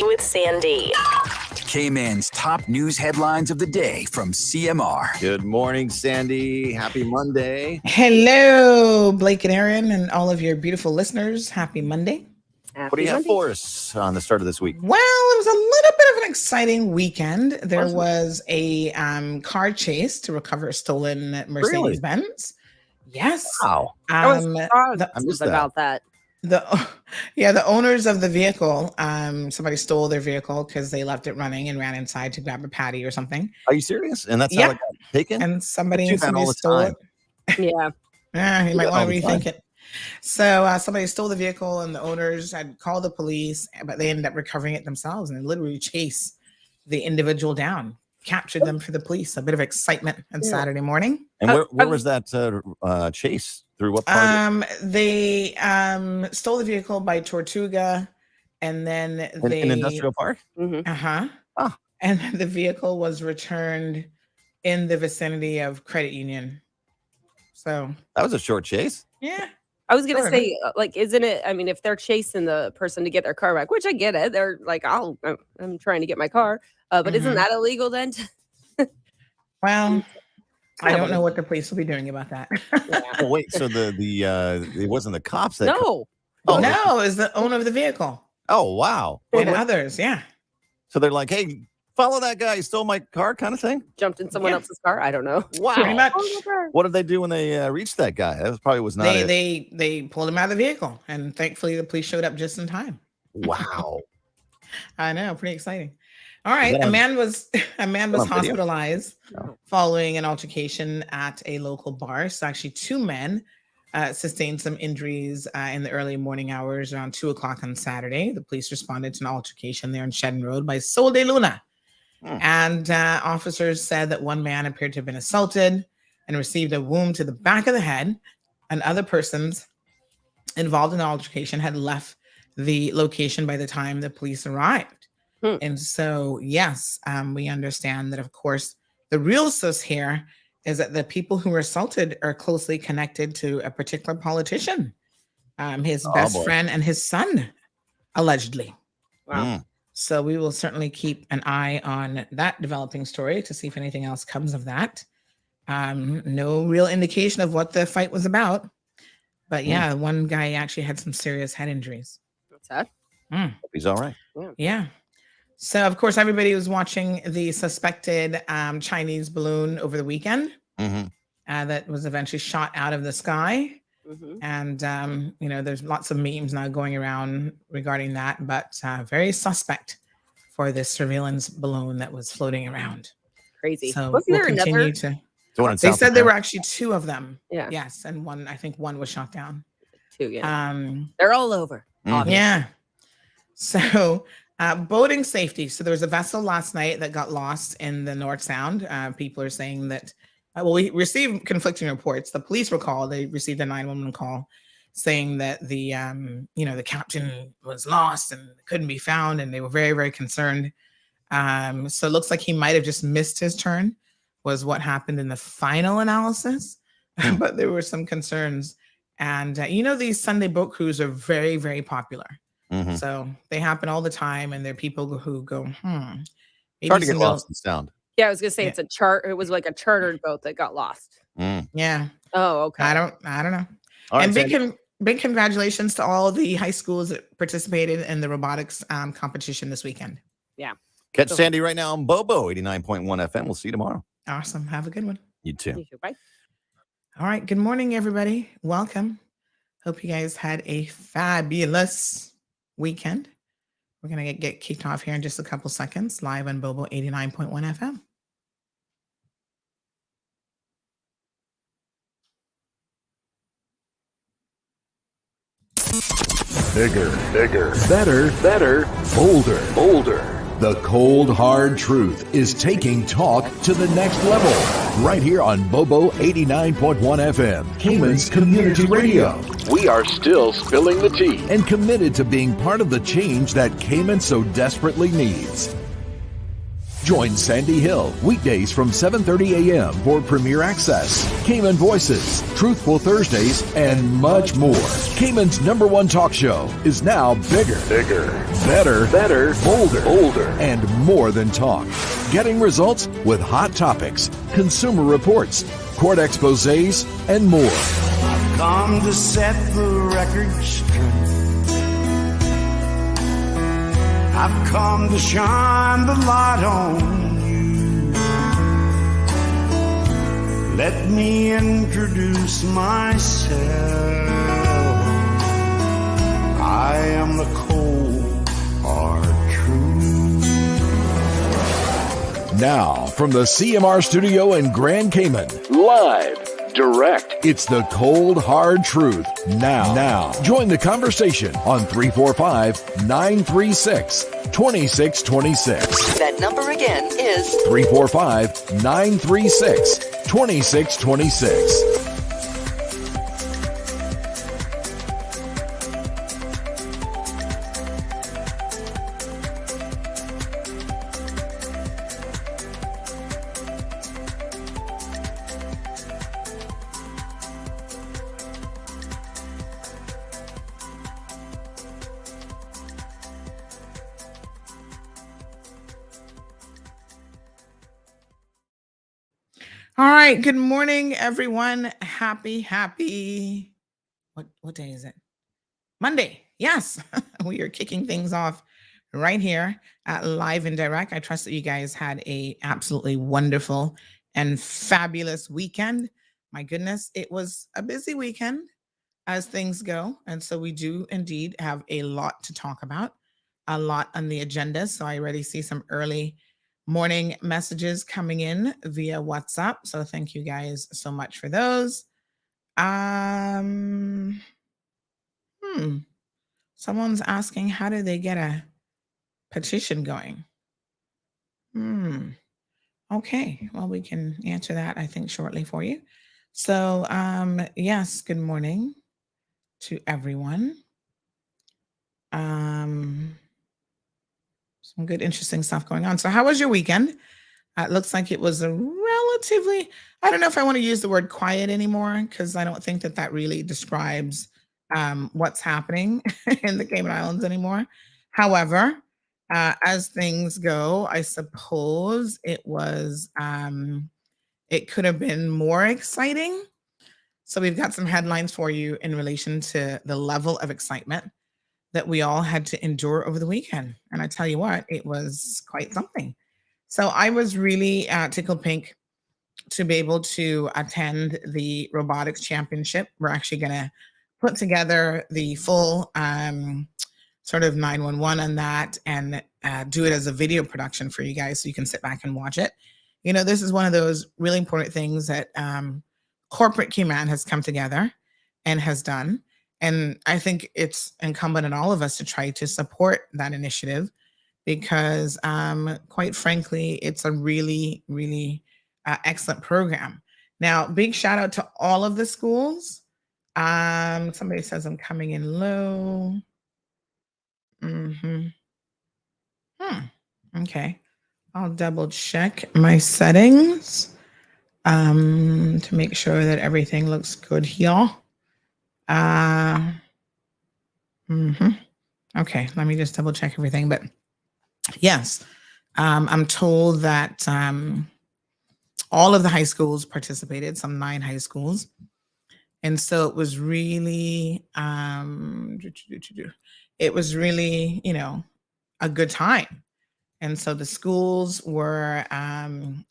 with Sandy. K-Man's top news headlines of the day from CMR. Good morning, Sandy. Happy Monday. Hello, Blake and Aaron, and all of your beautiful listeners. Happy Monday. What do you have for us on the start of this week? Well, it was a little bit of an exciting weekend. There was a car chase to recover a stolen Mercedes Benz. Yes. Wow. I was surprised about that. The owners of the vehicle, somebody stole their vehicle because they left it running and ran inside to grab a patty or something. Are you serious? And that's how it got taken? And somebody stole it. Yeah. You might want to rethink it. So somebody stole the vehicle and the owners had called the police, but they ended up recovering it themselves and literally chased the individual down, captured them for the police. A bit of excitement on Saturday morning. And where was that chase? Through what part? They stole the vehicle by Tortuga, and then An industrial park? Mm-hmm. Oh. And the vehicle was returned in the vicinity of Credit Union. So that was a short chase. Yeah. I was gonna say, isn't it? I mean, if they're chasing the person to get their car back, which I get it, they're like, I'm trying to get my car, but isn't that illegal then? Well, I don't know what the police will be doing about that. Oh, wait, so it wasn't the cops that? No. No, it was the owner of the vehicle. Oh, wow. And others, yeah. So they're like, hey, follow that guy. He stole my car, kind of thing. Jumped in someone else's car. I don't know. Wow. Pretty much. What did they do when they reached that guy? That probably was not. They pulled him out of the vehicle, and thankfully the police showed up just in time. Wow. I know, pretty exciting. All right, a man was hospitalized following an altercation at a local bar. So actually, two men sustained some injuries in the early morning hours around 2:00 on Saturday. The police responded to an altercation there on Shedden Road by Sol de Luna. And officers said that one man appeared to have been assaulted and received a wound to the back of the head, and other persons involved in the altercation had left the location by the time the police arrived. And so, yes, we understand that, of course, the real source here is that the people who were assaulted are closely connected to a particular politician, his best friend and his son, allegedly. Wow. So we will certainly keep an eye on that developing story to see if anything else comes of that. No real indication of what the fight was about. But yeah, one guy actually had some serious head injuries. What's that? Hope he's all right. Yeah. So, of course, everybody was watching the suspected Chinese balloon over the weekend that was eventually shot out of the sky. And, there's lots of memes now going around regarding that, but very suspect for this surveillance balloon that was floating around. Crazy. So Wasn't there another? They said there were actually two of them. Yeah. Yes. And I think one was shot down. Two, yeah. They're all over. Yeah. So... boating safety. So there was a vessel last night that got lost in the North Sound. People are saying that, we received conflicting reports. The police were called. They received a 911 call saying that the captain was lost and couldn't be found. And they were very, very concerned. So it looks like he might have just missed his turn was what happened in the final analysis. But there were some concerns. And, these Sunday boat crews are very, very popular. So they happen all the time, and there are people who go, It's hard to get lost in sound. Yeah, I was gonna say it was like a chartered boat that got lost. Yeah. Oh, okay. I don't know. All and right, big congratulations to all the high schools that participated in the robotics competition this weekend. Yeah. Catch Sandy right now on Bobo 89.1 FM. We'll see you tomorrow. Awesome. Have a good one. You too. You too. Bye. All right. Good morning, everybody. Welcome. Hope you guys had a fabulous weekend. We're going to get kicked off here in just a couple seconds, live on Bobo 89.1 FM. Bigger, better, bolder. The cold, hard truth is taking talk to the next level. Right here on Bobo 89.1 FM, Cayman's Community Radio. We are still spilling the tea. And committed to being part of the change that Cayman so desperately needs. Join Sandy Hill weekdays from 7:30 a.m. for Premier Access, Cayman Voices, Truthful Thursdays, and much more. Cayman's #1 talk show is now bigger, better, bolder, and more than talk. Getting results with hot topics, consumer reports, court exposés, and more. I've come to set the record straight. I've come to shine the light on you. Let me introduce myself. I am the cold, hard truth. Now, from the CMR studio in Grand Cayman, live, direct, it's the cold, hard truth. Now, join the conversation on 345-936-2626. That number again is 345-936-2626. All right. Good morning, everyone. Happy. What day is it? Monday. Yes. We are kicking things off right here at Live and Direct. I trust that you guys had a absolutely wonderful and fabulous weekend. My goodness, it was a busy weekend as things go. And so we do indeed have a lot to talk about, a lot on the agenda. So I already see some early morning messages coming in via WhatsApp. So thank you guys so much for those. Someone's asking, how do they get a petition going? Okay. Well, we can answer that, I think, shortly for you. So, yes, good morning to everyone. Some good, interesting stuff going on. So how was your weekend? It looks like it was a relatively, I don't know if I want to use the word quiet anymore, because I don't think that that really describes what's happening in the Cayman Islands anymore. However, as things go, I suppose it was, it could have been more exciting. So we've got some headlines for you in relation to the level of excitement that we all had to endure over the weekend. And I tell you what, it was quite something. So I was really tickled pink to be able to attend the Robotics Championship. We're actually going to put together the full sort of 911 on that and do it as a video production for you guys so you can sit back and watch it. You know, this is one of those really important things that corporate Cayman has come together and has done. And I think it's incumbent on all of us to try to support that initiative because, quite frankly, it's a really, really excellent program. Now, big shout out to all of the schools. Somebody says I'm coming in low. Okay. I'll double check my settings to make sure that everything looks good here. Okay, let me just double check everything. But yes, I'm told that all of the high schools participated, some 9 high schools. And so it was really, you know, a good time. And so the schools were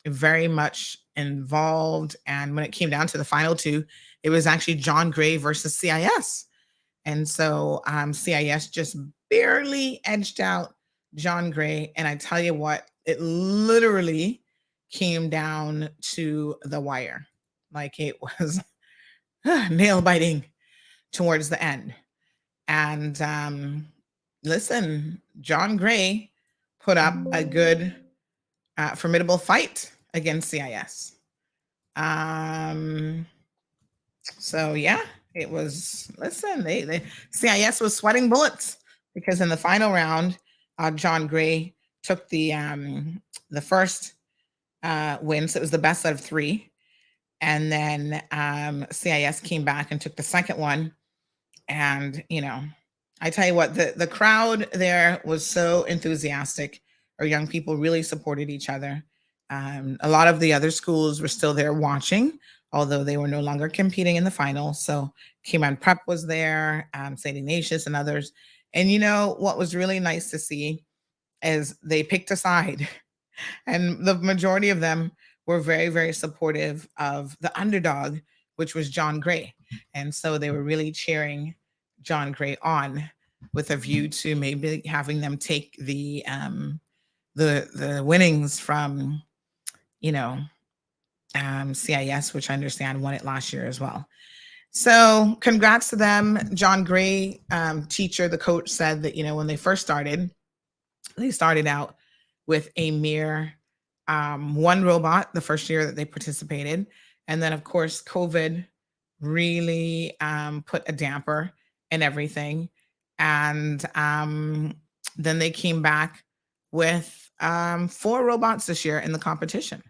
very much involved. And when it came down to the final 2, it was actually John Gray versus CIS. And so CIS just barely edged out John Gray. And I tell you what, it literally came down to the wire. Like it was nail biting towards the end. And listen, John Gray put up a good, formidable fight against CIS. So yeah, it was, listen, they CIS was sweating bullets because in the final round, John Gray took the first win, so it was the best out of 3. And then CIS came back and took the second one. And, I tell you what, the crowd there was so enthusiastic. Our young people really supported each other. A lot of the other schools were still there watching, although they were no longer competing in the final. So Cayman Prep was there, St. Ignatius and others. And what was really nice to see is they picked a side. And the majority of them were very, very supportive of the underdog, which was John Gray. And so they were really cheering John Gray on with a view to maybe having them take the winnings from, CIS, which I understand won it last year as well. So congrats to them. John Gray, teacher, the coach, said that, when they first started, they started out with a mere 1 robot the first year that they participated. And then, of course, COVID really put a damper in everything. And then they came back with 4 robots this year in the competition.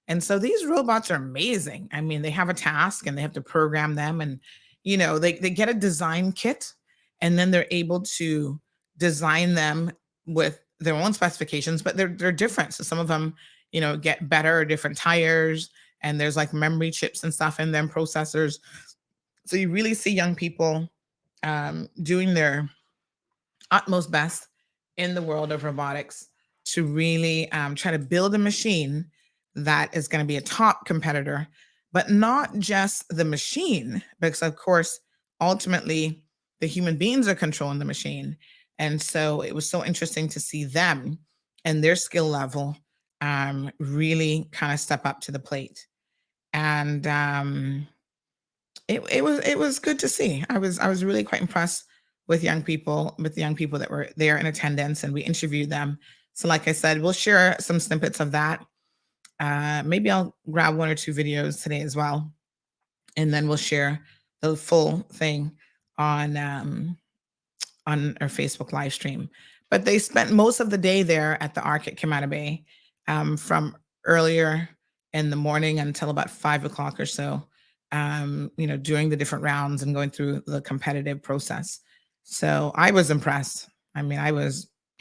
And so these robots are amazing. I mean, they have a task and they have to program them. And, they get a design kit, and then they're able to design them with their own specifications, but they're different. So some of them, get better, different tires, and there's like memory chips and stuff in them, processors. So you really see young people doing their utmost best in the world of robotics to really try to build a machine that is going to be a top competitor, but not just the machine, because of course, ultimately the human beings are controlling the machine. And so it was so interesting to see them and their skill level really kind of step up to the plate. And it was good to see. I was really quite impressed with the young people that were there in attendance, and we interviewed them. So like I said, we'll share some snippets of that. Maybe I'll grab 1 or 2 videos today as well, and then we'll share the full thing on our Facebook live stream. But they spent most of the day there at the Arc at Camana Bay, from earlier in the morning until about 5 o'clock or so, doing the different rounds and going through the competitive process. So I was impressed. I mean,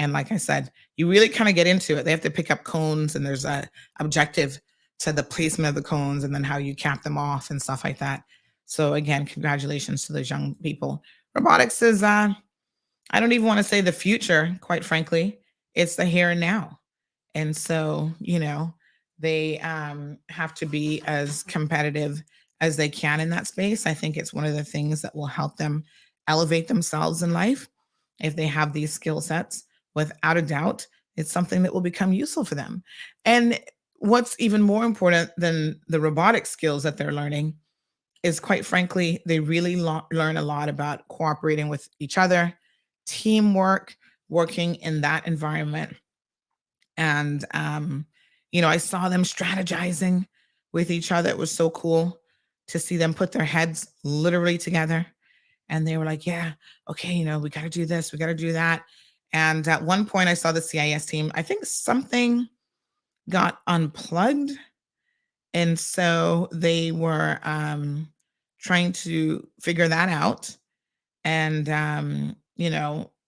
and like I said, you really kind of get into it. They have to pick up cones, and there's a objective to the placement of the cones and then how you cap them off and stuff like that. So again, congratulations to those young people. Robotics is, I don't even want to say the future, quite frankly. It's the here and now. And so, they have to be as competitive as they can in that space. I think it's one of the things that will help them elevate themselves in life. If they have these skill sets, without a doubt, it's something that will become useful for them. And what's even more important than the robotic skills that they're learning is, quite frankly, they really learn a lot about cooperating with each other, teamwork, working in that environment. And, I saw them strategizing with each other. It was so cool to see them put their heads literally together. And they were like, yeah, okay, we got to do this, we got to do that. And at one point I saw the CIS team, I think something got unplugged. And so they were trying to figure that out. And,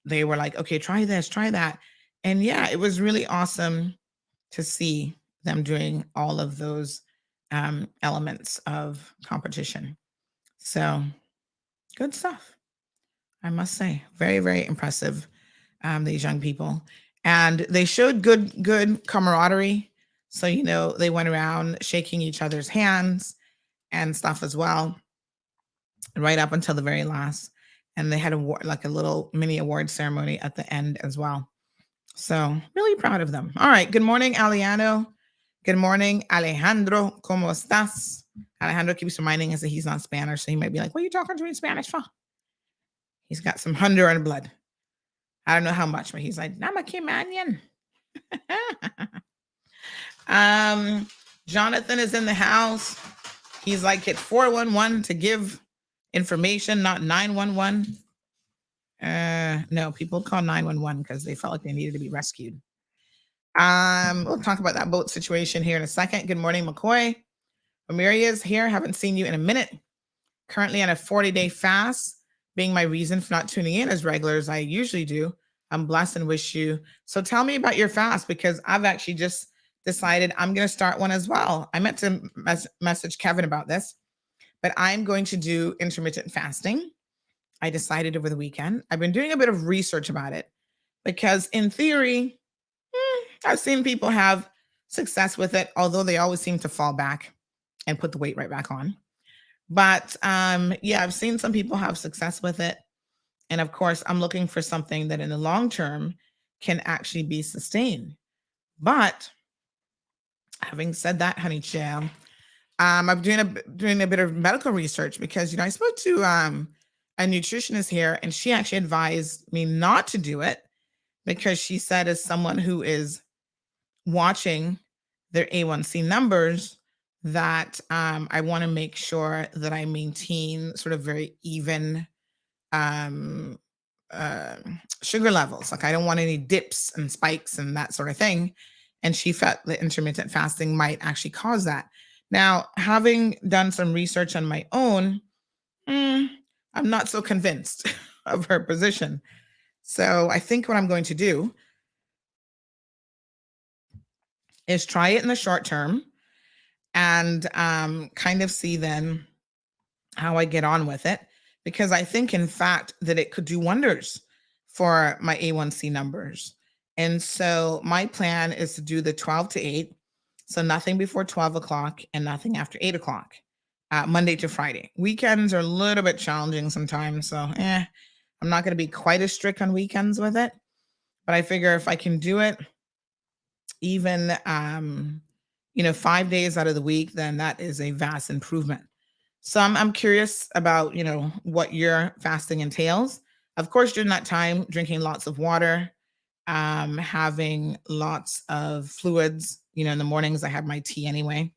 they were like, okay, try this, try that. And yeah, it was really awesome to see them doing all of those elements of competition. So good stuff, I must say. Very, very impressive, these young people. And they showed good camaraderie. So, they went around shaking each other's hands and stuff as well, right up until the very last. And they had a little mini award ceremony at the end as well. So really proud of them. All right. Good morning, Aliano. Good morning, Alejandro. ¿Cómo estás? Alejandro keeps reminding us that he's not Spanish. So he might be like, what are you talking to me in Spanish for? He's got some Honduran blood. I don't know how much, but he's like, I'm a Caymanian. Jonathan is in the house. He's like, hit 411 to give information, not 911. No, people call 911 because they felt like they needed to be rescued. We'll talk about that boat situation here in a second. Good morning, McCoy. Amiria's here. Haven't seen you in a minute. Currently on a 40-day fast, being my reason for not tuning in as regular as I usually do. I'm blessed and wish you. So tell me about your fast, because I've actually just decided I'm going to start one as well. I meant to message Kevin about this, but I'm going to do intermittent fasting. I decided over the weekend. I've been doing a bit of research about it because in theory, I've seen people have success with it, although they always seem to fall back and put the weight right back on. But yeah, I've seen some people have success with it. And of course, I'm looking for something that in the long term can actually be sustained. But having said that, honey child, I'm doing a bit of medical research because, I spoke to a nutritionist here, and she actually advised me not to do it because she said, as someone who is watching their A1C numbers, that I want to make sure that I maintain sort of very even sugar levels. Like I don't want any dips and spikes and that sort of thing. And she felt that intermittent fasting might actually cause that. Now, having done some research on my own, I'm not so convinced of her position. So I think what I'm going to do is try it in the short term and kind of see then how I get on with it. Because I think, in fact, that it could do wonders for my A1C numbers. And so my plan is to do the 12 to 8. So nothing before 12 o'clock and nothing after 8 o'clock, Monday to Friday. Weekends are a little bit challenging sometimes. So I'm not going to be quite as strict on weekends with it. But I figure if I can do it even, 5 days out of the week, then that is a vast improvement. So I'm curious about, what your fasting entails. Of course, during that time, drinking lots of water, having lots of fluids. In the mornings, I have my tea anyway.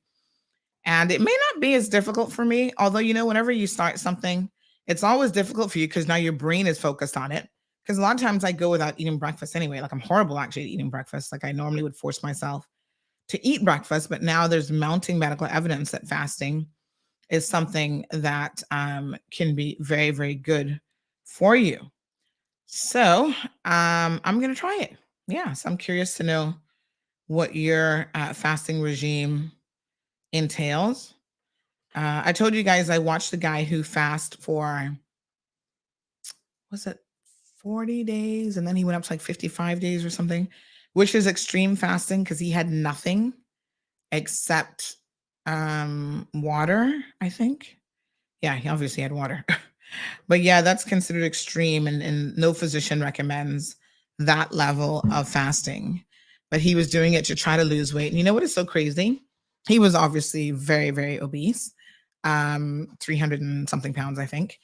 And it may not be as difficult for me, although, whenever you start something, it's always difficult for you because now your brain is focused on it. Because a lot of times I go without eating breakfast anyway. Like I'm horrible actually at eating breakfast. Like I normally would force myself to eat breakfast, but now there's mounting medical evidence that fasting is something that can be very, very good for you. So I'm going to try it. Yeah. So I'm curious to know what your fasting regime entails. I told you guys I watched the guy who fasted for, was it 40 days? And then he went up to like 55 days or something, which is extreme fasting because he had nothing except water, I think. Yeah, he obviously had water. But yeah, that's considered extreme, and no physician recommends that level of fasting. But he was doing it to try to lose weight. And you know what is so crazy? He was obviously very, very obese, 300 and something pounds, I think.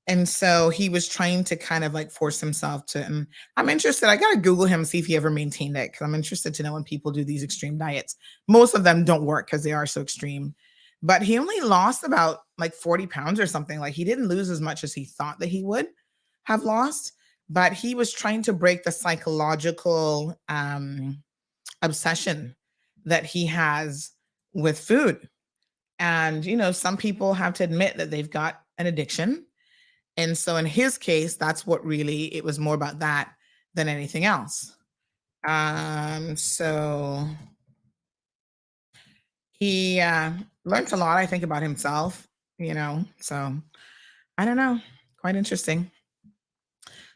And so he was trying to kind of like force himself to, and I'm interested. I got to Google him, see if he ever maintained it, because I'm interested to know when people do these extreme diets. Most of them don't work because they are so extreme. But he only lost about like 40 pounds or something. Like he didn't lose as much as he thought that he would have lost. But he was trying to break the psychological obsession that he has with food. And, some people have to admit that they've got an addiction. And so in his case, that's what really, it was more about that than anything else. So he learned a lot, I think, about himself, so I don't know. Quite interesting.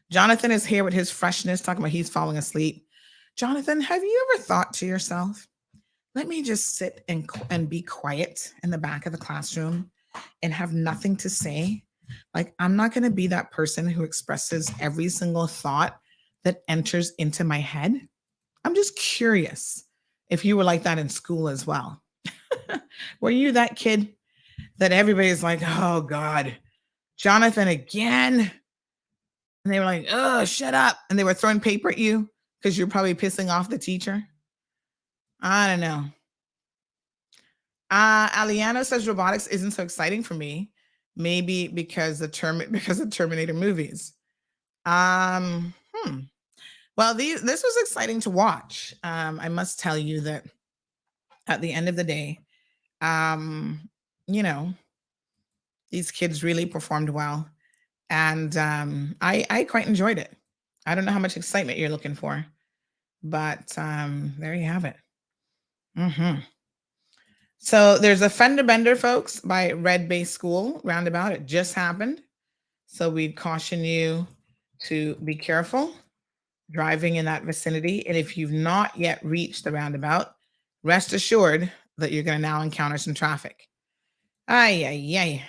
Jonathan is here with his freshness, talking about he's falling asleep. Jonathan, have you ever thought to yourself, let me just sit and be quiet in the back of the classroom and have nothing to say? Like, I'm not going to be that person who expresses every single thought that enters into my head. I'm just curious if you were like that in school as well. Were you that kid that everybody's like, oh God, Jonathan again? And they were like, oh, shut up. And they were throwing paper at you because you're probably pissing off the teacher. I don't know. Aliana says robotics isn't so exciting for me. Maybe because of Terminator movies. Well, this was exciting to watch. I must tell you that at the end of the day, um, you know, these kids really performed well, and I quite enjoyed it. I don't know how much excitement you're looking for, but there you have it. hmm So there's a fender bender, folks, by Red Bay School roundabout. It just happened. So we'd caution you to be careful driving in that vicinity. And if you've not yet reached the roundabout, rest assured that you're going to now encounter some traffic. Ay, ay, ay.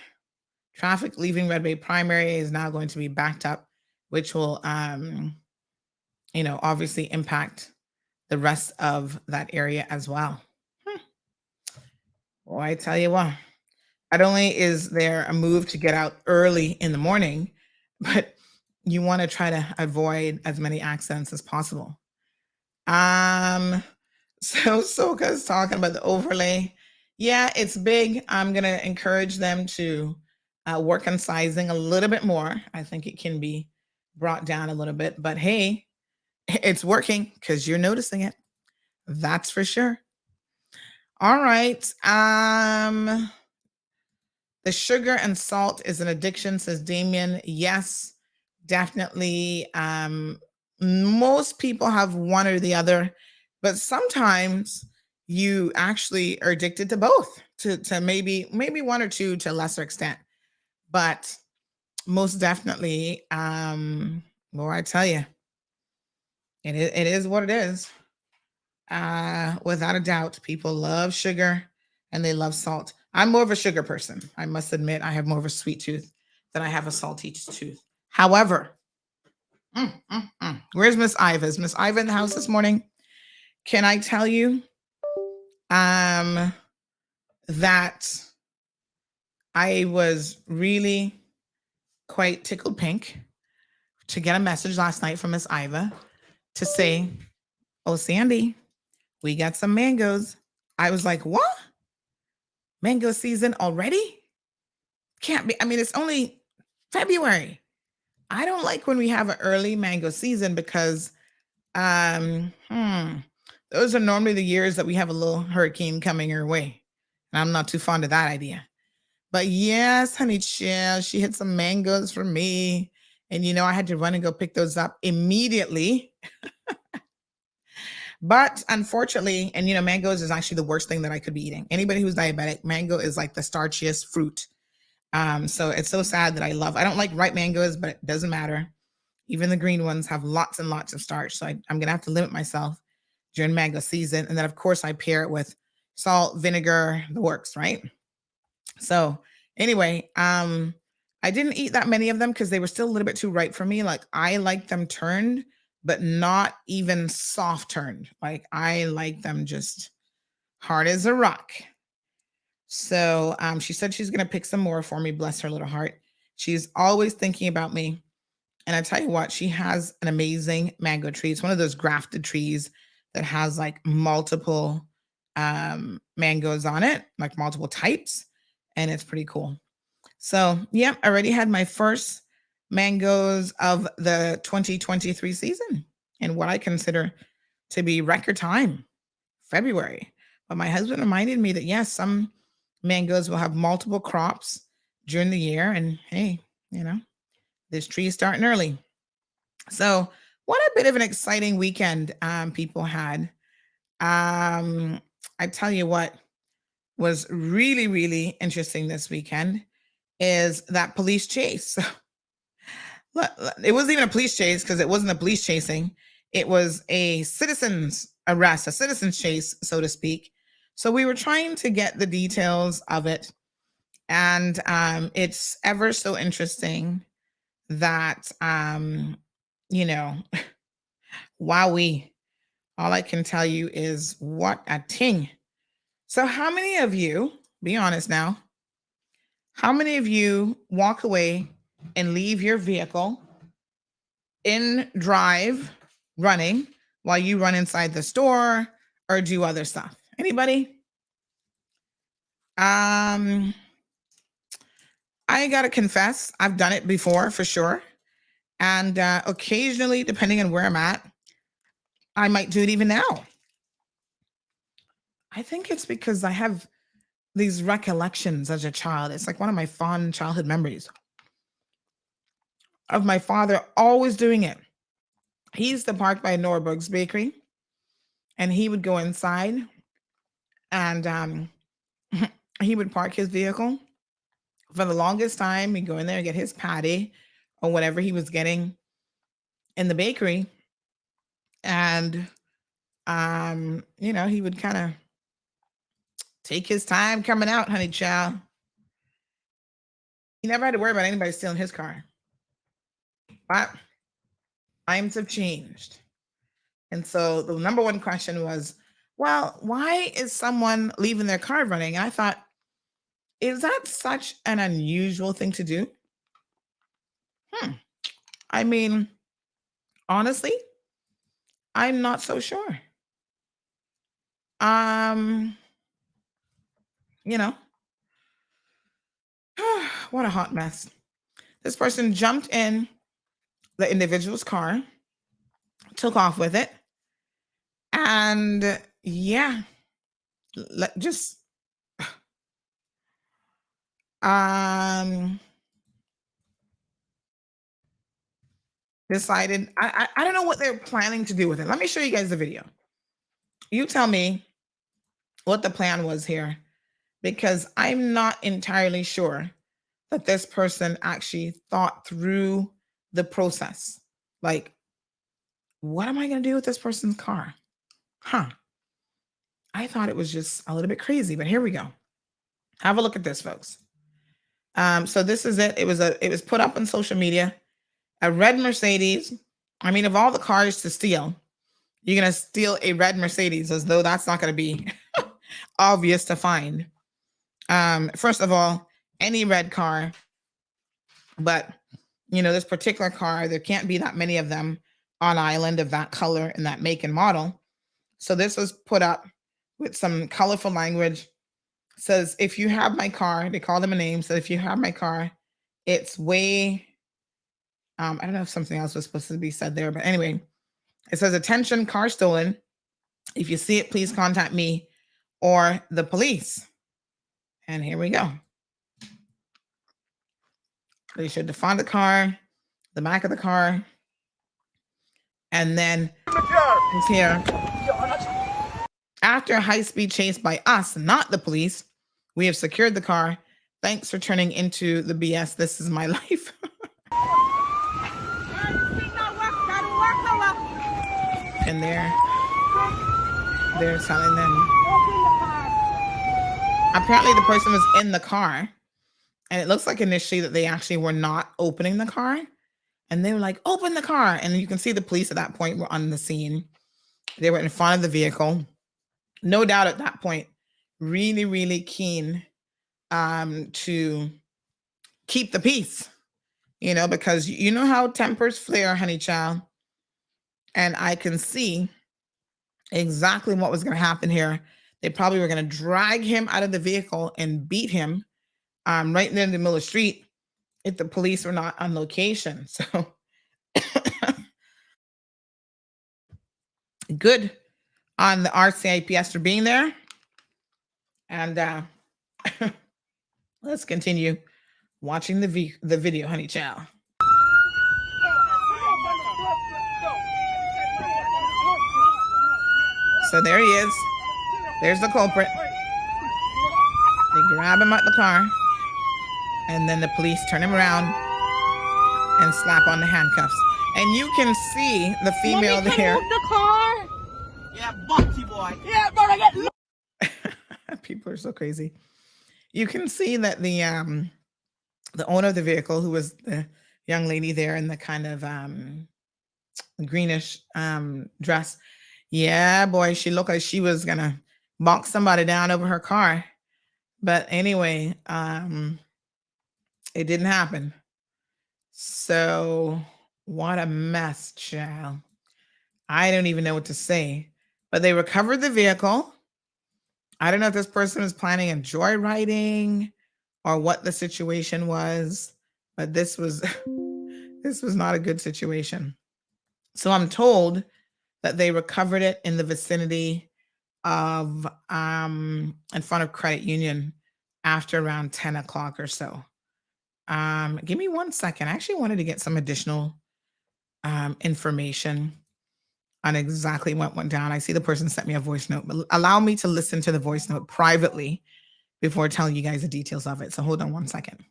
Traffic leaving Red Bay Primary is now going to be backed up, which will, obviously impact the rest of that area as well. Well, I tell you what, not only is there a move to get out early in the morning, but you want to try to avoid as many accidents as possible. So Soka's talking about the overlay. Yeah, it's big. I'm gonna encourage them to work on sizing a little bit more. I think it can be brought down a little bit, but hey, it's working because you're noticing it. That's for sure. All right. The sugar and salt is an addiction, says Damien. Yes, definitely. Most people have one or the other, but sometimes you actually are addicted to both, to maybe one or two to a lesser extent. But most definitely, well, I tell you, it is what it is. Without a doubt, people love sugar and they love salt. I'm more of a sugar person. I must admit, I have more of a sweet tooth than I have a salty tooth. However, where's Miss Iva? Is Miss Iva in the house this morning? Can I tell you that I was really quite tickled pink to get a message last night from Miss Iva to say, "Oh, Sandy, we got some mangoes." I was like, "What? Mango season already? Can't be. I mean, it's only February." I don't like when we have an early mango season because those are normally the years that we have a little hurricane coming our way. And I'm not too fond of that idea. But yes, honey chill, she hit some mangoes for me. And I had to run and go pick those up immediately. But unfortunately, and mangoes is actually the worst thing that I could be eating. Anybody who's diabetic, mango is like the starchiest fruit. So it's so sad that I don't like ripe mangoes, but it doesn't matter. Even the green ones have lots and lots of starch. So I'm going to have to limit myself during mango season. And then of course I pair it with salt, vinegar, the works, right? So anyway, I didn't eat that many of them because they were still a little bit too ripe for me. Like I like them turned, but not even soft turned. Like I like them just hard as a rock. So she said she's going to pick some more for me. Bless her little heart. She's always thinking about me. And I tell you what, she has an amazing mango tree. It's one of those grafted trees that has like multiple mangoes on it, like multiple types. And it's pretty cool. So, yeah, I already had my first mangoes of the 2023 season in what I consider to be record time, February. But my husband reminded me that, yes, some mangoes will have multiple crops during the year. And hey, this tree is starting early. So what a bit of an exciting weekend people had. I tell you what was really, really interesting this weekend is that police chase. It wasn't even a police chase because it wasn't a police chasing. It was a citizen's arrest, a citizen's chase, so to speak. So we were trying to get the details of it. And it's ever so interesting that, wowee. All I can tell you is what a ting. So how many of you, be honest now, how many of you walk away and leave your vehicle in drive running while you run inside the store or do other stuff? Anybody? I gotta confess, I've done it before for sure. And occasionally, depending on where I'm at, I might do it even now. I think it's because I have these recollections as a child. It's like one of my fond childhood memories of my father always doing it. He used to park by Norberg's Bakery, and he would go inside and he would park his vehicle. For the longest time, he'd go in there and get his patty or whatever he was getting in the bakery. And he would kind of take his time coming out, honey child. He never had to worry about anybody stealing his car. But times have changed. And so the number one question was, well, why is someone leaving their car running? And I thought, is that such an unusual thing to do? I mean, honestly, I'm not so sure. What a hot mess. This person jumped in the individual's car, took off with it, and just decided, I don't know what they're planning to do with it. Let me show you guys the video. You tell me what the plan was here, because I'm not entirely sure that this person actually thought through the process. Like, what am I going to do with this person's car? I thought it was just a little bit crazy, but here we go. Have a look at this, folks. So this is it. It was put up on social media. A red Mercedes. I mean, of all the cars to steal, you're going to steal a red Mercedes, as though that's not going to be obvious to find. First of all, any red car, but this particular car, there can't be that many of them on island of that color and that make and model. So this was put up with some colorful language. Says, if you have my car, they call them a name. So if you have my car, it's way, I don't know if something else was supposed to be said there, but anyway, it says, attention, car stolen. If you see it, please contact me or the police. And here we go. They should define the car, the back of the car, and then it's here. After a high-speed chase by us, not the police, we have secured the car. Thanks for turning into the BS. This is my life. And they're telling them. Apparently the person was in the car, and it looks like initially that they actually were not opening the car, and they were like, open the car. And you can see the police at that point were on the scene. They were in front of the vehicle. No doubt at that point, really, really keen to keep the peace, because you know how tempers flare, honey child. And I can see exactly what was going to happen here. They probably were going to drag him out of the vehicle and beat him right there in the middle of the street if the police were not on location. So good on the RCIPS for being there. And let's continue watching the video, honey child. So there he is. There's the culprit. They grab him out the car, and then the police turn him around and slap on the handcuffs. And you can see the female Mommy, there. move the car. Yeah, bossy boy. Yeah, brother, get. People are so crazy. You can see that the owner of the vehicle, who was the young lady there in the kind of greenish dress. Yeah, boy, she looked like she was gonna box somebody down over her car. But anyway, it didn't happen. So what a mess, child. I don't even know what to say. But they recovered the vehicle. I don't know if this person was planning a joyriding or what the situation was, but this was not a good situation. So I'm told that they recovered it in the vicinity of in front of Credit Union after around 10 o'clock or so. Give me 1 second. I actually wanted to get some additional information on exactly what went down. I see the person sent me a voice note, but allow me to listen to the voice note privately before telling you guys the details of it. So hold on 1 second.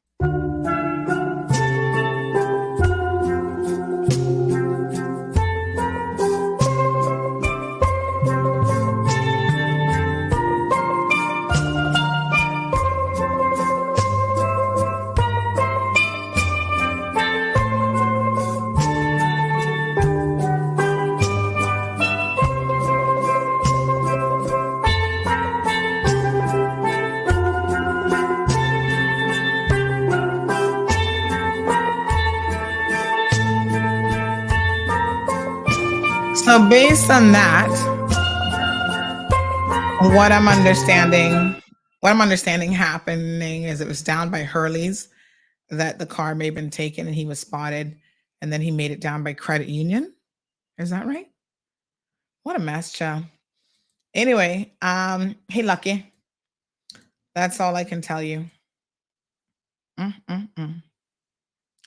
So based on that, what I'm understanding happening is it was down by Hurley's that the car may have been taken and he was spotted, and then he made it down by Credit Union. Is that right? What a mess, child. Anyway, hey, Lucky. That's all I can tell you.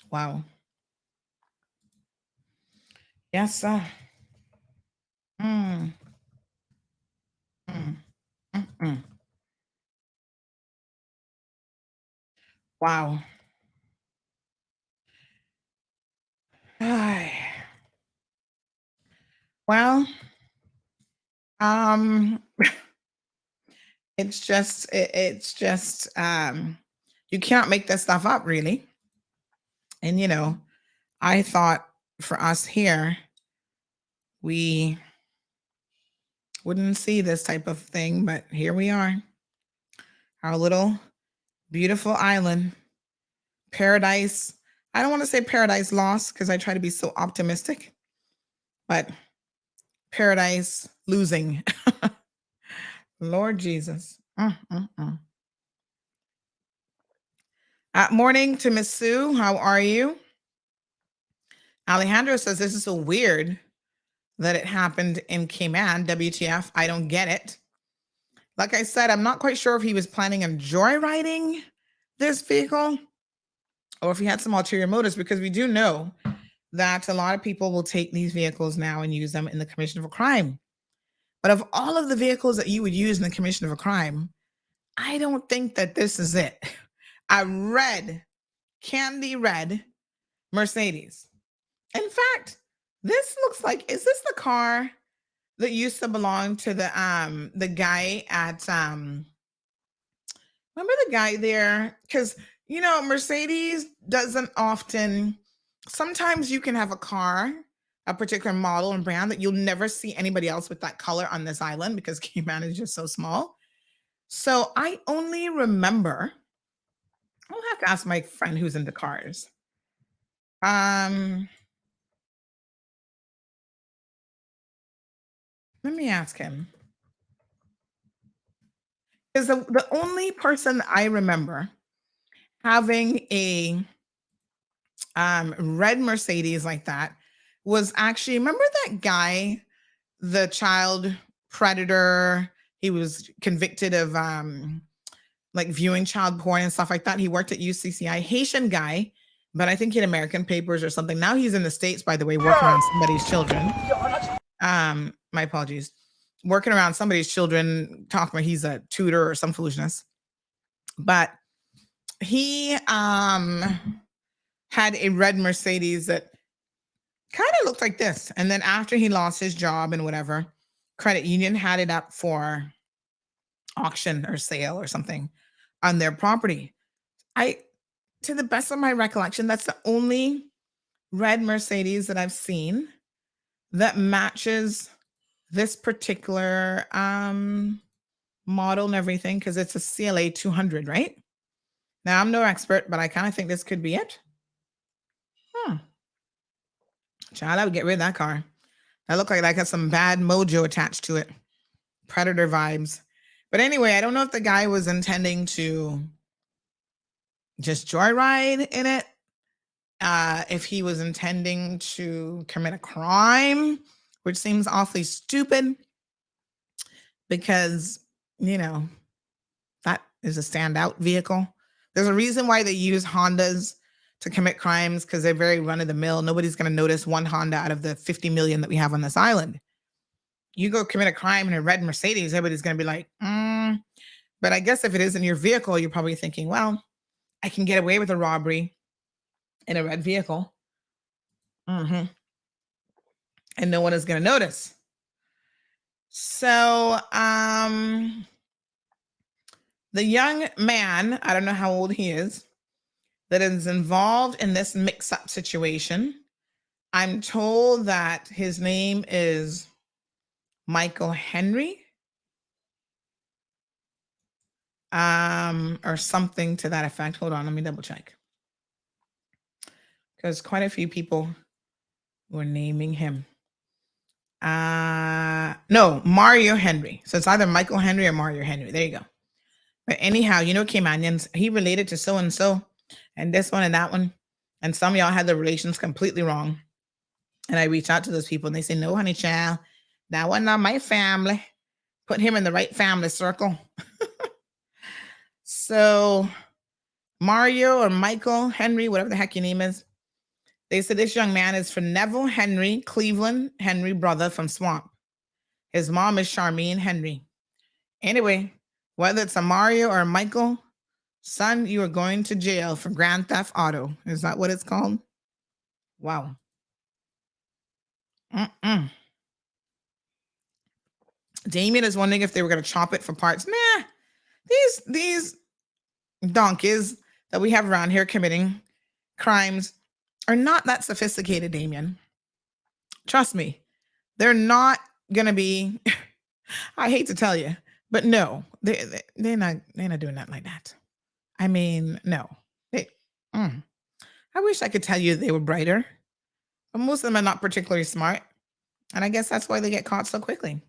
Wow. Yes, sir. Mm. Mm. Mm-mm. Wow. Ay. Well, it's just you can't make this stuff up, really. And I thought for us here, we wouldn't see this type of thing, but here we are. Our little beautiful island, paradise. I don't want to say paradise lost because I try to be so optimistic, but paradise losing. Lord Jesus. Morning to Miss Sue. How are you? Alejandro says this is so weird that it happened in Cayman. WTF? I don't get it. Like I said, I'm not quite sure if he was planning on joyriding this vehicle or if he had some ulterior motives, because we do know that a lot of people will take these vehicles now and use them in the commission of a crime. But of all of the vehicles that you would use in the commission of a crime, I don't think that this is it. A red, candy red Mercedes. In fact, this looks like, is this the car that used to belong to the guy at remember the guy there? Because Mercedes doesn't often, sometimes you can have a car, a particular model and brand that you'll never see anybody else with that color on this island because Cayman is just so small. So I only remember, I'll have to ask my friend who's into cars. Let me ask him. Because the only person I remember having a red Mercedes like that was actually, remember that guy, the child predator? He was convicted of like viewing child porn and stuff like that. He worked at UCCI, Haitian guy, but I think he had American papers or something. Now he's in the States, by the way, working on somebody's children. My apologies. Working around somebody's children, talking about he's a tutor or some foolishness. But he had a red Mercedes that kind of looked like this. And then after he lost his job and whatever, Credit Union had it up for auction or sale or something on their property. To the best of my recollection, that's the only red Mercedes that I've seen that matches this particular model and everything, because it's a CLA 200, right? Now, I'm no expert, but I kind of think this could be it. Child, I would get rid of that car. That looked like that got some bad mojo attached to it. Predator vibes. But anyway, I don't know if the guy was intending to just joyride in it, if he was intending to commit a crime, which seems awfully stupid because, that is a standout vehicle. There's a reason why they use Hondas to commit crimes, because they're very run-of-the-mill. Nobody's going to notice one Honda out of the 50 million that we have on this island. You go commit a crime in a red Mercedes, everybody's going to be like, But I guess if it is in your vehicle, you're probably thinking, well, I can get away with a robbery in a red vehicle. And no one is going to notice. So the young man, I don't know how old he is, that is involved in this mix-up situation, I'm told that his name is Michael Henry, or something to that effect. Hold on, let me double check. Because quite a few people were naming him. No, Mario Henry. So it's either Michael Henry or Mario Henry. There you go. But anyhow, Caymanians, he related to so-and-so and this one and that one. And some of y'all had the relations completely wrong. And I reach out to those people and they say, no, honey child, that wasn't not my family. Put him in the right family circle. So Mario or Michael Henry, whatever the heck your name is, they said this young man is for Neville Henry, Cleveland Henry brother from Swamp. His mom is Charmaine Henry. Anyway, whether it's a Mario or a Michael, son, you are going to jail for Grand Theft Auto. Is that what it's called? Wow. Damien is wondering if they were going to chop it for parts. Nah, these donkeys that we have around here committing crimes are not that sophisticated, Damien. Trust me, they're not going to be, I hate to tell you, but no, they're not doing that like that. I mean, no. I wish I could tell you they were brighter, but most of them are not particularly smart. And I guess that's why they get caught so quickly.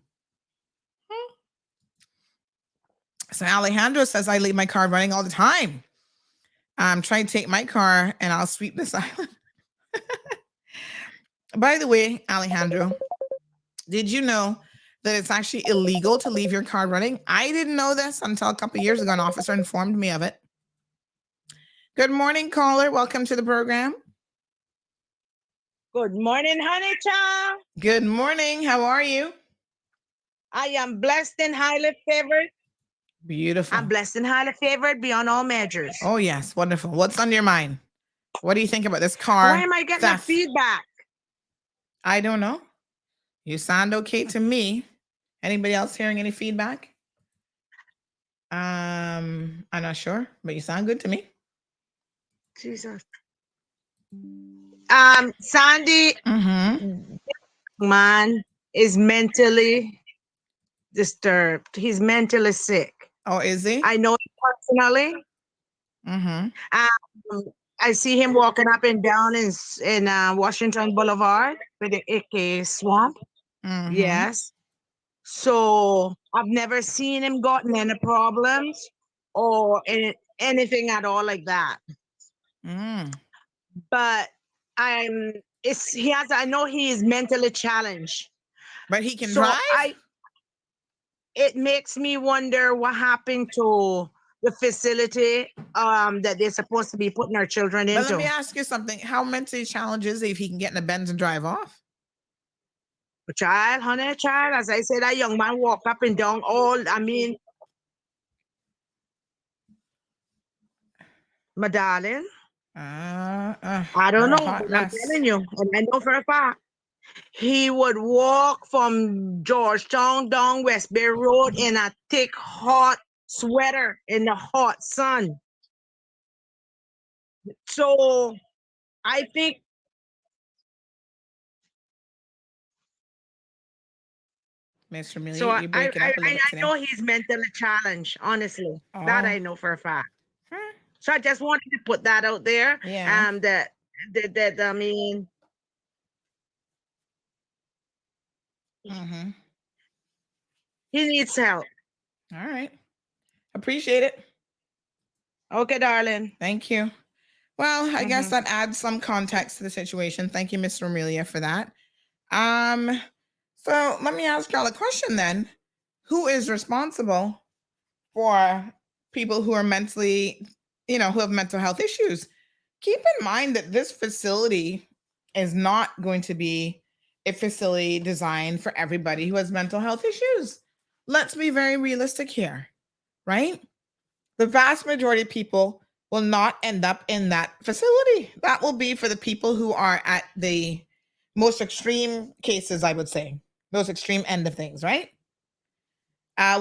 So Alejandro says, I leave my car running all the time. I'm trying to take my car and I'll sweep this island. By the way, Alejandro, did you know that it's actually illegal to leave your car running? I didn't know this until a couple of years ago. An officer informed me of it. Good morning, caller. Welcome to the program. Good morning, honey child. Good morning. How are you? I am blessed and highly favored. Beautiful. I'm blessed and highly favored beyond all measures. Oh, yes. Wonderful. What's on your mind? What do you think about this car? Why am I getting that feedback? I don't know. You sound okay to me. Anybody else hearing any feedback? I'm not sure, but you sound good to me. Jesus. Sandy, man is mentally disturbed. He's mentally sick. Oh, is he? I know him personally. I see him walking up and down in Washington Boulevard with the AK Swamp. Yes. So I've never seen him gotten any problems or anything at all like that. But I know he is mentally challenged. But he can drive? It makes me wonder what happened to the facility that they're supposed to be putting our children into. But let me ask you something. How mentally challenged is he if he can get in a Benz and drive off? Child, honey, child, as I said, that young man walk up and down my darling. I don't know. I'm telling you, and I know for a fact. He would walk from Georgetown down West Bay Road in a thick, hot sweater in the hot sun. So I think Mr. Millie, so. you break it up a little I know he's mentally challenged, honestly. That I know for a fact. So I just wanted to put that out there. Yeah. That I mean. He needs help. All right. Appreciate it. Okay, darling. Thank you. Well, I guess that adds some context to the situation. Thank you, Mr. Amelia, for that. So let me ask y'all a question then. Who is responsible for people who are mentally, who have mental health issues? Keep in mind that this facility is not going to be a facility designed for everybody who has mental health issues. Let's be very realistic here, right? The vast majority of people will not end up in that facility. That will be for the people who are at the most extreme cases, I would say, most extreme end of things, right?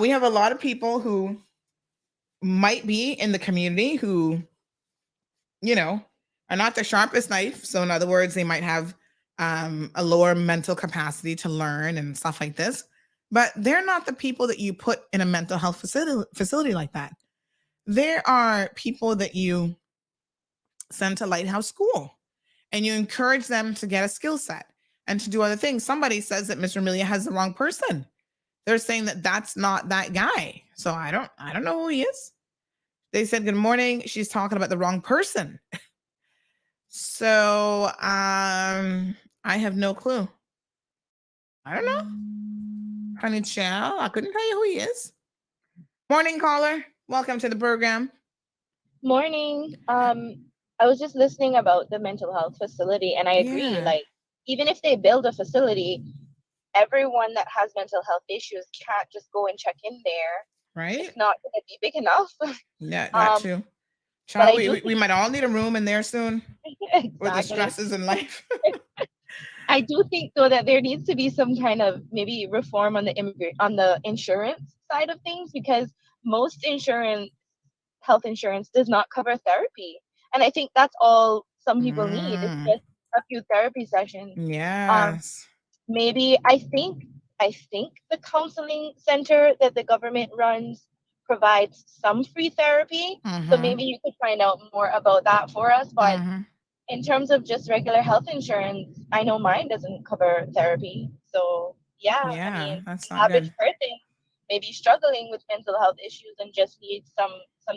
We have a lot of people who might be in the community who, are not the sharpest knife. So in other words, they might have a lower mental capacity to learn and stuff like this, but they're not the people that you put in a mental health facility like that. There are people that you send to Lighthouse School and you encourage them to get a skill set and to do other things. Somebody says that Mr. Amelia has the wrong person. They're saying that that's not that guy. So I don't know who he is. They said, good morning. She's talking about the wrong person. So I have no clue. I don't know. Honey child, I couldn't tell you who he is. Morning, caller. Welcome to the program. Morning. I was just listening about the mental health facility, and I agree. Yeah. Like, even if they build a facility, everyone that has mental health issues can't just go and check in there. Right? It's not going to be big enough. Yeah, that too. Child, But we might all need a room in there soon exactly. with the stresses in life. I do think though that there needs to be some kind of maybe reform on the insurance side of things, because most health insurance does not cover therapy, and I think that's all some people need. It's just a few therapy sessions. Yes. Maybe I think the counseling center that the government runs provides some free therapy. So maybe you could find out more about that for us. But in terms of just regular health insurance, I know mine doesn't cover therapy. So yeah, I mean, that's the not average good. person may be struggling with mental health issues and just needs some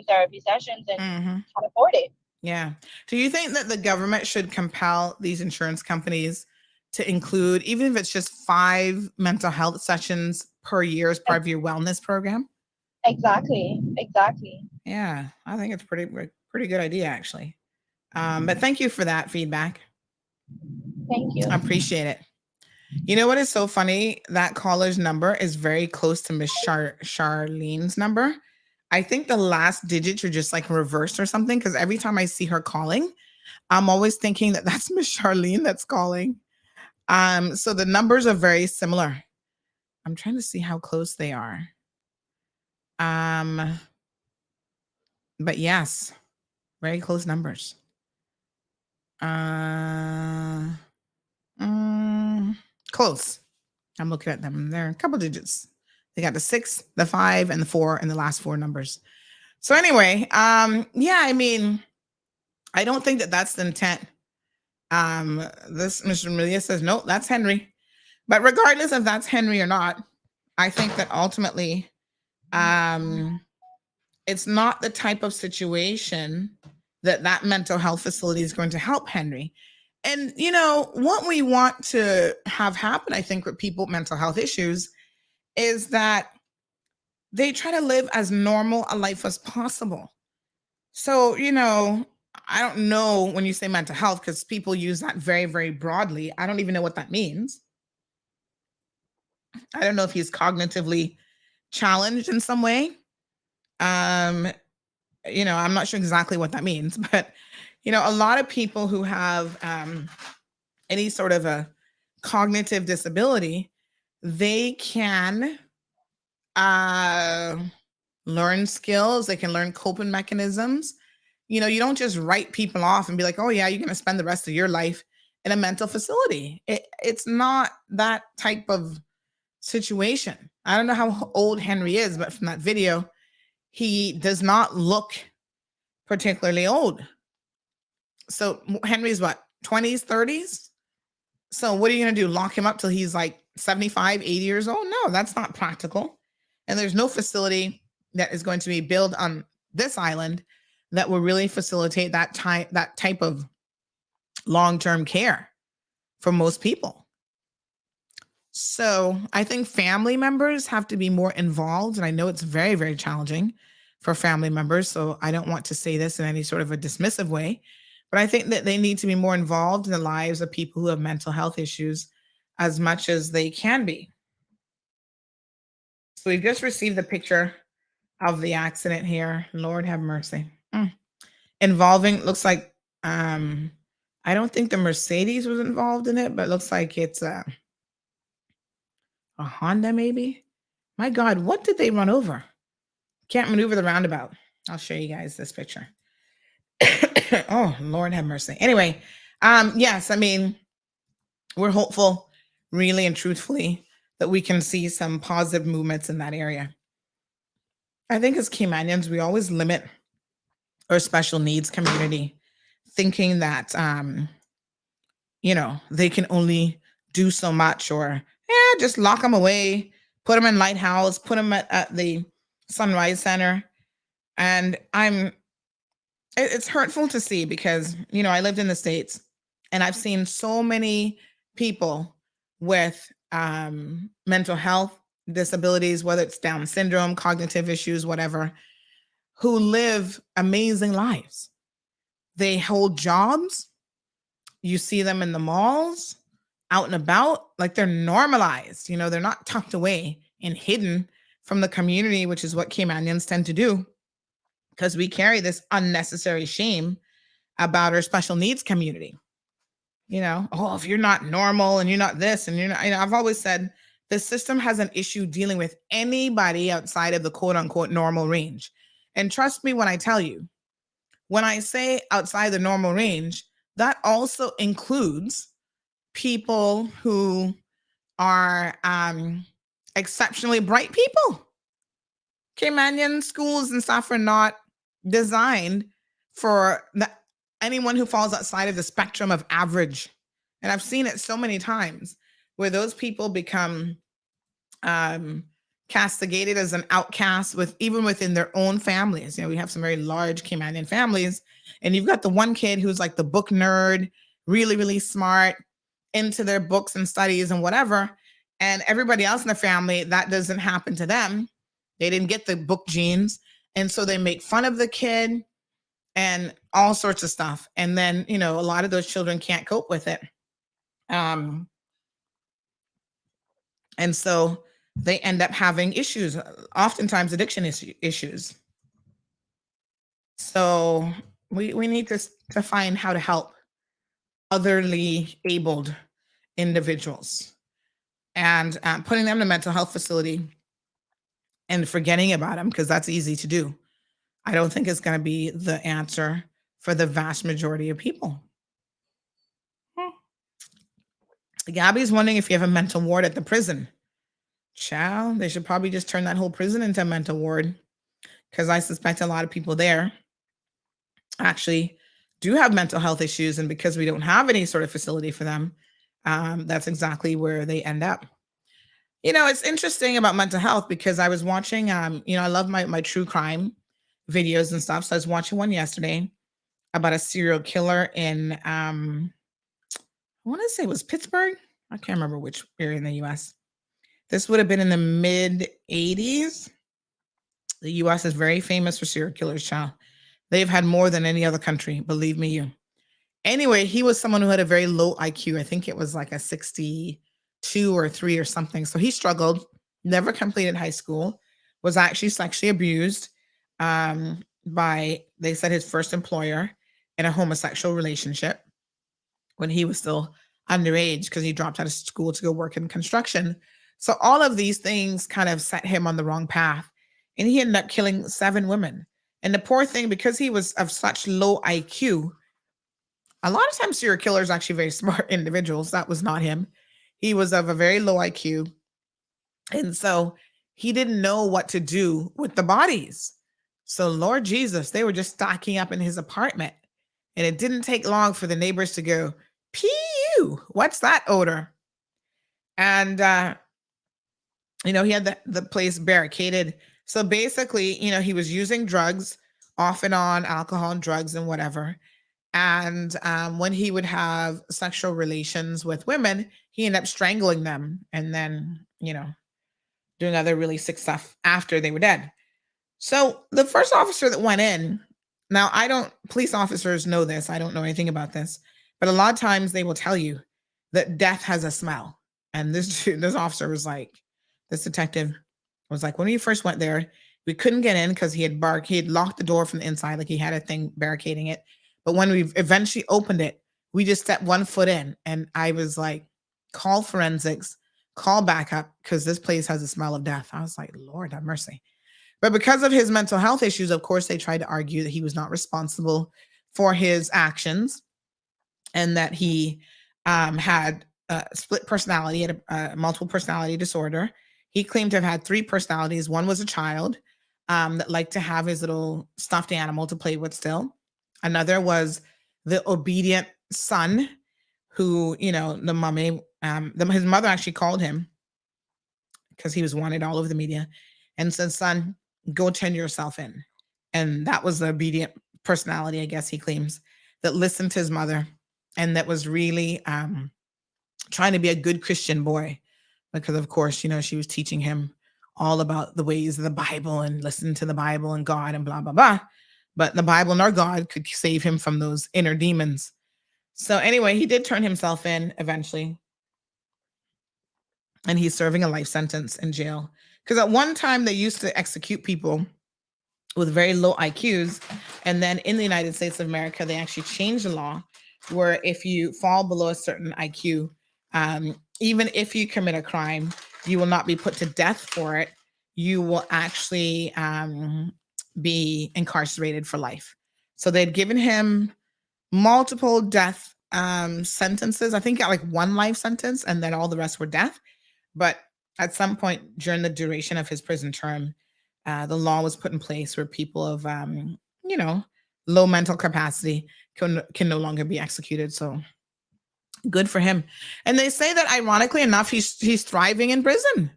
therapy sessions and can't afford it. Yeah. Do you think that the government should compel these insurance companies to include, even if it's just 5 mental health sessions per year as part of your wellness program? Exactly. Yeah, I think it's pretty good idea, actually. But thank you for that feedback. Thank you. I appreciate it. You know what is so funny? That caller's number is very close to Miss Charlene's number. I think the last digits are just like reversed or something, because every time I see her calling, I'm always thinking that that's Miss Charlene that's calling. So the numbers are very similar. I'm trying to see how close they are. But yes, very close numbers. Close. I'm looking at them. They're a couple digits. They got the 6, the 5, and the 4, and the last 4 numbers. So anyway, yeah, I mean, I don't think that that's the intent. This Mr. Amelia says, nope, that's Henry. But regardless if that's Henry or not, I think that ultimately, it's not the type of situation that mental health facility is going to help Henry. And, what we want to have happen, I think, with people with mental health issues is that they try to live as normal a life as possible. So, I don't know when you say mental health, because people use that very, very broadly. I don't even know what that means. I don't know if he's cognitively challenged in some way. I'm not sure exactly what that means, but a lot of people who have any sort of a cognitive disability, they can learn skills. They can learn coping mechanisms. You don't just write people off and be like, oh yeah, you're going to spend the rest of your life in a mental facility. It's not that type of situation. I don't know how old Henry is, but from that video, he does not look particularly old. So Henry's what, 20s, 30s? So what are you going to do? Lock him up till he's like 75, 80 years old? No, that's not practical. And there's no facility that is going to be built on this island that will really facilitate that type of long-term care for most people. So I think family members have to be more involved. And I know it's very, very challenging for family members. So I don't want to say this in any sort of a dismissive way, but I think that they need to be more involved in the lives of people who have mental health issues as much as they can be. So we've just received the picture of the accident here. Lord have mercy. Involving, looks like, I don't think the Mercedes was involved in it, but it looks like it's a Honda maybe. My God, what did they run over? Can't maneuver the roundabout. I'll show you guys this picture. Oh, Lord have mercy. Anyway, yes, I mean, we're hopeful, really and truthfully, that we can see some positive movements in that area. I think as Caymanians, we always limit our special needs community, thinking that, they can only do so much, or just lock them away, put them in Lighthouse, put them at the Sunrise Center. And it's hurtful to see because, I lived in the States and I've seen so many people with mental health disabilities, whether it's Down syndrome, cognitive issues, whatever, who live amazing lives. They hold jobs. You see them in the malls, out and about, like they're normalized. They're not tucked away and hidden from the community, which is what Caymanians tend to do, because we carry this unnecessary shame about our special needs community. If you're not normal and you're not this and you're not, I've always said the system has an issue dealing with anybody outside of the quote unquote normal range. And trust me when I tell you, when I say outside the normal range, that also includes people who are exceptionally bright people. Caymanian schools and stuff are not designed for anyone who falls outside of the spectrum of average. And I've seen it so many times where those people become castigated as an outcast even within their own families. We have some very large Caymanian families, and you've got the one kid who's like the book nerd, really, really smart, into their books and studies and whatever. And everybody else in the family, that doesn't happen to them. They didn't get the book genes. And so they make fun of the kid and all sorts of stuff. And then, a lot of those children can't cope with it. And so they end up having issues, oftentimes addiction issues. So we need to find how to help otherly abled individuals, and putting them in a mental health facility and forgetting about them, because that's easy to do, I don't think it's going to be the answer for the vast majority of people. Gabby's wondering if you have a mental ward at the prison. Child, they should probably just turn that whole prison into a mental ward, because I suspect a lot of people there actually do have mental health issues. And because we don't have any sort of facility for them, that's exactly where they end up. It's interesting about mental health, because I was watching, I love my true crime videos and stuff. So I was watching one yesterday about a serial killer in, I want to say it was Pittsburgh. I can't remember which area in the U.S. This would have been in the mid 80s. The U.S. is very famous for serial killers, child. They've had more than any other country, believe me you. Anyway, he was someone who had a very low IQ. I think it was like a 62 or 3 or something. So he struggled, never completed high school, was actually sexually abused by, they said, his first employer in a homosexual relationship when he was still underage, because he dropped out of school to go work in construction. So all of these things kind of set him on the wrong path. And he ended up killing 7 women. And the poor thing, because he was of such low IQ, a lot of times serial killers are actually very smart individuals. That was not him. He was of a very low IQ. And so he didn't know what to do with the bodies. So Lord Jesus, they were just stacking up in his apartment. And it didn't take long for the neighbors to go, "Pew, what's that odor?" And, he had the place barricaded. So basically, he was using drugs, off and on, alcohol and drugs and whatever. And when he would have sexual relations with women, he ended up strangling them and then, doing other really sick stuff after they were dead. So the first officer that went in, now police officers know this. I don't know anything about this, but a lot of times they will tell you that death has a smell. And this officer was like, this detective was like, when we first went there, we couldn't get in because he had locked the door from the inside, like he had a thing barricading it. But when we eventually opened it, we just stepped 1 foot in. And I was like, call forensics, call backup, because this place has a smell of death. I was like, Lord have mercy. But because of his mental health issues, of course, they tried to argue that he was not responsible for his actions and that he had split personality, had a multiple personality disorder. He claimed to have had 3 personalities. One was a child that liked to have his little stuffed animal to play with still. Another was the obedient son who, the mummy, his mother actually called him because he was wanted all over the media and said, son, go turn yourself in. And that was the obedient personality, I guess he claims, that listened to his mother and that was really trying to be a good Christian boy because, of course, she was teaching him all about the ways of the Bible and listen to the Bible and God and blah, blah, blah. But the Bible nor God could save him from those inner demons. So anyway, he did turn himself in eventually. And he's serving a life sentence in jail. Because at one time they used to execute people with very low IQs. And then in the United States of America, they actually changed the law where if you fall below a certain IQ, even if you commit a crime, you will not be put to death for it. You will actually be incarcerated for life. So they'd given him multiple death sentences. I think he got like 1 life sentence and then all the rest were death. But at some point during the duration of his prison term, the law was put in place where people of, low mental capacity can no longer be executed. So good for him. And they say that ironically enough, he's thriving in prison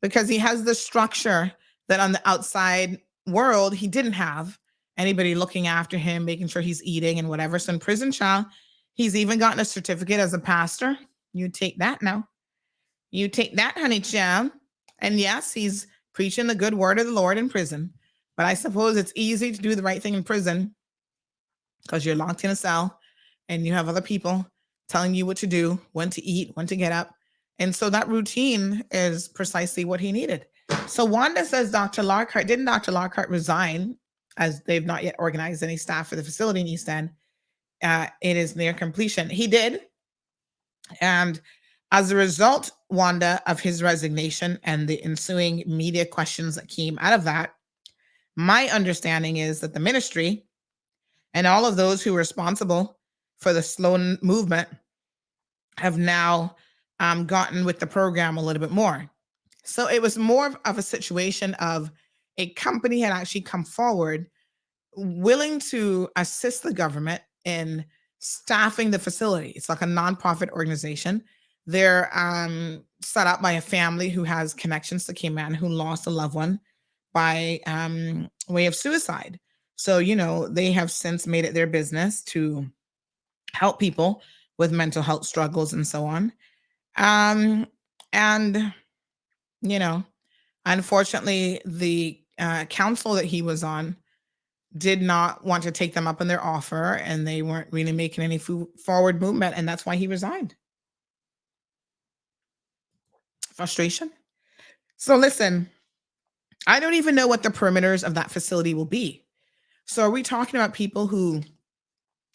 because he has the structure that on the outside world he didn't have anybody looking after him, making sure he's eating and whatever. So in prison, child, he's even gotten a certificate as a pastor. You take that now. You take that, honey child. And yes, he's preaching the good word of the Lord in prison. But I suppose it's easy to do the right thing in prison because you're locked in a cell and you have other people telling you what to do, when to eat, when to get up. And so that routine is precisely what he needed. So Wanda says didn't Dr. Lockhart resign, as they've not yet organized any staff for the facility in East End? It is near completion. He did. And as a result, Wanda, of his resignation and the ensuing media questions that came out of that, my understanding is that the ministry and all of those who were responsible for the slow movement have now gotten with the program a little bit more. So it was more of a situation of a company had actually come forward willing to assist the government in staffing the facility. It's like a nonprofit organization. They're set up by a family who has connections to Cayman who lost a loved one by way of suicide. So, they have since made it their business to help people with mental health struggles and so on. Unfortunately, the council that he was on did not want to take them up on their offer, and they weren't really making any forward movement, and that's why he resigned. Frustration. So listen, I don't even know what the perimeters of that facility will be. So are we talking about people who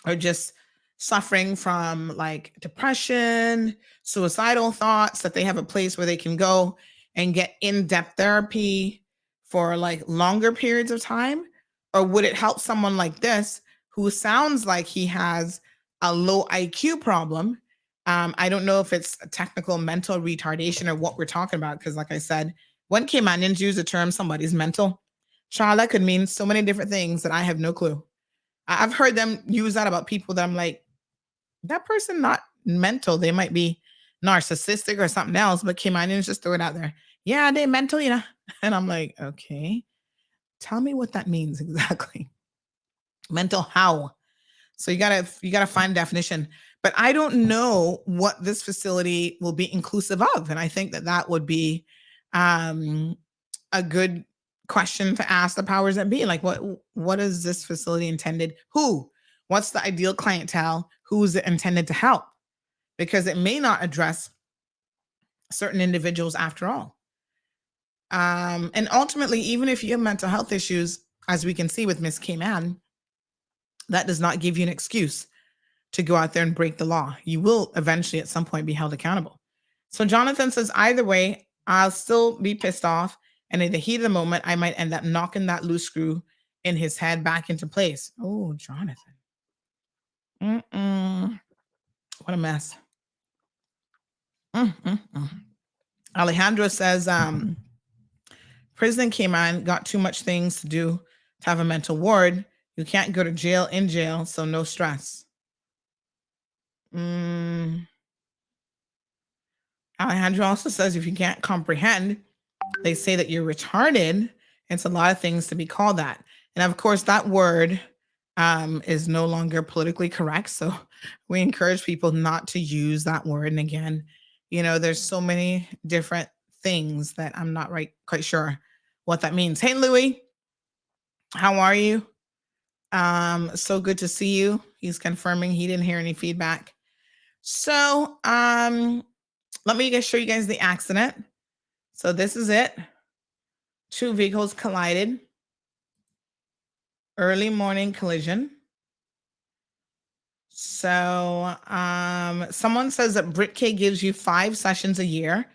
are just suffering from like depression, suicidal thoughts, that they have a place where they can go and get in-depth therapy for like longer periods of time? Or would it help someone like this who sounds like he has a low IQ problem? I don't know if it's a technical mental retardation or what we're talking about, because like I said, when Caymanians use the term somebody's mental, child, that could mean so many different things that I have no clue. I've heard them use that about people that I'm like, that person not mental. They might be narcissistic or something else, but Caymanians just throw it out there. Yeah, they mental, And I'm like, okay, tell me what that means exactly. Mental how? So you gotta find a definition. But I don't know what this facility will be inclusive of. And I think that that would be a good question to ask the powers that be. Like, what is this facility intended? What's the ideal clientele? Who is it intended to help? Because it may not address certain individuals after all. And ultimately, even if you have mental health issues, as we can see with Miss K-Man, that does not give you an excuse to go out there and break the law. You will eventually at some point be held accountable. So Jonathan says, either way, I'll still be pissed off. And in the heat of the moment, I might end up knocking that loose screw in his head back into place. Oh, Jonathan. What a mess. Alejandro says, President Cayman got too much things to do to have a mental ward. You can't go to jail in jail, so no stress. Alejandro also says, if you can't comprehend, they say that you're retarded. It's a lot of things to be called that. And of course, that word is no longer politically correct. So we encourage people not to use that word. And again, you know, there's so many different things that I'm not quite sure what that means. Hey, Louie, how are you? So good to see you. He's confirming he didn't hear any feedback. So let me just show you guys the accident. So this is it. Two vehicles collided. Early morning collision. So someone says that BritK gives you 5 sessions a year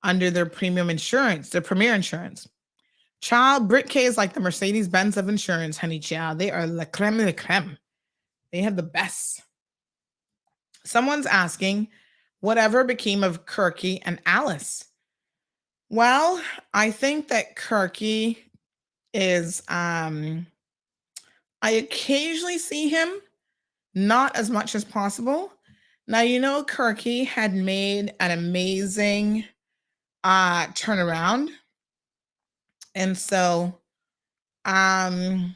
under their premium insurance, their premier insurance. Child, BritK is like the Mercedes-Benz of insurance, honey child. They are la creme de la creme. They have the best. Someone's asking, whatever became of Kirky and Alice? Well, I think that Kirky is, I occasionally see him, not as much as possible. Now, you know, Kirky had made an amazing turnaround. And so, oh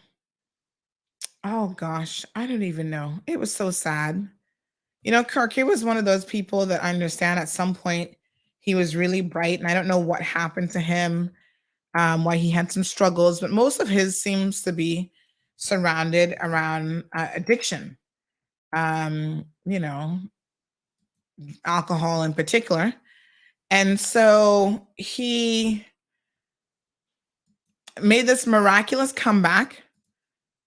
gosh, I don't even know. It was so sad. You know, Kirky was one of those people that I understand at some point he was really bright, and I don't know what happened to him, why he had some struggles, but most of his seems to be surrounded around addiction. You know, alcohol in particular. And so he made this miraculous comeback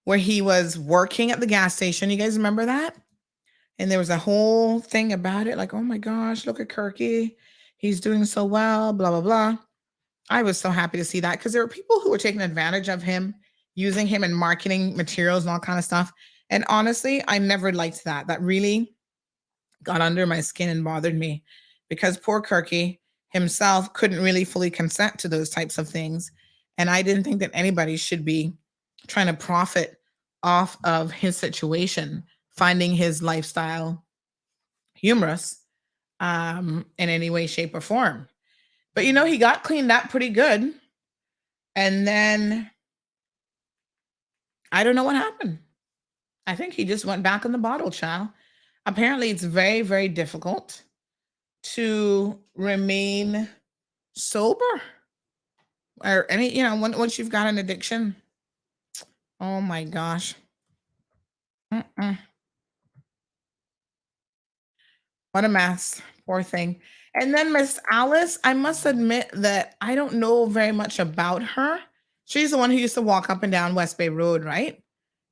where he was working at the gas station. You guys remember that? And there was a whole thing about it, like, oh my gosh, look at Kirky. He's doing so well, blah, blah, blah. I was so happy to see that because there were people who were taking advantage of him, using him in marketing materials and all kind of stuff. And honestly, I never liked that. That really got under my skin and bothered me because poor Kirky himself couldn't really fully consent to those types of things. And I didn't think that anybody should be trying to profit off of his situation, finding his lifestyle humorous in any way, shape, or form. But, you know, he got cleaned up pretty good. And then I don't know what happened. I think he just went back in the bottle, child. Apparently, it's very, very difficult to remain sober or any, you know, once you've got an addiction. Oh my gosh. What a mess. Poor thing. And then Miss Alice, I must admit that I don't know very much about her. She's the one who used to walk up and down West Bay Road, right?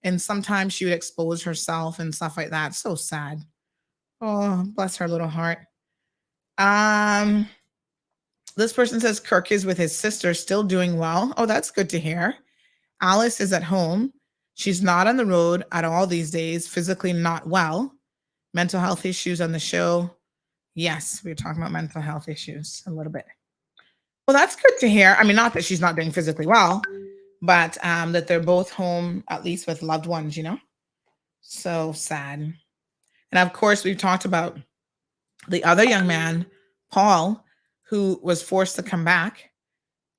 And sometimes she would expose herself and stuff like that. So sad. Oh, bless her little heart. This person says Kirk is with his sister, still doing well. Oh, that's good to hear. Alice is at home. She's not on the road at all these days, physically not well. Mental health issues on the show. Yes, we were talking about mental health issues a little bit. Well, that's good to hear. I mean, not that she's not doing physically well, but that they're both home, at least with loved ones, you know? So sad. And of course, we've talked about the other young man, Paul, who was forced to come back.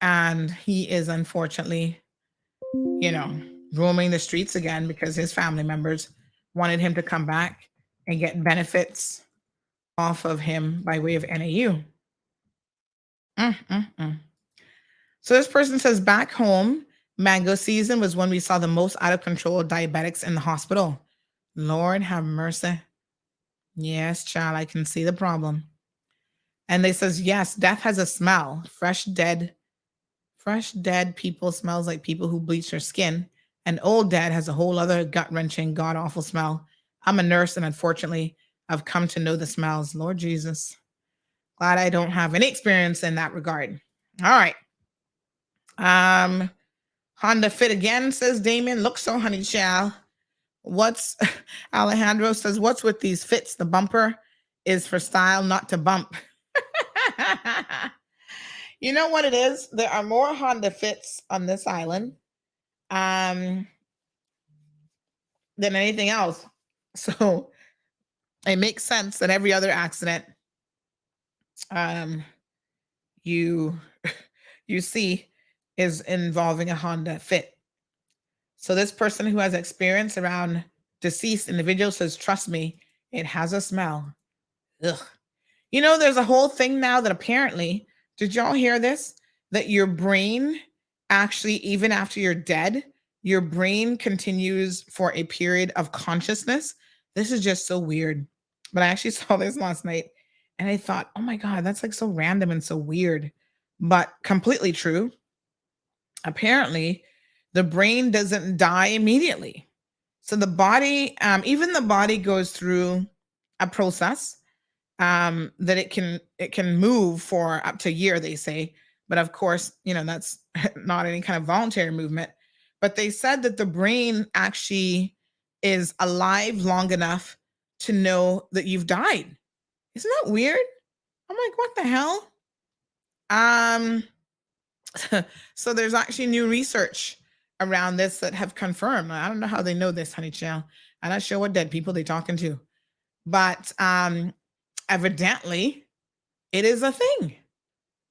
And he is unfortunately, you know, roaming the streets again because his family members wanted him to come back. and get benefits off of him by way of NAU. So this person says, back home, mango season was when we saw the most out of control diabetics in the hospital. Lord have mercy. Yes, child, I can see the problem. And they says, yes, death has a smell. Fresh dead people smells like people who bleach their skin. And old dead has a whole other gut-wrenching, god-awful smell. I'm a nurse, and unfortunately, I've come to know the smells. Lord Jesus. Glad I don't have any experience in that regard. All right. Honda Fit again, says Damien. Look so honey, child. What's Alejandro says, what's with these fits? The bumper is for style, not to bump. You know what it is? There are more Honda Fits on this island than anything else. So it makes sense that every other accident you see is involving a Honda Fit. So this person who has experience around deceased individuals says, trust me, it has a smell. Ugh. You know, there's a whole thing now that apparently, did y'all hear this? That your brain actually, even after you're dead, your brain continues for a period of consciousness. This is just so weird. But I actually saw this last night and I thought, oh my God, that's like so random and so weird, but completely true. Apparently, the brain doesn't die immediately. So the body, even the body goes through a process that it can move for up to a year, they say. But of course, you know, that's not any kind of voluntary movement. But they said that the brain actually is alive long enough to know that you've died. Isn't that weird? I'm like, what the hell? So there's actually new research around this that have confirmed. I don't know how they know this, honey child. I'm not sure what dead people they're talking to. But evidently, it is a thing.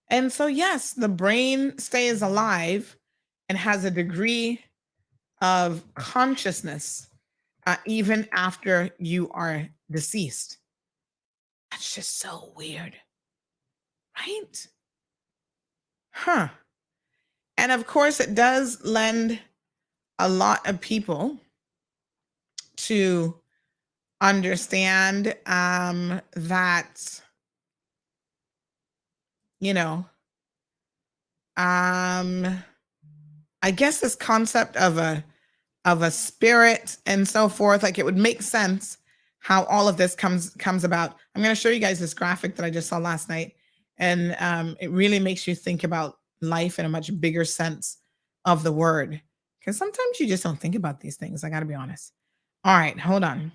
And so, yes, the brain stays alive and has a degree of consciousness even after you are deceased. That's just so weird, right? Huh. And of course, it does lend a lot of people to understand that, you know, I guess this concept of a spirit and so forth, like it would make sense how all of this comes about. I'm going to show you guys this graphic that I just saw last night, and it really makes you think about life in a much bigger sense of the word, because sometimes you just don't think about these things. I got to be honest. All right, hold on.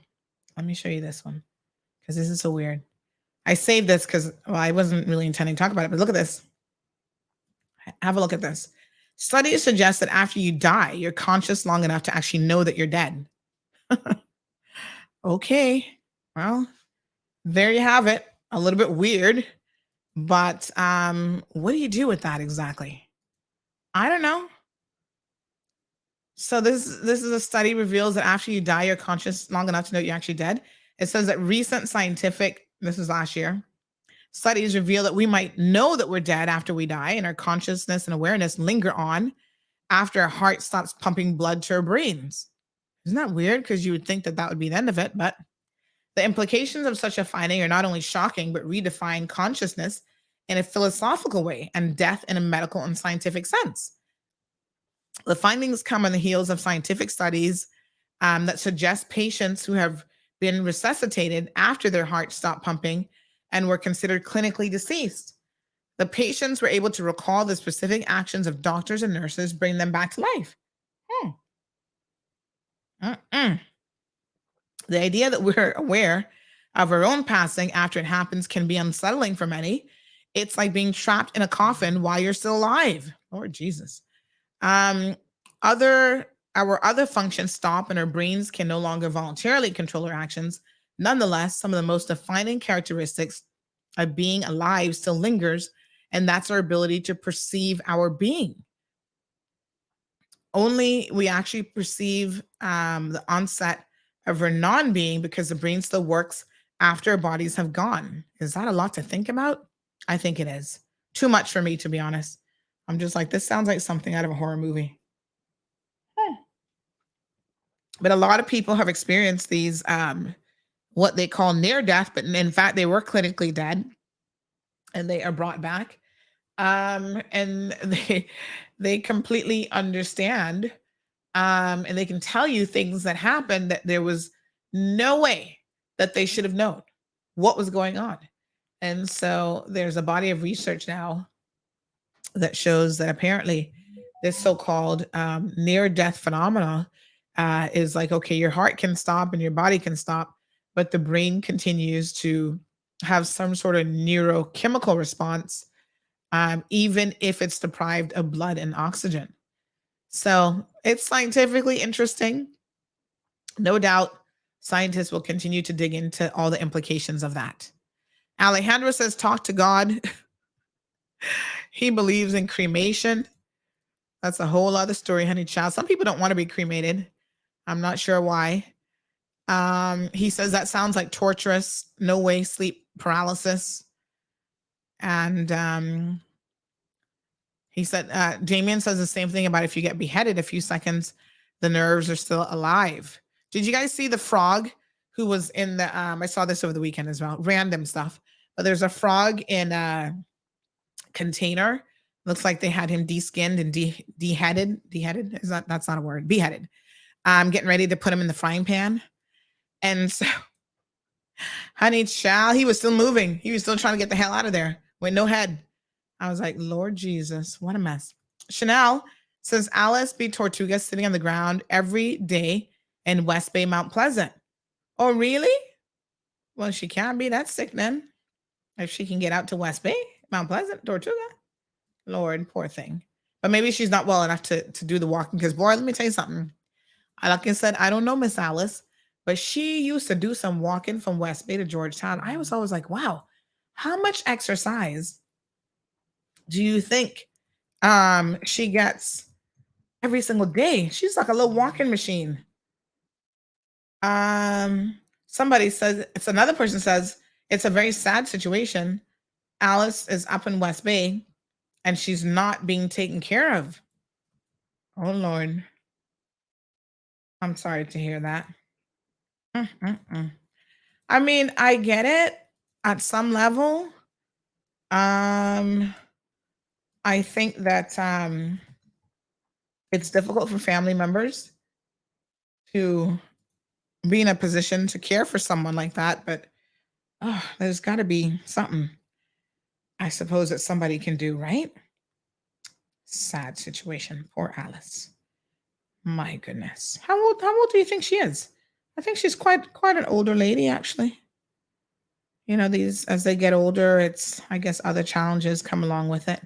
Let me show you this one, because this is so weird. I saved this because, well, I wasn't really intending to talk about it, but look at this. Have a look at this. Studies suggest that after you die, you're conscious long enough to actually know that you're dead. Okay, well, there you have it. A little bit weird, but what do you do with that exactly? I don't know. So this is a study reveals that after you die, you're conscious long enough to know you're actually dead. It says that recent scientific, this was last year, studies reveal that we might know that we're dead after we die, and our consciousness and awareness linger on after our heart stops pumping blood to our brains. Isn't that weird? Because you would think that that would be the end of it, but the implications of such a finding are not only shocking, but redefine consciousness in a philosophical way and death in a medical and scientific sense. The findings come on the heels of scientific studies that suggest patients who have been resuscitated after their heart stopped pumping and were considered clinically deceased. The patients were able to recall the specific actions of doctors and nurses, bring them back to life. The idea that we're aware of our own passing after it happens can be unsettling for many. It's like being trapped in a coffin while you're still alive. Lord Jesus. Our other functions stop and our brains can no longer voluntarily control our actions. Nonetheless, some of the most defining characteristics of being alive still lingers, and that's our ability to perceive our being. Only we actually perceive the onset of her non-being because the brain still works after our bodies have gone. Is that a lot to think about? I think it is. Too much for me, to be honest. I'm just like, this sounds like something out of a horror movie. But a lot of people have experienced these, what they call near death, but in fact, they were clinically dead and they are brought back. And they completely understand. And they can tell you things that happened that there was no way that they should have known what was going on. And so there's a body of research now that shows that apparently this so-called near-death phenomena is like, okay, your heart can stop and your body can stop, but the brain continues to have some sort of neurochemical response, even if it's deprived of blood and oxygen. So it's scientifically interesting. No doubt scientists will continue to dig into all the implications of that. Alejandro says, talk to God. He believes in cremation. That's a whole other story, honey child. Some people don't want to be cremated. I'm not sure why. He says that sounds like torturous, no way, sleep paralysis. And he said, Damien says the same thing about if you get beheaded a few seconds, the nerves are still alive. Did you guys see the frog who was in the, I saw this over the weekend as well, random stuff, but there's a frog in a container. Looks like they had him de-skinned and beheaded. Is that's not a word, beheaded. Getting ready to put him in the frying pan. And so, honey child, he was still moving. He was still trying to get the hell out of there with no head. I was like, Lord Jesus, what a mess. Chanel says, Alice B. Tortuga sitting on the ground every day in West Bay, Mount Pleasant. Oh, really? Well, she can't be that sick then. If she can get out to West Bay, Mount Pleasant, Tortuga. Lord, poor thing. But maybe she's not well enough to do the walking. Because, boy, let me tell you something. Like I said, I don't know Miss Alice, but she used to do some walking from West Bay to Georgetown. I was always like, wow, how much exercise do you think she gets every single day? She's like a little walking machine. Somebody says, it's another person says, it's a very sad situation. Alice is up in West Bay and she's not being taken care of. Oh, Lord. I'm sorry to hear that. I mean, I get it at some level. I think that it's difficult for family members to be in a position to care for someone like that, but there's got to be something, I suppose, that somebody can do, right? Sad situation. Poor Alice. My goodness. How old do you think she is? I think she's quite an older lady, actually. You know, these, as they get older, it's, I guess, other challenges come along with it.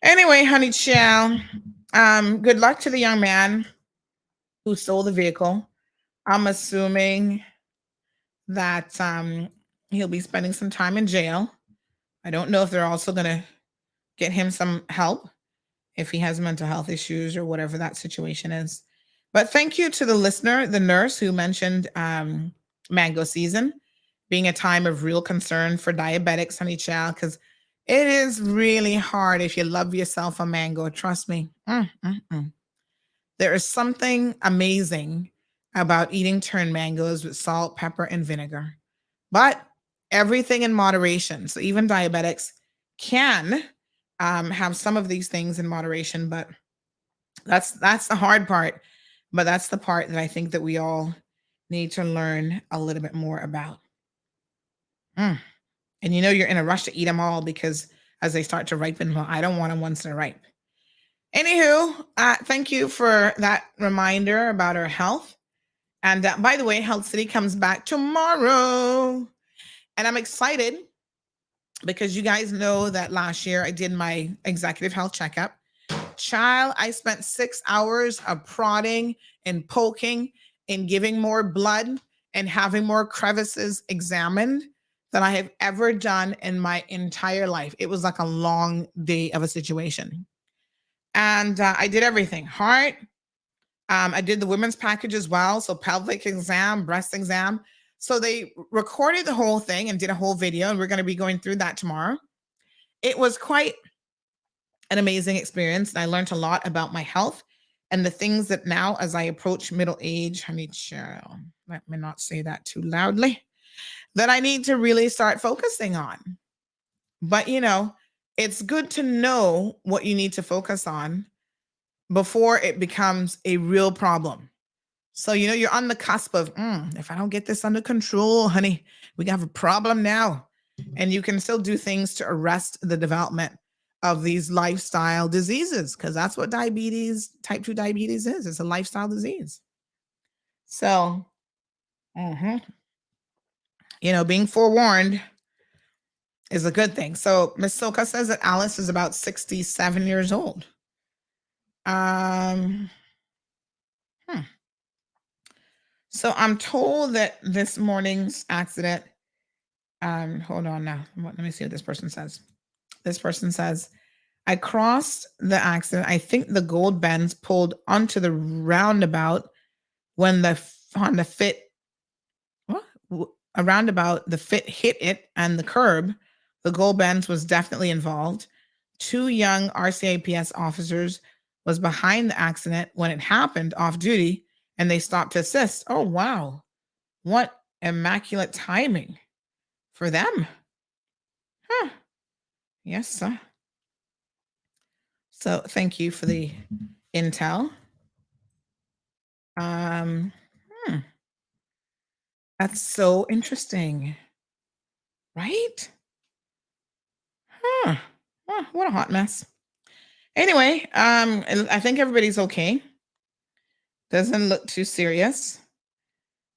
Anyway, honey child, good luck to the young man who stole the vehicle. I'm assuming that he'll be spending some time in jail. I don't know if they're also going to get him some help if he has mental health issues or whatever that situation is. But thank you to the listener, the nurse who mentioned mango season being a time of real concern for diabetics, honey child, because it is really hard if you love yourself a mango. Trust me. There is something amazing about eating turned mangoes with salt, pepper, and vinegar. But everything in moderation. So even diabetics can have some of these things in moderation, but that's the hard part. But that's the part that I think that we all need to learn a little bit more about. And you know you're in a rush to eat them all because as they start to ripen, well, I don't want them once they're ripe. Anywho, thank you for that reminder about our health. And by the way, Health City comes back tomorrow. And I'm excited because you guys know that last year I did my executive health checkup. Child, I spent 6 hours of prodding and poking and giving more blood and having more crevices examined than I have ever done in my entire life. It was like a long day of a situation. And I did everything: heart, I did the women's package as well. So pelvic exam, breast exam. So they recorded the whole thing and did a whole video, and we're going to be going through that tomorrow. It was quite an amazing experience. And I learned a lot about my health and the things that now, as I approach middle age, honey child, let me not say that too loudly, that I need to really start focusing on. But, you know, it's good to know what you need to focus on before it becomes a real problem. So, you know, you're on the cusp of, if I don't get this under control, honey, we have a problem now. And you can still do things to arrest the development of these lifestyle diseases, because that's what diabetes, type 2 diabetes is. It's a lifestyle disease. So, you know, being forewarned is a good thing. So Miss Soka says that Alice is about 67 years old. So I'm told that this morning's accident, hold on now. Let me see what this person says. This person says, I crossed the accident. I think the gold Benz pulled onto the roundabout when the Honda Fit, a roundabout, the Fit hit it and the curb. The gold Benz was definitely involved. 2 young RCIPS officers was behind the accident when it happened off duty, and they stopped to assist. Oh, wow. What immaculate timing for them. Huh. Yes, sir. So thank you for the intel. That's so interesting. Right? Huh. Oh, what a hot mess. Anyway, I think everybody's okay. Doesn't look too serious.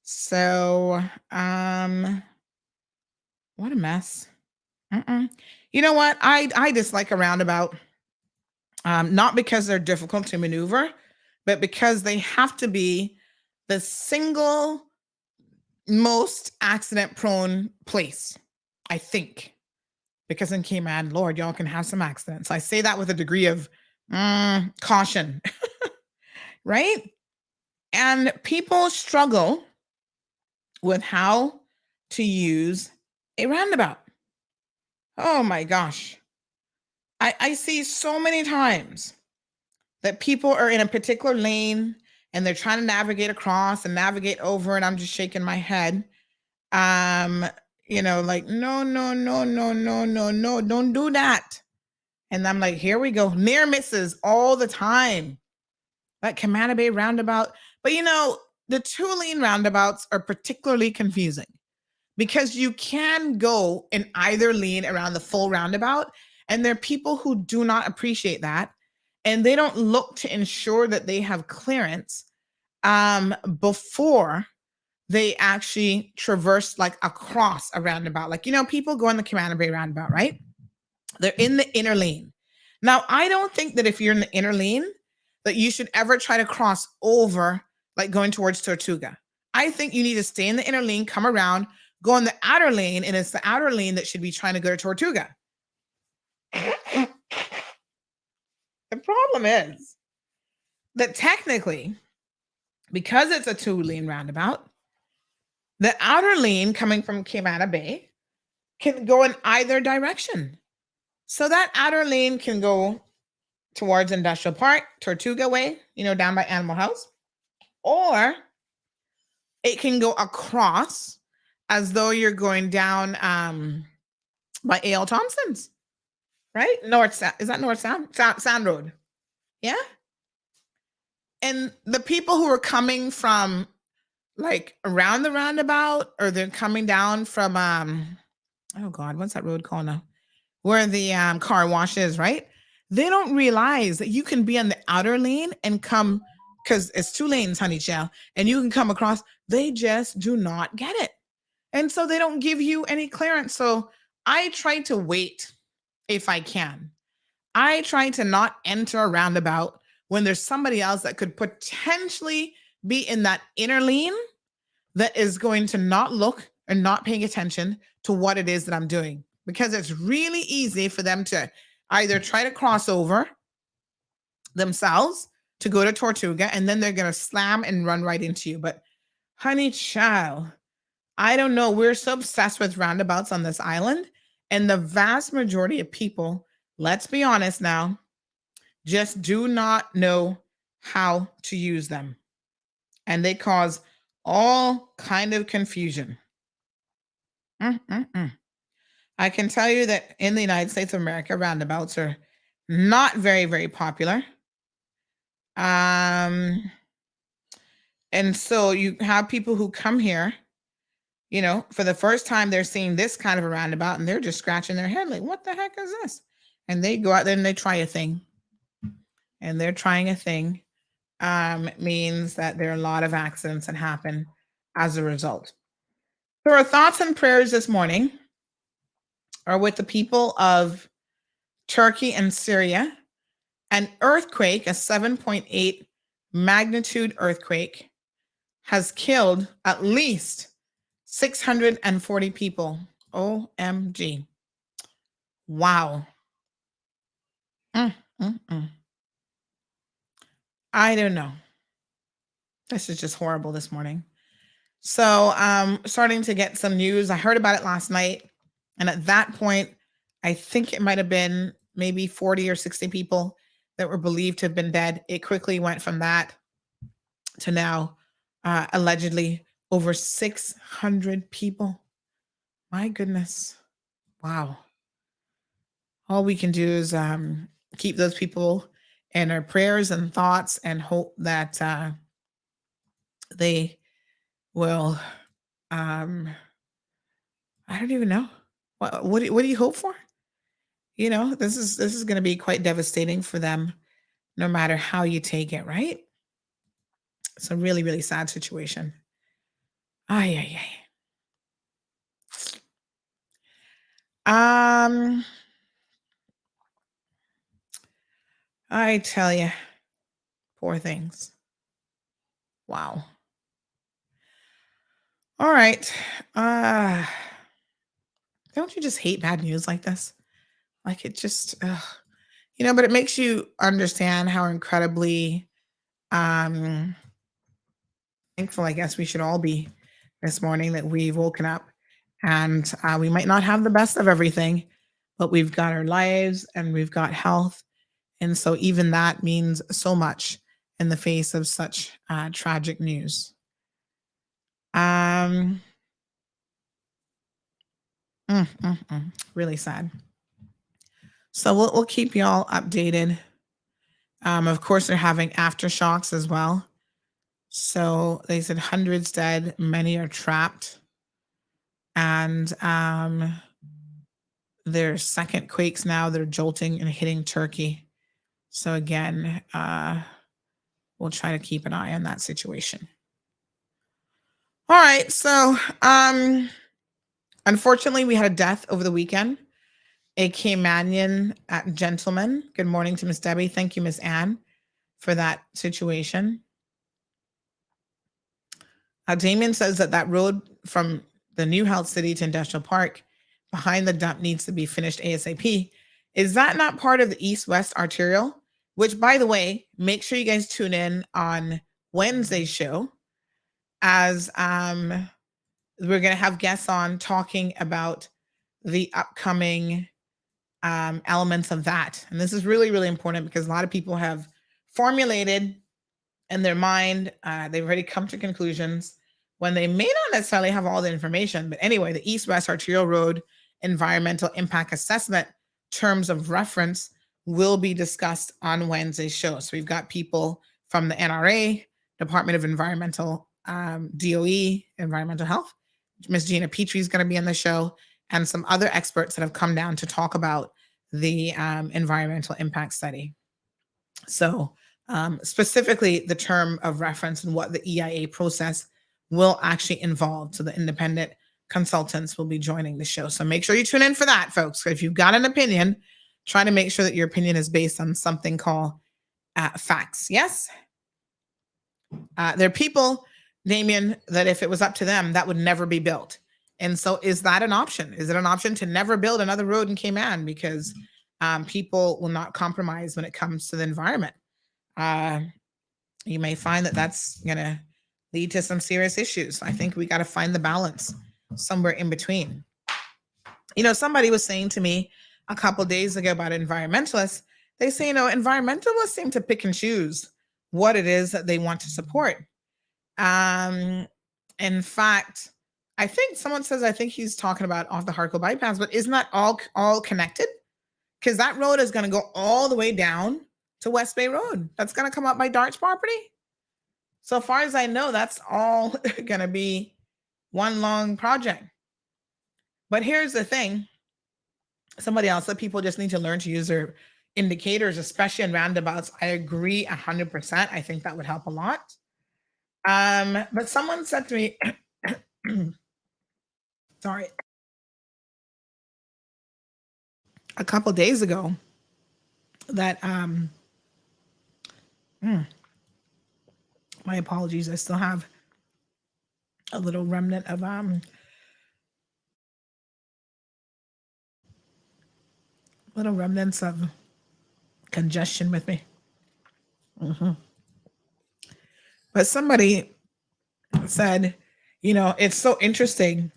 So, what a mess. You know what? I dislike a roundabout. Not because they're difficult to maneuver, but because they have to be the single most accident prone place, I think. Because in Cayman, Lord, y'all can have some accidents. I say that with a degree of caution, right? And people struggle with how to use a roundabout. Oh my gosh. I see so many times that people are in a particular lane and they're trying to navigate across and navigate over, and I'm just shaking my head. You know, like, no, don't do that. And I'm like, here we go. Near misses all the time. That Camana Bay roundabout. But you know, the 2-lane roundabouts are particularly confusing because you can go in either lane around the full roundabout. And there are people who do not appreciate that. And they don't look to ensure that they have clearance before they actually traverse like across a roundabout. Like, you know, people go in the Camana Bay roundabout, right? They're in the inner lane. Now, I don't think that if you're in the inner lane, that you should ever try to cross over, like going towards Tortuga. I think you need to stay in the inner lane, come around, go in the outer lane, and it's the outer lane that should be trying to go to Tortuga. The problem is that technically, because it's a 2-lane roundabout, the outer lane coming from Camana Bay can go in either direction. So that outer lane can go towards Industrial Park, Tortuga Way, you know, down by Animal House, or it can go across as though you're going down by A.L. Thompson's, right? Is that North Sound Road? Yeah. And the people who are coming from like around the roundabout, or they're coming down from oh God, what's that road called now? Where the car wash is, right? They don't realize that you can be on the outer lane and come, because it's 2 lanes, honey child, and you can come across. They just do not get it. And so they don't give you any clearance. So I try to wait if I can. I try to not enter a roundabout when there's somebody else that could potentially be in that inner lane that is going to not look or not paying attention to what it is that I'm doing. Because it's really easy for them to either try to cross over themselves to go to Tortuga, and then they're going to slam and run right into you. But honey child, I don't know. We're so obsessed with roundabouts on this island, and the vast majority of people, let's be honest now, just do not know how to use them. And they cause all kind of confusion. I can tell you that in the United States of America, roundabouts are not very, very popular. And so you have people who come here, you know, for the first time, they're seeing this kind of a roundabout and they're just scratching their head like, what the heck is this? And they go out there and they try a thing. And they're trying a thing means that there are a lot of accidents that happen as a result. So our thoughts and prayers this morning are with the people of Turkey and Syria. An earthquake, a 7.8 magnitude earthquake, has killed at least 640 people. OMG. Wow. I don't know. This is just horrible this morning. So starting to get some news. I heard about it last night. And at that point, I think it might have been maybe 40 or 60 people that were believed to have been dead. It quickly went from that to now allegedly over 600 people. My goodness. Wow. All we can do is keep those people in our prayers and thoughts and hope that they will, I don't even know. What do you hope for? You know, this is going to be quite devastating for them, no matter how you take it, right? It's a really, really sad situation. Ay. I tell you, poor things. Wow. All right. Don't you just hate bad news like this? Like it just, you know, but it makes you understand how incredibly thankful, I guess we should all be this morning that we've woken up and we might not have the best of everything, but we've got our lives and we've got health. And so even that means so much in the face of such tragic news. Really sad. So we'll keep y'all updated. Of course, they're having aftershocks as well. So they said hundreds dead, many are trapped. And there's second quakes now. They're jolting and hitting Turkey. So again, we'll try to keep an eye on that situation. All right. So unfortunately, we had a death over the weekend. A Caymanian gentleman. Good morning to Miss Debbie. Thank you, Miss Anne, for that situation. Damien says that road from the New Health City to Industrial Park behind the dump needs to be finished ASAP. Is that not part of the East-West Arterial? Which, by the way, make sure you guys tune in on Wednesday's show as we're going to have guests on talking about the upcoming elements of that. And this is really, really important because a lot of people have formulated in their mind, they've already come to conclusions when they may not necessarily have all the information. But anyway, the East-West Arterial Road Environmental Impact Assessment terms of reference will be discussed on Wednesday's show. So we've got people from the NRA, Department of Environmental, DOE, Environmental Health. Ms. Gina Petrie is going to be on the show, and some other experts that have come down to talk about the environmental impact study. So specifically the term of reference and what the EIA process will actually involve. So the independent consultants will be joining the show. So make sure you tune in for that, folks. If you've got an opinion, try to make sure that your opinion is based on something called facts. Yes? There are people, Damien, that if it was up to them, that would never be built. And so is that an option? Is it an option to never build another road in Cayman because people will not compromise when it comes to the environment? you may find that that's going to lead to some serious issues. I think we got to find the balance somewhere in between. You know, somebody was saying to me a couple of days ago about environmentalists. They say, you know, environmentalists seem to pick and choose what it is that they want to support. In fact, I think someone says, I think he's talking about off the Harco bypass, but isn't that all connected? Because that road is going to go all the way down to West Bay Road. That's going to come up by Dart's property. So far as I know, that's all going to be one long project. But here's the thing. Somebody else said people just need to learn to use their indicators, especially in roundabouts. I agree 100%. I think that would help a lot. But someone said to me, sorry, a couple days ago that my apologies, I still have a little remnant of little remnants of congestion with me. But somebody said, you know, it's so interesting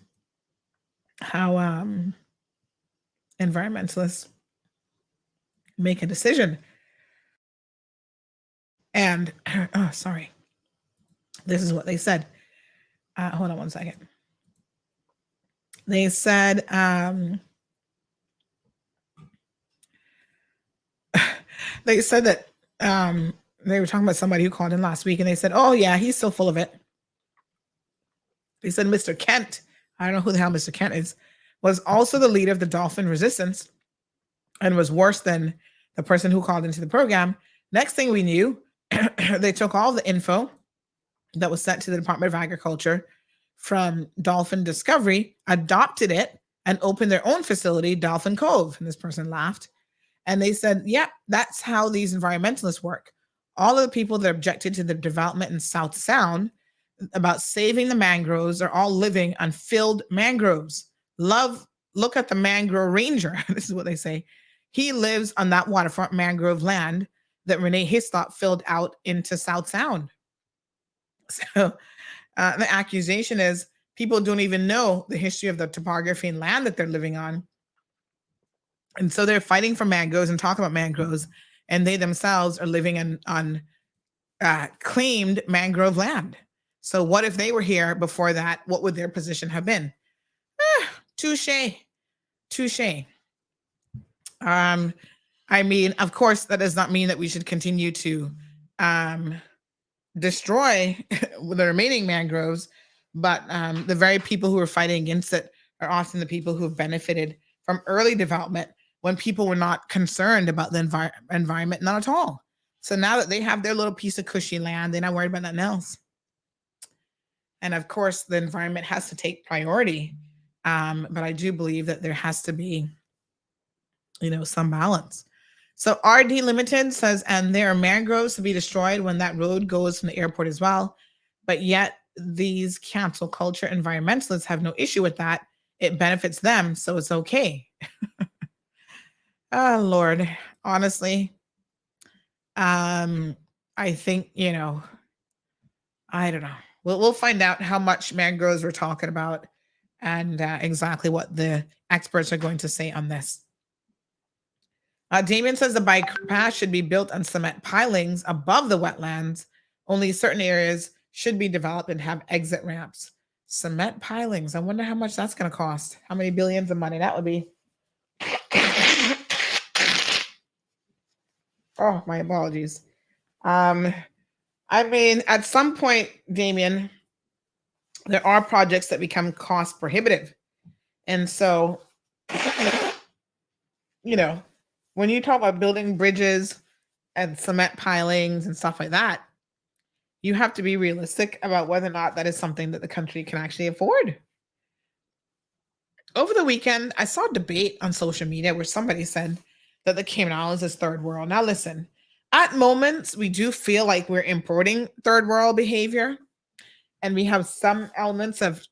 how environmentalists make a decision. And, oh, sorry. This is what they said. Hold on one second. They said, they said that they were talking about somebody who called in last week, and they said, oh, yeah, he's so full of it. They said Mr. Kent, I don't know who the hell Mr. Kent is, was also the leader of the Dolphin Resistance and was worse than the person who called into the program. Next thing we knew, they took all the info that was sent to the Department of Agriculture from Dolphin Discovery, adopted it, and opened their own facility, Dolphin Cove. And this person laughed. And they said, yeah, that's how these environmentalists work. All of the people that objected to the development in South Sound about saving the mangroves are all living on filled mangroves. Look at the mangrove ranger. This is what they say. He lives on that waterfront mangrove land that Renee Hislop filled out into South Sound. So the accusation is people don't even know the history of the topography and land that they're living on. And so they're fighting for mangroves and talking about mangroves, and they themselves are living on claimed mangrove land. So what if they were here before that? What would their position have been? Touche. I mean, of course, that does not mean that we should continue to destroy the remaining mangroves, but the very people who are fighting against it are often the people who have benefited from early development when people were not concerned about the environment, not at all. So now that they have their little piece of cushy land, they're not worried about nothing else. And of course, the environment has to take priority. But I do believe that there has to be, you know, some balance. So RD Limited says, and there are mangroves to be destroyed when that road goes from the airport as well. But yet these cancel culture environmentalists have no issue with that. It benefits them, so it's okay. Oh, Lord, honestly, I think, you know, I don't know. We'll find out how much mangroves we're talking about and exactly what the experts are going to say on this. Damien says the bike path should be built on cement pilings above the wetlands. Only certain areas should be developed and have exit ramps. Cement pilings. I wonder how much that's going to cost. How many billions of money that would be. Oh, my apologies. I mean, at some point, Damien, there are projects that become cost prohibitive. And so, you know, when you talk about building bridges and cement pilings and stuff like that, you have to be realistic about whether or not that is something that the country can actually afford. Over the weekend, I saw a debate on social media where somebody said that the Cayman Islands is third world. Now, listen, at moments, we do feel like we're importing third world behavior, and we have some elements of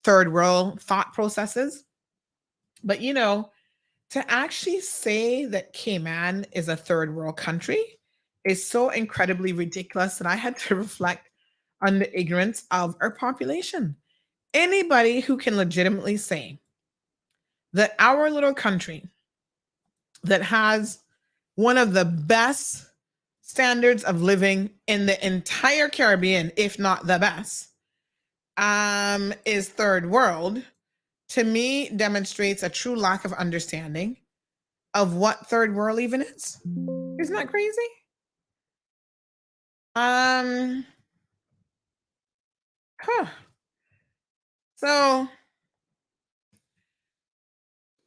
third world thought processes. But, you know, to actually say that Cayman is a third world country is so incredibly ridiculous that I had to reflect on the ignorance of our population. Anybody who can legitimately say that our little country that has one of the best standards of living in the entire Caribbean, if not the best, is third world, to me demonstrates a true lack of understanding of what third world even is. Isn't that crazy? So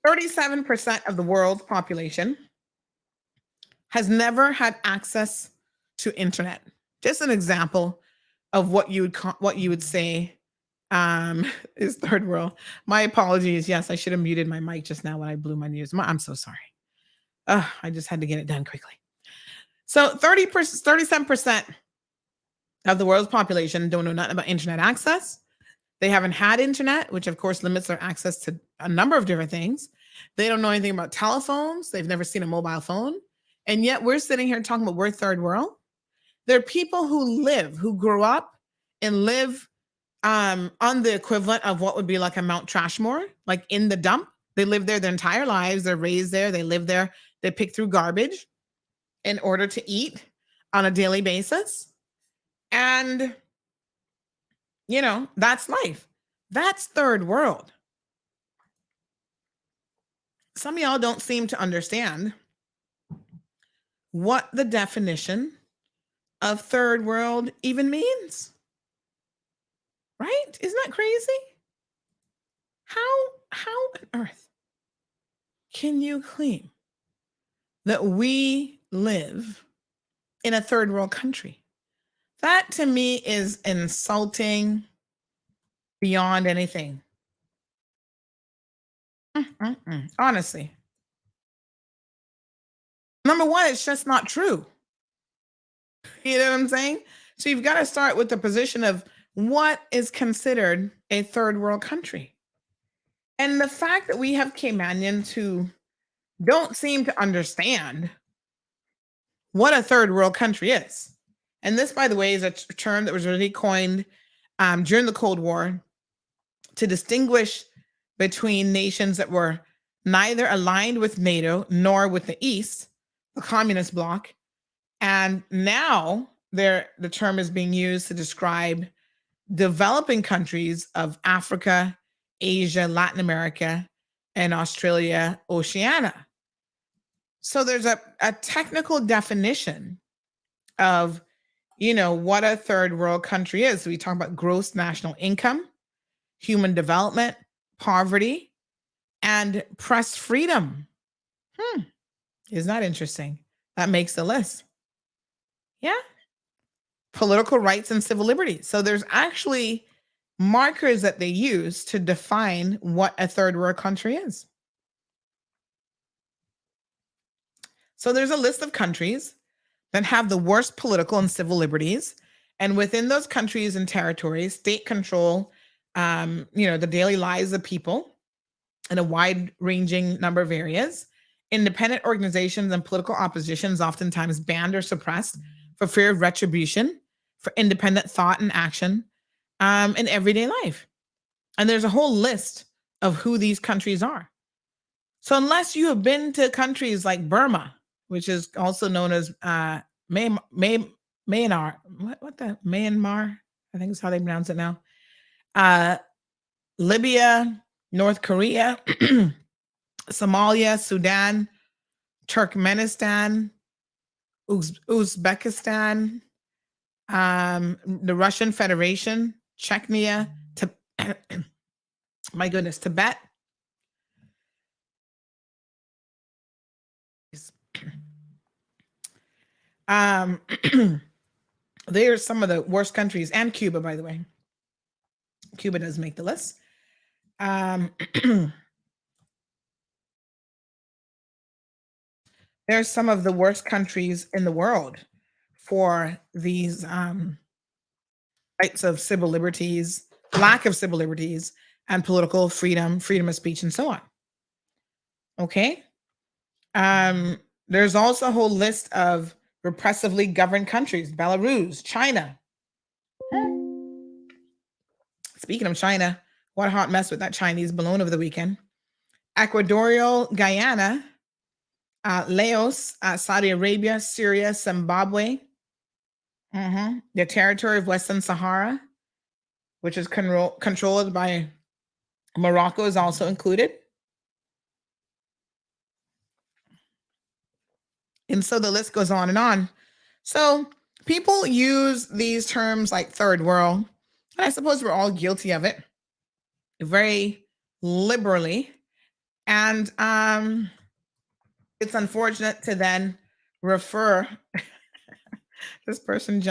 37% of the world's population has never had access to internet. Just an example of what you would say is third world. My apologies. Yes, I should have muted my mic just now when I blew my news. I'm so sorry. I just had to get it done quickly. So 37% of the world's population don't know nothing about internet access. They haven't had internet, which of course limits their access to a number of different things. They don't know anything about telephones. They've never seen a mobile phone. And yet we're sitting here talking about we're third world. There are people who grew up and live on the equivalent of what would be like a Mount Trashmore, like in the dump. They live there their entire lives. They're raised there. They live there. They pick through garbage in order to eat on a daily basis. And, you know, that's life. That's third world. Some of y'all don't seem to understand what the definition of third world even means. Right? Isn't that crazy? How on earth can you claim that we live in a third world country? That to me is insulting beyond anything. Honestly. Number one, it's just not true. You know what I'm saying? So you've got to start with the position of what is considered a third world country. And the fact that we have Caymanians who don't seem to understand what a third world country is. And this, by the way, is a term that was really coined during the Cold War to distinguish between nations that were neither aligned with NATO nor with the East, the communist bloc. And now the term is being used to describe developing countries of Africa, Asia, Latin America, and Australia, Oceania. So there's a technical definition of, you know, what a third world country is. So we talk about gross national income, human development, poverty, and press freedom. Isn't that interesting? That makes the list. Yeah. Political rights and civil liberties. So there's actually markers that they use to define what a third world country is. So there's a list of countries that have the worst political and civil liberties. And within those countries and territories, state control, the daily lives of people in a wide-ranging number of areas. Independent organizations and political oppositions oftentimes banned or suppressed for fear of retribution, for independent thought and action in everyday life. And there's a whole list of who these countries are. So unless you have been to countries like Burma, which is also known as Myanmar, Myanmar, I think is how they pronounce it now. Libya, North Korea, Somalia, Sudan, Turkmenistan, Uzbekistan, the Russian Federation, Chechnya, my goodness, Tibet. They are some of the worst countries, and Cuba, by the way. Cuba does make the list. There's some of the worst countries in the world for these rights of civil liberties, lack of civil liberties, and political freedom, freedom of speech, and so on. Okay. There's also a whole list of repressively governed countries, Belarus, China. Speaking of China, what a hot mess with that Chinese balloon over the weekend. Equatorial Guyana, Laos, Saudi Arabia, Syria, Zimbabwe, the territory of Western Sahara, which is controlled by Morocco, is also included. And so the list goes on and on. So people use these terms like third world, and I suppose we're all guilty of it, very liberally. And it's unfortunate to then refer this person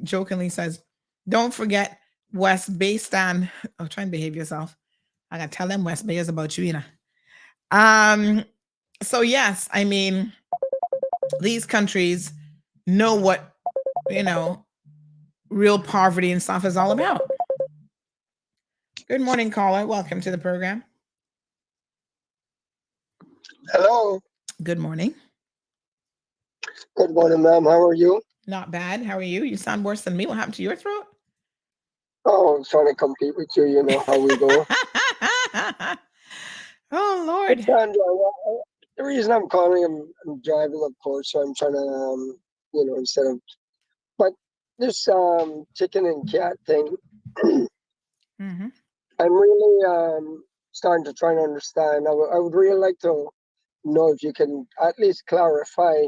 jokingly says, don't forget West Bay stand. Oh, try and behave yourself. I gotta tell them West Bay is about you, you know. So yes, I mean, these countries know what, you know, real poverty and stuff is all about. Good morning, caller. Welcome to the program. Hello. Good morning. Good morning, ma'am. How are you? Not bad. How are you? You sound worse than me. What happened to your throat? Oh, I'm trying to compete with you. You know how we go. Oh, Lord. Sandra, the reason I'm calling, I'm driving, of course, so I'm trying to, you know, instead of, but this chicken and cat thing, I'm really starting to try to understand. I would really like to know if you can at least clarify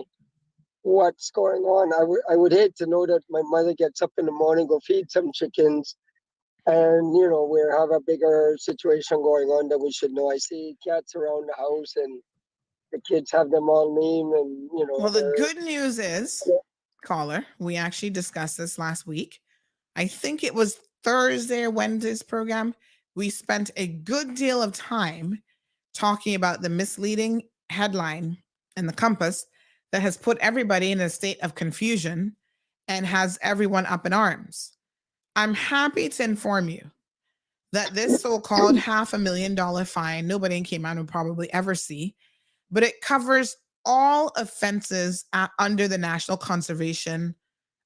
what's going on. I would hate to know that my mother gets up in the morning, go feed some chickens, and you know we have a bigger situation going on that we should know. I see cats around the house, and the kids have them all named, and you know. Well, the good news is, caller, we actually discussed this last week. I think it was Thursday or Wednesday's program. We spent a good deal of time talking about the misleading headline in the Compass that has put everybody in a state of confusion and has everyone up in arms. I'm happy to inform you that this so-called $500,000 fine, nobody in Cayman will probably ever see, but it covers all offenses under the National Conservation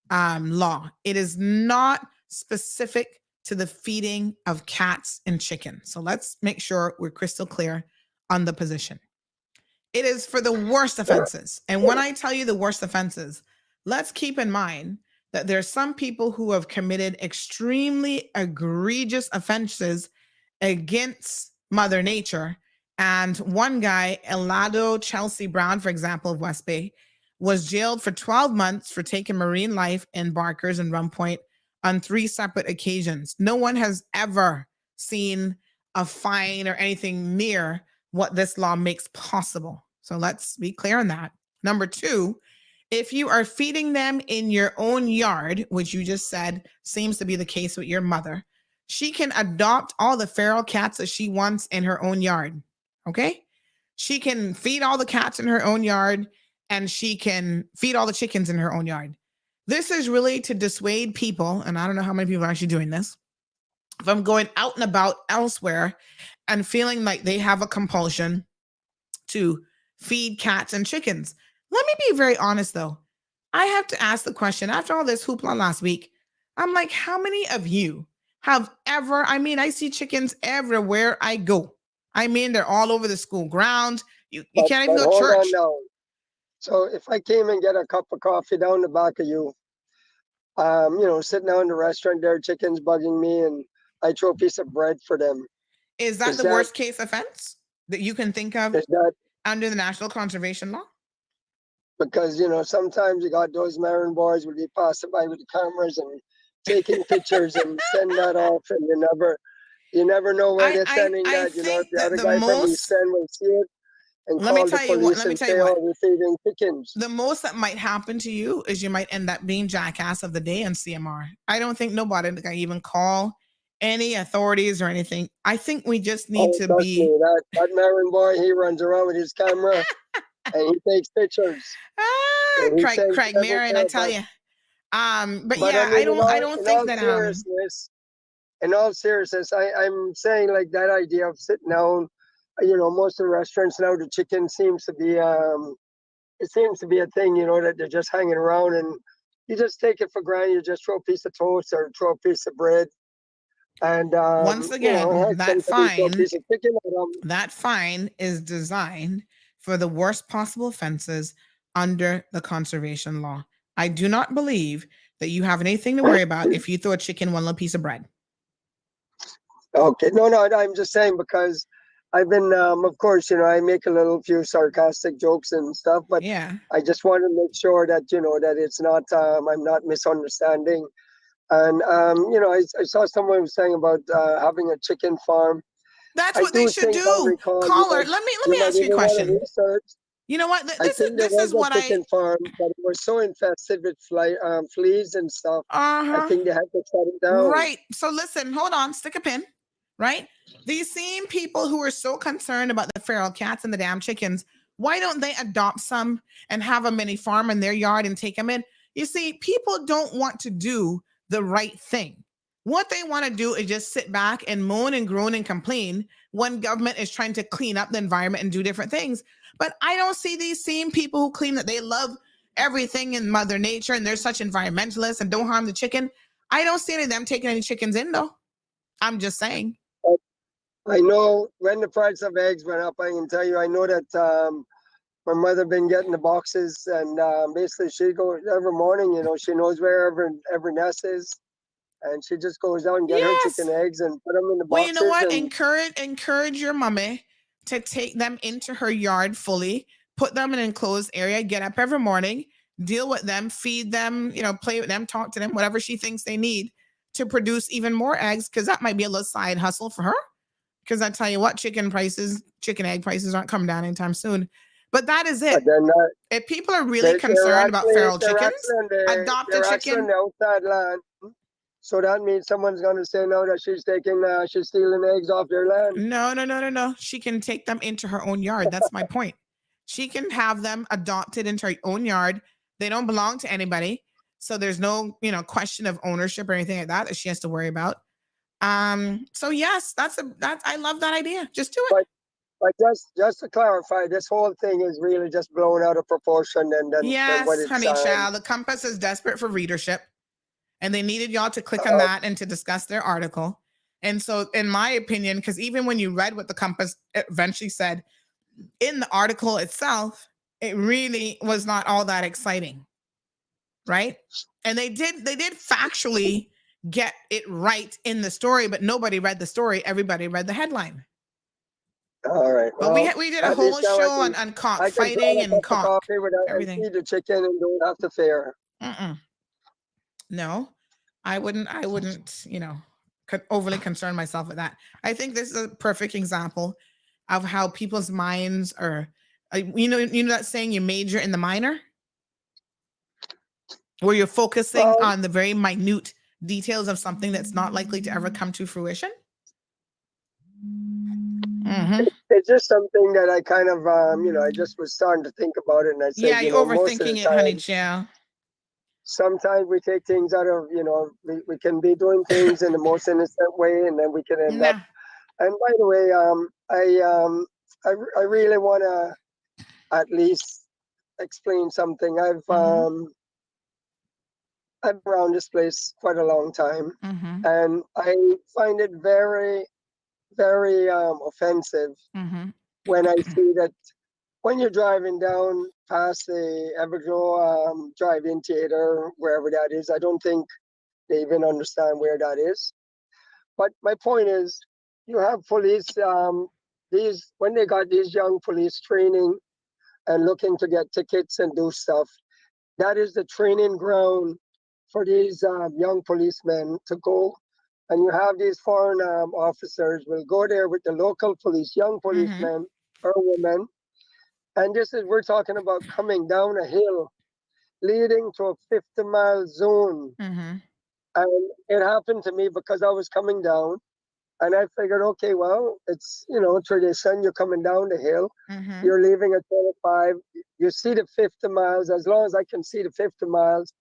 law. It is not specific to the feeding of cats and chickens. So let's make sure we're crystal clear on the position. It is for the worst offenses. And when I tell you the worst offenses, let's keep in mind that there are some people who have committed extremely egregious offenses against Mother Nature. And one guy, Elado Chelsea Brown, for example, of West Bay, was jailed for 12 months for taking marine life in Barkers and Rum Point on 3 separate occasions. No one has ever seen a fine or anything near what this law makes possible. So let's be clear on that. Number 2, if you are feeding them in your own yard, which you just said seems to be the case with your mother, she can adopt all the feral cats that she wants in her own yard. Okay? She can feed all the cats in her own yard, and she can feed all the chickens in her own yard. This is really to dissuade people, and I don't know how many people are actually doing this, from going out and about elsewhere and feeling like they have a compulsion to feed cats and chickens. Let me be very honest, though. I have to ask the question, after all this hoopla last week, I'm like, how many of you have ever, I mean, I see chickens everywhere I go. I mean, they're all over the school grounds. You can't even go to church. So if I came and get a cup of coffee down the back of you, you know, sitting down in the restaurant, there are chickens bugging me, and I throw a piece of bread for them. Is that the worst case offense that you can think of under the National Conservation Law? Because, you know, sometimes you got those marine boys will be passing by with the cameras and taking pictures and send that off, and you never know where they're sending that. You know, if the other guy from East End will see it and call the police and say, oh, we're feeding chickens. The most that might happen to you is you might end up being jackass of the day in CMR. I don't think nobody can even call any authorities or anything. I think we just need to be. That marine boy, he runs around with his camera and he takes pictures. Craig Marion, I tell you. But yeah, I mean, I don't think that. In all seriousness, I'm saying like that idea of sitting down. You know, most of the restaurants now, the chicken seems to be it seems to be a thing, that they're just hanging around and you just take it for granted. You just throw a piece of toast or throw a piece of bread. And once again, that fine is designed for the worst possible offenses under the conservation law. I do not believe that you have anything to worry about if you throw a chicken one little piece of bread. Okay, no, I'm just saying because I've been, of course, I make a few sarcastic jokes and stuff, but yeah, I just want to make sure that that it's not, I'm not misunderstanding. And I saw someone was saying about having a chicken farm. That's what they should do. Caller, let me ask you a question. You know what? This is what chicken farm, but it was so infested with fleas and stuff. I think they had to shut it down. Right. So listen, hold on, stick a pin. Right. These same people who are so concerned about the feral cats and the damn chickens, why don't they adopt some and have a mini farm in their yard and take them in? You see, people don't want to do the right thing. What they want to do is just sit back and moan and groan and complain when government is trying to clean up the environment and do different things. But I don't see these same people who claim that they love everything in Mother Nature and they're such environmentalists and don't harm the chicken. I don't see any of them taking any chickens in, though. I'm just saying. I know when the price of eggs went up, I can tell you, I know that my mother been getting the boxes and basically she goes every morning, she knows where every nest is. And she just goes out and get her chicken eggs and put them in the boxes. Well, you know what? Encourage your mommy to take them into her yard fully, put them in an enclosed area, get up every morning, deal with them, feed them, play with them, talk to them, whatever she thinks they need to produce even more eggs, because that might be a little side hustle for her. Because I tell you what, chicken egg prices aren't coming down anytime soon. But that is it. If people are really concerned about feral chickens, adopt a chicken. Outside land. So that means someone's going to say no, that she's stealing eggs off their land. No. She can take them into her own yard. That's my point. She can have them adopted into her own yard. They don't belong to anybody. So there's no, question of ownership or anything like that she has to worry about. So yes, I love that idea. Just do it. But just to clarify, this whole thing is really just blown out of proportion. And then yes, honey child, the Compass is desperate for readership. And they needed y'all to click on that and to discuss their article. And so, in my opinion, because even when you read what the Compass eventually said in the article itself, it really was not all that exciting, right? And they did factually get it right in the story, but nobody read the story. Everybody read the headline. All right. But we did a whole show on cockfighting and cock everything. Eat the chicken and don't have to fare. No, I wouldn't, overly concern myself with that. I think this is a perfect example of how people's minds are, you know that saying, you major in the minor, where you're focusing on the very minute details of something that's not likely to ever come to fruition. It's just something that I kind of, I just was starting to think about it. And I said, you're overthinking it, honey child. Sometimes we take things out of, we can be doing things in the most innocent way, and then we can end up. And by the way, I really want to at least explain something. I've been around this place quite a long time, and I find it very, very offensive when I see that when you're driving down past the Everglow drive-in theater, wherever that is, I don't think they even understand where that is. But my point is, you have police, when they got these young police training and looking to get tickets and do stuff, that is the training ground for these young policemen to go. And you have these foreign officers will go there with the local police, young policemen or women. And we're talking about coming down a hill leading to a 50-mile zone. And it happened to me because I was coming down and I figured, okay, well, it's, tradition. You're coming down the hill. You're leaving at 25. You see the 50 miles. As long as I can see the 50 miles,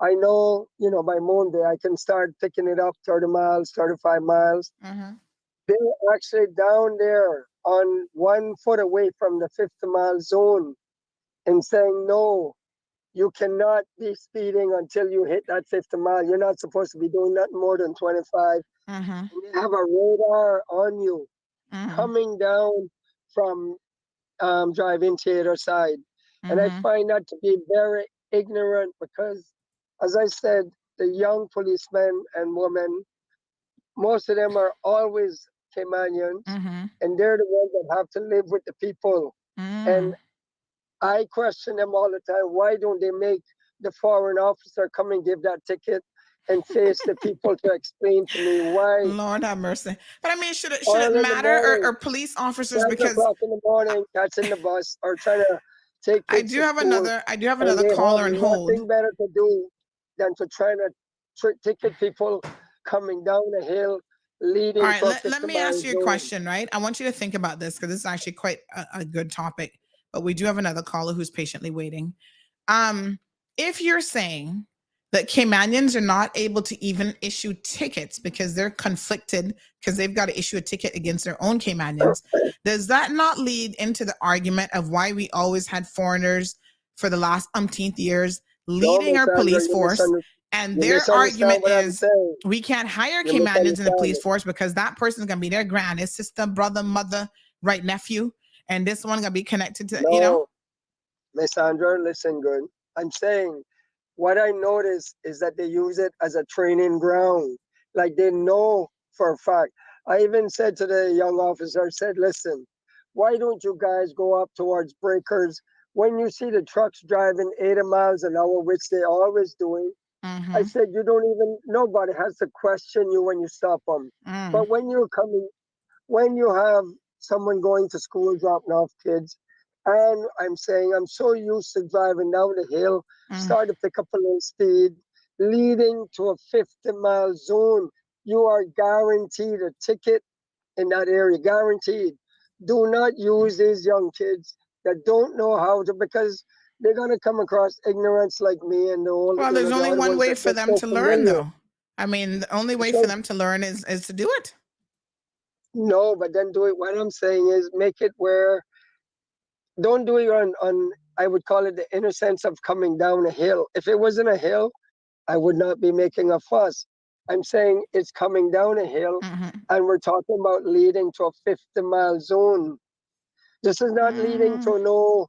I know, by Monday, I can start picking it up 30 miles, 35 miles. They're actually down there on 1 foot away from the 50-mile zone and saying, no, you cannot be speeding until you hit that 50 mile. You're not supposed to be doing nothing more than 25. And they have a radar on you coming down from driving to the other side. And I find that to be very ignorant because, as I said, the young policemen and women, most of them are always Caymanians, and they're the ones that have to live with the people. And I question them all the time. Why don't they make the foreign officer come and give that ticket and face the people to explain to me why? Lord have mercy. But I mean, should it matter, or police officers, because 5 o'clock in the morning, catching the bus or trying to take I kids do to have school, another and they caller have on hold. nothing better to do than to try to ticket people coming down the hill, leading. All right, let me ask you a question, right? I want you to think about this because this is actually quite a good topic, but we do have another caller who's patiently waiting. If you're saying that Caymanians are not able to even issue tickets because they're conflicted because they've got to issue a ticket against their own Caymanians, does that not lead into the argument of why we always had foreigners for the last umpteenth years leading our police force? And their argument is we can't hire Caymanians in the police force because that person's going to be their grand, his sister, brother, mother, right, nephew. And this one going to be connected to, you know. Miss Sandra, listen good. I'm saying what I noticed is that they use it as a training ground. Like they know for a fact. I even said to the young officer, I said, listen, why don't you guys go up towards breakers when you see the trucks driving 80 miles an hour, which they always doing? I said, you don't even, nobody has to question you when you stop them. But when you're coming, when you have someone going to school, dropping off kids, and I'm saying, I'm so used to driving down the hill, start to pick up a little speed, leading to a 50-mile zone, you are guaranteed a ticket in that area, guaranteed. Do not use these young kids that don't know how to, because they're going to come across ignorance like me and the old. Well, there's only one way for them to learn, though. I mean, the only way for them to learn is to do it. No, but then do it. What I'm saying is make it where, don't do it on I would call it the innocence of coming down a hill. If it wasn't a hill, I would not be making a fuss. I'm saying it's coming down a hill, and we're talking about leading to a 50-mile zone. This is not leading to no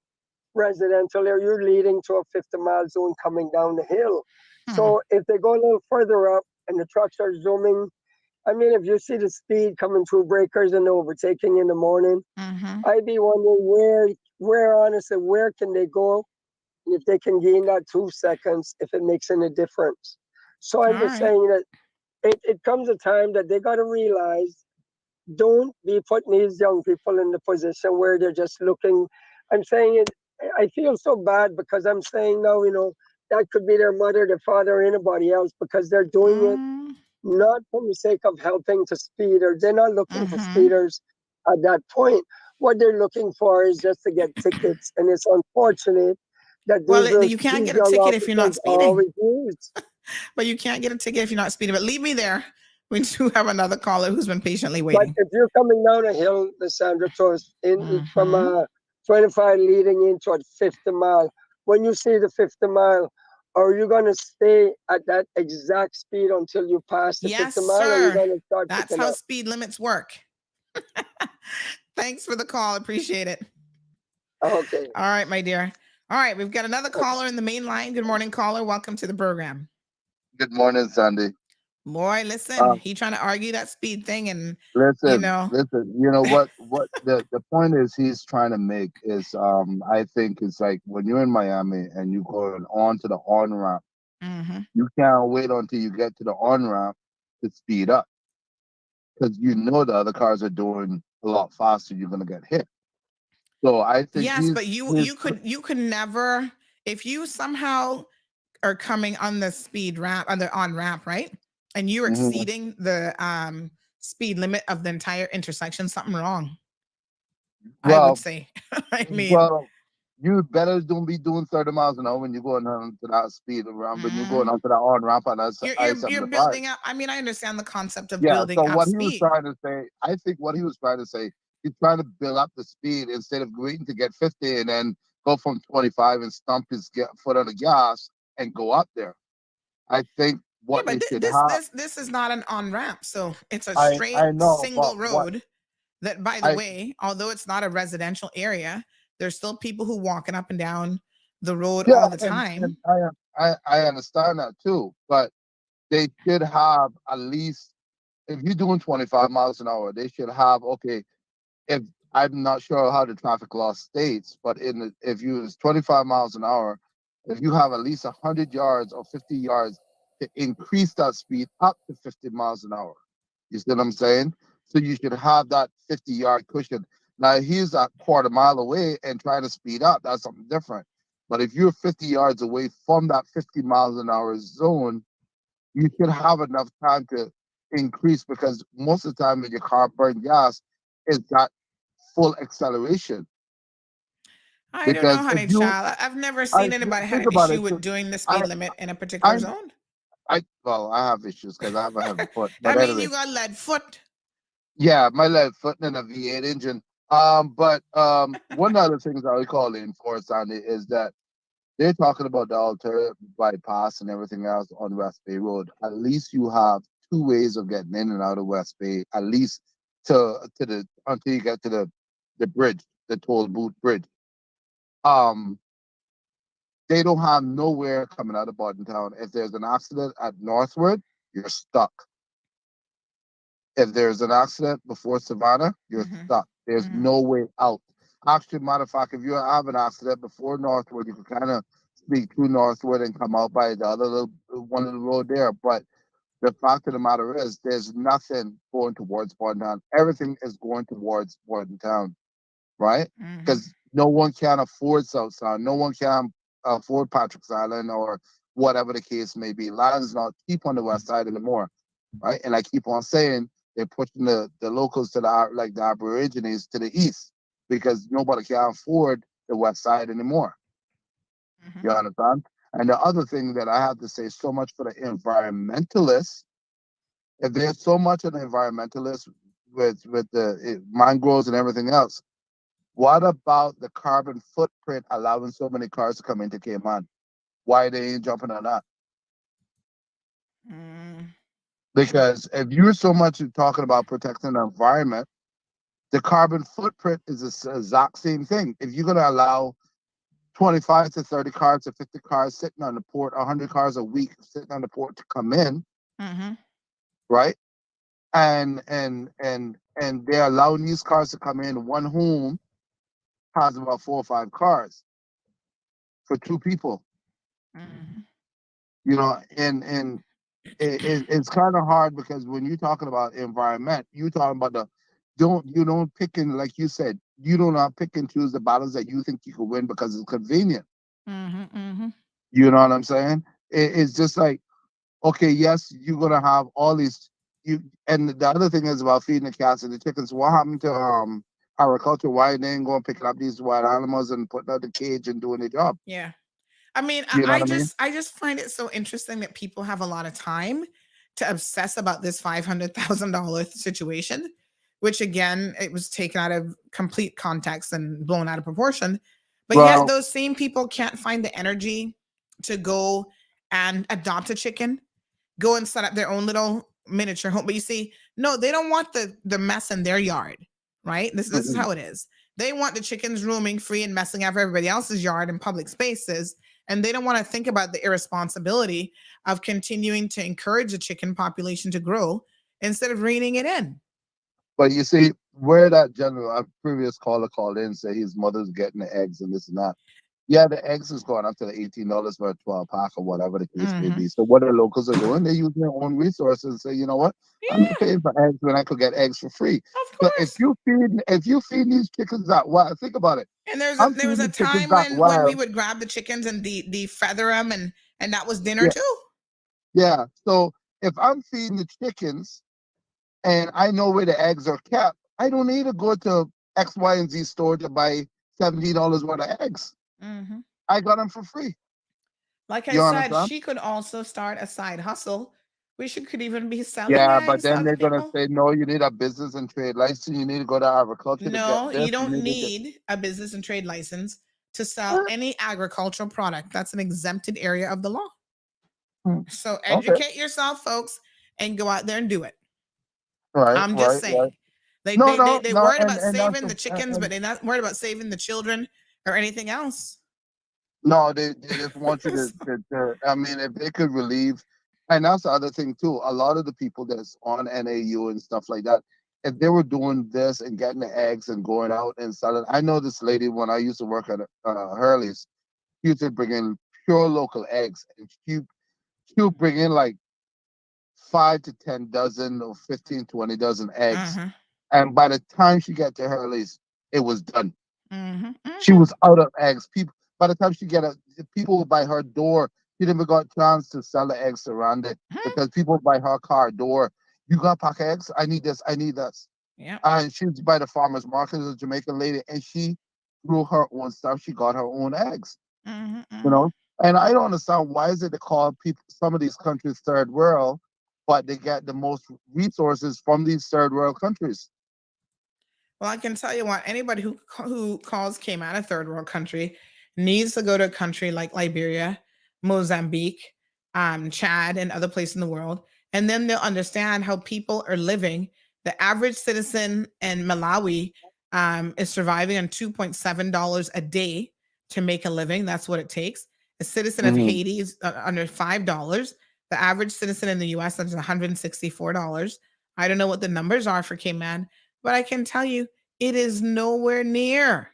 residential area. You're leading to a 50-mile zone coming down the hill. So if they go a little further up and the trucks are zooming, I mean, if you see the speed coming through breakers and overtaking in the morning, I'd be wondering where honestly, where can they go if they can gain that 2 seconds, if it makes any difference. So I'm just saying that it comes a time that they got to realize, don't be putting these young people in the position where they're just looking. I'm saying it, I feel so bad because I'm saying now, you know, that could be their mother, their father, or anybody else, because they're doing it not for the sake of helping to speed, or they're not looking for speeders at that point. What they're looking for is just to get tickets. And it's unfortunate that you can't get a ticket if you're not speeding. But you can't get a ticket if you're not speeding. But leave me there. We do have another caller who's been patiently waiting. But if you're coming down a hill, Sandra, from 25 leading into a 50 mile, when you see the 50 mile, are you going to stay at that exact speed until you pass the 50 mile? Sir. Or are you going to start That's how speed limits work. Thanks for the call. Appreciate it. Okay. All right, my dear. All right, we've got another caller in the main line. Good morning, caller. Welcome to the program. Good morning, Sandy. Boy, listen, he trying to argue that speed thing, and listen, you know what the point is he's trying to make is I think it's like when you're in Miami and you go on to the on ramp, you can't wait until you get to the on ramp to speed up, because you know the other cars are doing a lot faster. You're gonna get hit. So I think but you could never, if you somehow are coming on the speed ramp, on the on ramp, right? And you're exceeding the speed limit of the entire intersection, something wrong. I would say. I mean, you better don't be doing 30 miles an hour when you're going on to that speed around, when you're going onto that on ramp on us. You're building up. I mean, I understand the concept of building up what speed. He was trying to say, I think what he was trying to say, he's trying to build up the speed instead of waiting to get 50 and then go from 25 and stump his foot on the gas and go up there. I think what they should have. This is not an on ramp, so it's a I straight know, single but what road. That, by the way, although it's not a residential area, there's still people who walking up and down the road all the time. And I understand that too, but they should have at least, if you're doing 25 miles an hour, they should have, okay, if I'm not sure how the traffic law states, but if you use 25 miles an hour, if you have at least 100 yards or 50 yards to increase that speed up to 50 miles an hour. You see what I'm saying? So you should have that 50-yard cushion. Now, if he's a quarter mile away and trying to speed up, that's something different. But if you're 50 yards away from that 50 miles an hour zone, you should have enough time to increase, because most of the time when your car burns gas, it's got full acceleration. I don't know, honey child. I've never seen anybody have an issue with doing the speed limit in a particular zone. I have issues because I have a heavy foot. But I mean, you got lead foot. Yeah, my lead foot and a V8 engine. But one of the things I would call in for Sandy is that they're talking about the alternative bypass and everything else on West Bay Road. At least you have two ways of getting in and out of West Bay, at least until you get to the bridge, the toll booth bridge. They don't have nowhere coming out of Bordentown. If there's an accident at Northwood, you're stuck. If there's an accident before Savannah, you're stuck. There's no way out. Actually, matter of fact, if you have an accident before Northwood, you can kind of sneak through Northwood and come out by the other little one of the road there. But the fact of the matter is, there's nothing going towards Bordentown. Everything is going towards Bordentown, right? Because no one can afford South Sound. No one can afford Patrick's Island or whatever the case may be. Land's not cheap on the west side anymore, right? And I keep on saying they're pushing the locals to the Aborigines to the east, because nobody can afford the west side anymore. You understand? And the other thing that I have to say, so much for the environmentalists. If there's so much of the environmentalists with the mangroves and everything else, what about the carbon footprint allowing so many cars to come into Cayman? Why they ain't jumping on that? Because if you're so much talking about protecting the environment, the carbon footprint is the exact same thing. If you're going to allow 25 to 30 cars to 50 cars sitting on the port, 100 cars a week sitting on the port to come in, right? And they're allowing these cars to come in. One home has about 4 or 5 cars for 2 people. You know, and it's kind of hard, because when you're talking about environment, you're talking about you don't pick and, like you said, you do not pick and choose the battles that you think you could win because it's convenient. You know what I'm saying? It's just like, okay, yes, you're gonna have all these. And the other thing is about feeding the cats and the chickens. What happened to agriculture? Why they ain't going picking up these wild animals and putting out the cage and doing their job? Yeah. I mean, I just find it so interesting that people have a lot of time to obsess about this $500,000 situation, which again, it was taken out of complete context and blown out of proportion. But yet those same people can't find the energy to go and adopt a chicken, go and set up their own little miniature home. But you see, no, they don't want the mess in their yard, right? This is how it is. They want the chickens roaming free and messing up everybody else's yard and public spaces. And they don't want to think about the irresponsibility of continuing to encourage the chicken population to grow instead of reining it in. But you see, where that a previous caller called in and said his mother's getting the eggs and this and that. Yeah, the eggs is going up to the $18 for a 12 pack or whatever the case may be. So what the locals are doing, they use their own resources and say, you know what, I'm not paying for eggs when I could get eggs for free. Of course. So if you feed these chickens that wild, think about it. And there was a time when we would grab the chickens and feather them, and that was dinner too. Yeah. So if I'm feeding the chickens and I know where the eggs are kept, I don't need to go to X, Y, and Z store to buy $70 worth of eggs. I got them for free. Like I said, she could also start a side hustle. She could even be selling. Yeah, but then they're going to say, no, you need a business and trade license. You need to go to agriculture. No, you don't need a business and trade license to sell any agricultural product. That's an exempted area of the law. So educate yourself, folks, and go out there and do it. I'm just saying. They worried about saving the chickens, but they're not worried about saving the children or anything else. No, they just want you to, I mean, if they could relieve, and that's the other thing too. A lot of the people that's on NAU and stuff like that, if they were doing this and getting the eggs and going out and selling, I know this lady when I used to work at Hurley's, she used to bring in pure local eggs, and she would bring in like 5 to 10 dozen or 15, 20 dozen eggs, and by the time she got to Hurley's, it was done. She was out of eggs. People, by the time she get people by her door, she never got a chance to sell the eggs around it because people by her car door, you got pack eggs? I need this. I need this. Yeah. And she was by the farmer's market, a Jamaican lady, and she grew her own stuff. She got her own eggs. You know, and I don't understand why is it they call people some of these countries third world, but they get the most resources from these third world countries. Well, I can tell you what, anybody who calls came out of third world country needs to go to a country like Liberia, Mozambique, Chad, and other places in the world. And then they'll understand how people are living. The average citizen in Malawi is surviving on $2.7 a day to make a living. That's what it takes. A citizen of Haiti is under $5. The average citizen in the US is $164. I don't know what the numbers are for Cayman, but I can tell you it is nowhere near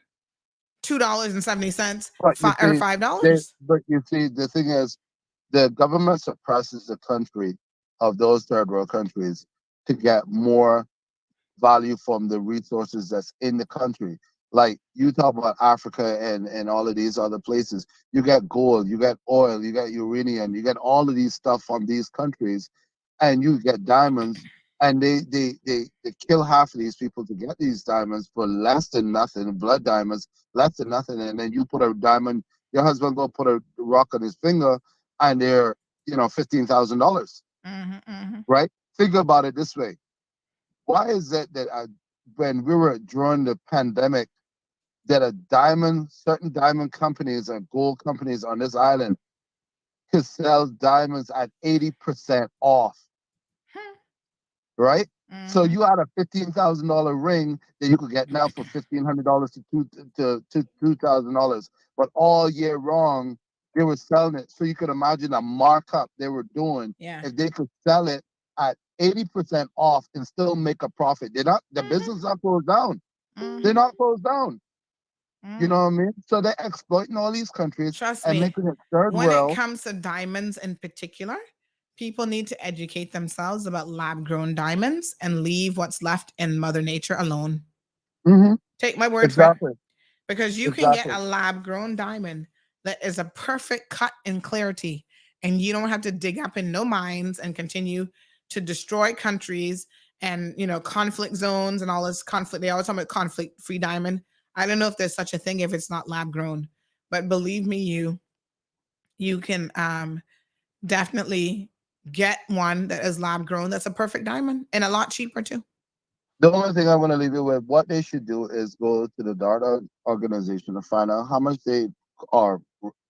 $2.70 or $5. But you see, the thing is, the government suppresses the country of those third world countries to get more value from the resources that's in the country. Like you talk about Africa and all of these other places, you get gold, you get oil, you get uranium, you get all of these stuff from these countries, and you get diamonds. And they kill half of these people to get these diamonds for less than nothing, blood diamonds, less than nothing. And then you put a diamond, your husband go put a rock on his finger, and they're $15,000, right? Think about it this way: why is it that when we were during the pandemic, that certain diamond companies and gold companies on this island could sell diamonds at 80% off? Right? So you had a $15,000 ring that you could get now for $1,500 to $2,000, but all year long they were selling it. So you could imagine a markup they were doing if they could sell it at 80% off and still make a profit. The business not closed down. They're not closed down. You know what I mean? So they're exploiting all these countries. Trust and me, making it third when world. it comes to diamonds in particular, people need to educate themselves about lab-grown diamonds and leave what's left in Mother Nature alone. Take my word for it. Because you can get a lab-grown diamond that is a perfect cut and clarity, and you don't have to dig up in no mines and continue to destroy countries and conflict zones and all this conflict. They always talk about conflict-free diamond. I don't know if there's such a thing if it's not lab-grown, but believe me, you can definitely get one that is lab grown that's a perfect diamond and a lot cheaper too. The only thing I want to leave you with, what they should do is go to the DART organization to find out how much they are,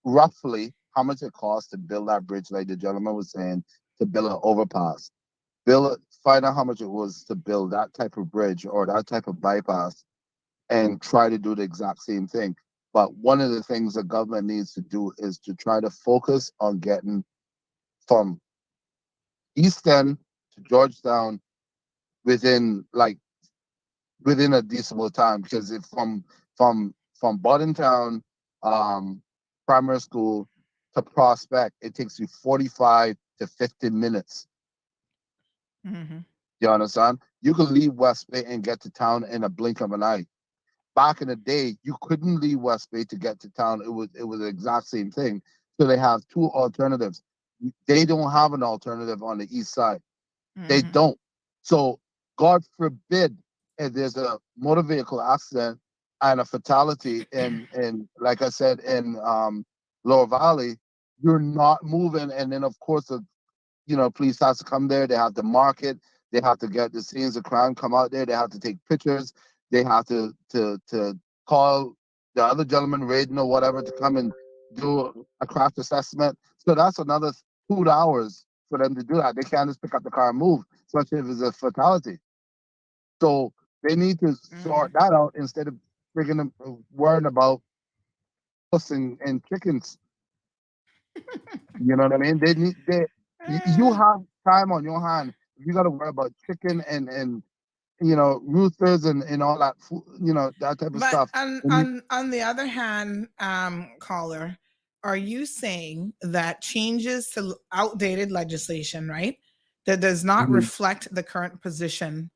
roughly how much it costs to build that bridge, like the gentleman was saying, to build an overpass. Find out how much it was to build that type of bridge or that type of bypass, and try to do the exact same thing. But one of the things the government needs to do is to try to focus on getting from East End to Georgetown within a decent time, because if from Bordentown primary school to Prospect, it takes you 45 to 50 minutes. You understand? You can leave West Bay and get to town in a blink of an eye. Back in the day, you couldn't leave West Bay to get to town. It was the exact same thing. So they have two alternatives. They don't have an alternative on the east side. They don't. So God forbid if there's a motor vehicle accident and a fatality in like I said, in Lower Valley, you're not moving. And then of course the police has to come there. They have to mark it. They have to get the scenes of crime, come out there. They have to take pictures. They have to call the other gentleman raiding or whatever to come and do a craft assessment. So that's another 2 hours for them to do that. They can't just pick up the car and move, especially if it's a fatality. So they need to sort that out instead of freaking worrying about us and chickens. You know what I mean? You have time on your hand. You got to worry about chicken and roosters and all that food, that type of stuff. On the other hand, caller, are you saying that changes to outdated legislation, right, that does not reflect the current position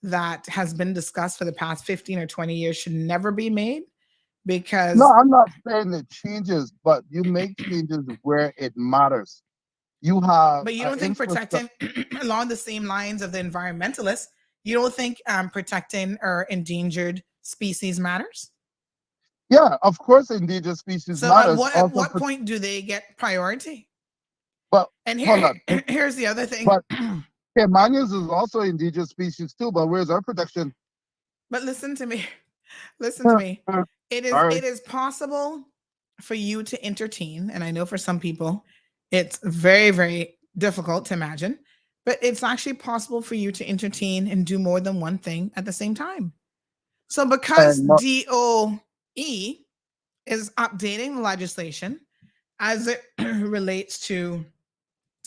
that has been discussed for the past 15 or 20 years should never be made? Because no, I'm not saying it changes, but you make changes where it matters. You have, but you don't think protecting along the same lines of the environmentalists, you don't think protecting or endangered species matters? Yeah, of course, endangered species matters. At what point do they get priority? But and here's the other thing. But Caymanians is also endangered species too. But where's our protection? But listen to me. Listen to me. It is possible for you to entertain, and I know for some people it's very, very difficult to imagine, but it's actually possible for you to entertain and do more than one thing at the same time. So because DOE is updating the legislation as it relates to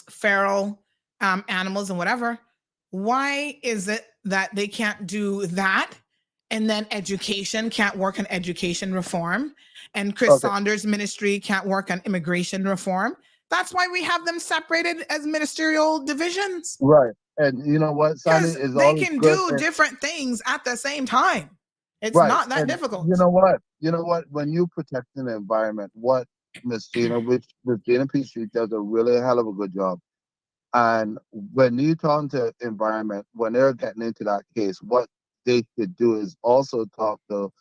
feral animals and whatever, why is it that they can't do that? And then education can't work on education reform, and Chris Saunders' ministry can't work on immigration reform. That's why we have them separated as ministerial divisions. Right. And you know what, Sonny, is they can do different things at the same time. It's not that difficult. You know what? When you protect an environment, what Miss Gina Peachtree does a really hell of a good job. And when you talk to environment, when they're getting into that case, what they should do is also talk to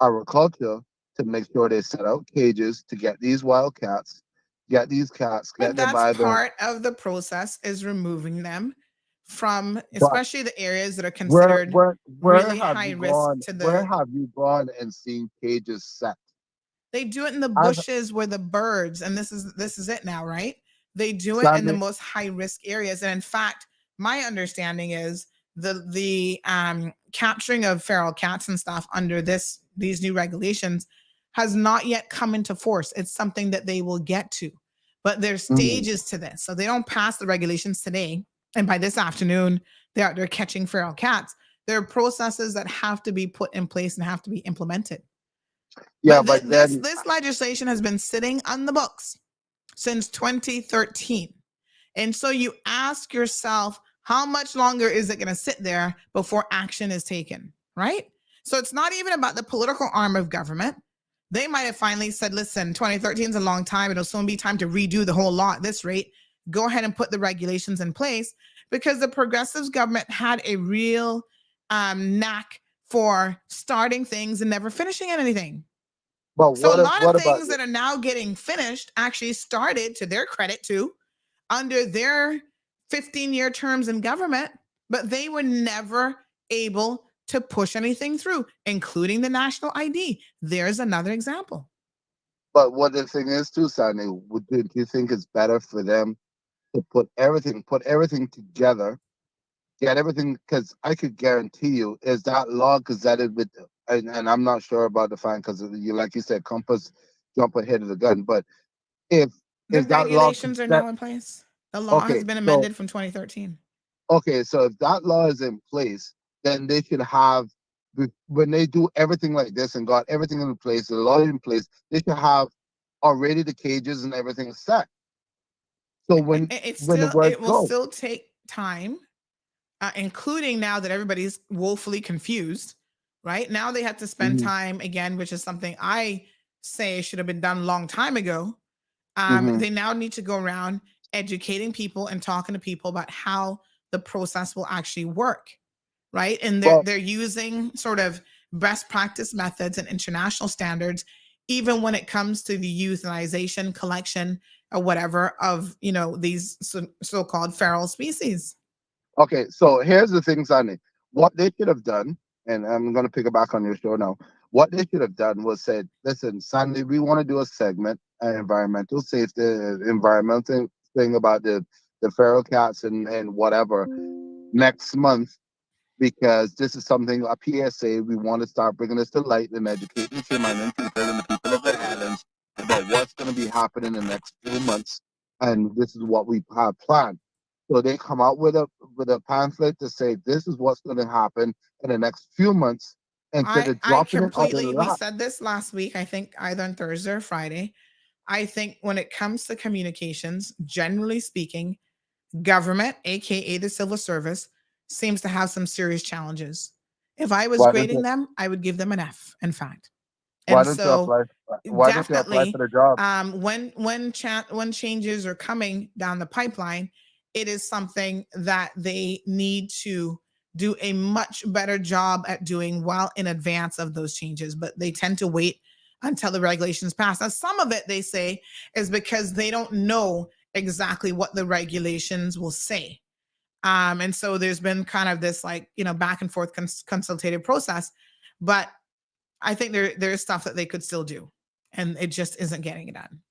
agriculture to make sure they set out cages to get these wild cats, get these cats, but that's part of the process, is removing them from, especially the areas that are considered really high risk to the. Where have you gone and seen cages set? They do it in the bushes where the birds, and this is it now, right? They do it in the most high risk areas, and in fact, my understanding is the capturing of feral cats and stuff under these new regulations has not yet come into force. It's something that they will get to, but there's stages to this. So they don't pass the regulations today, and by this afternoon, they're catching feral cats. There are processes that have to be put in place and have to be implemented. Yeah, but this legislation has been sitting on the books since 2013. And so you ask yourself, how much longer is it going to sit there before action is taken, right? So it's not even about the political arm of government. They might have finally said, listen, 2013 is a long time. It'll soon be time to redo the whole law at this rate. Go ahead and put the regulations in place, because the progressives government had a real knack for starting things and never finishing anything. But so a lot of things that are now getting finished actually started, to their credit, too, under their 15-year terms in government, but they were never able to push anything through, including the national ID. There's another example. But what the thing is too, Sandy, do you think it's better for them to put everything together, get everything? Because I could guarantee you, is that law gazetted with, and I'm not sure about the fine, because you, like you said, compass jump ahead of the gun. But if the regulations are now in place, the law has been amended from 2013. Okay, so if that law is in place, then they should have, when they do everything like this and got everything in place, the law in place, they should have already the cages and everything set. So it will still take time, including now that everybody's woefully confused, right? Now they have to spend time again, which is something I say should have been done a long time ago. They now need to go around educating people and talking to people about how the process will actually work, right? And they're using sort of best practice methods and international standards, even when it comes to the euthanization, collection, or whatever of, these so-called feral species. Okay, so here's the thing, Sandy. What they should have done, and I'm going to pick it back on your show now. What they should have done was said, listen, Sunday, we want to do a segment, an environmental safety, environmental thing about the feral cats and whatever next month, because this is something, a PSA, we want to start bringing this to light and educating the Sherman people and the people of the Highlands about what's going to be happening in the next few months. And this is what we have planned. So they come out with a pamphlet to say, this is what's going to happen in the next few months. Instead of dropping it on the we said this last week, I think either on Thursday or Friday. I think when it comes to communications, generally speaking, government, aka the civil service, seems to have some serious challenges. If I was grading them, I would give them an F, in fact. And why don't you apply for the job? When changes are coming down the pipeline, it is something that they need to do a much better job at doing well in advance of those changes, but they tend to wait until the regulations pass. Now, some of it, they say, is because they don't know exactly what the regulations will say. And so there's been kind of this back and forth consultative process, but I think there's stuff that they could still do, and it just isn't getting it done.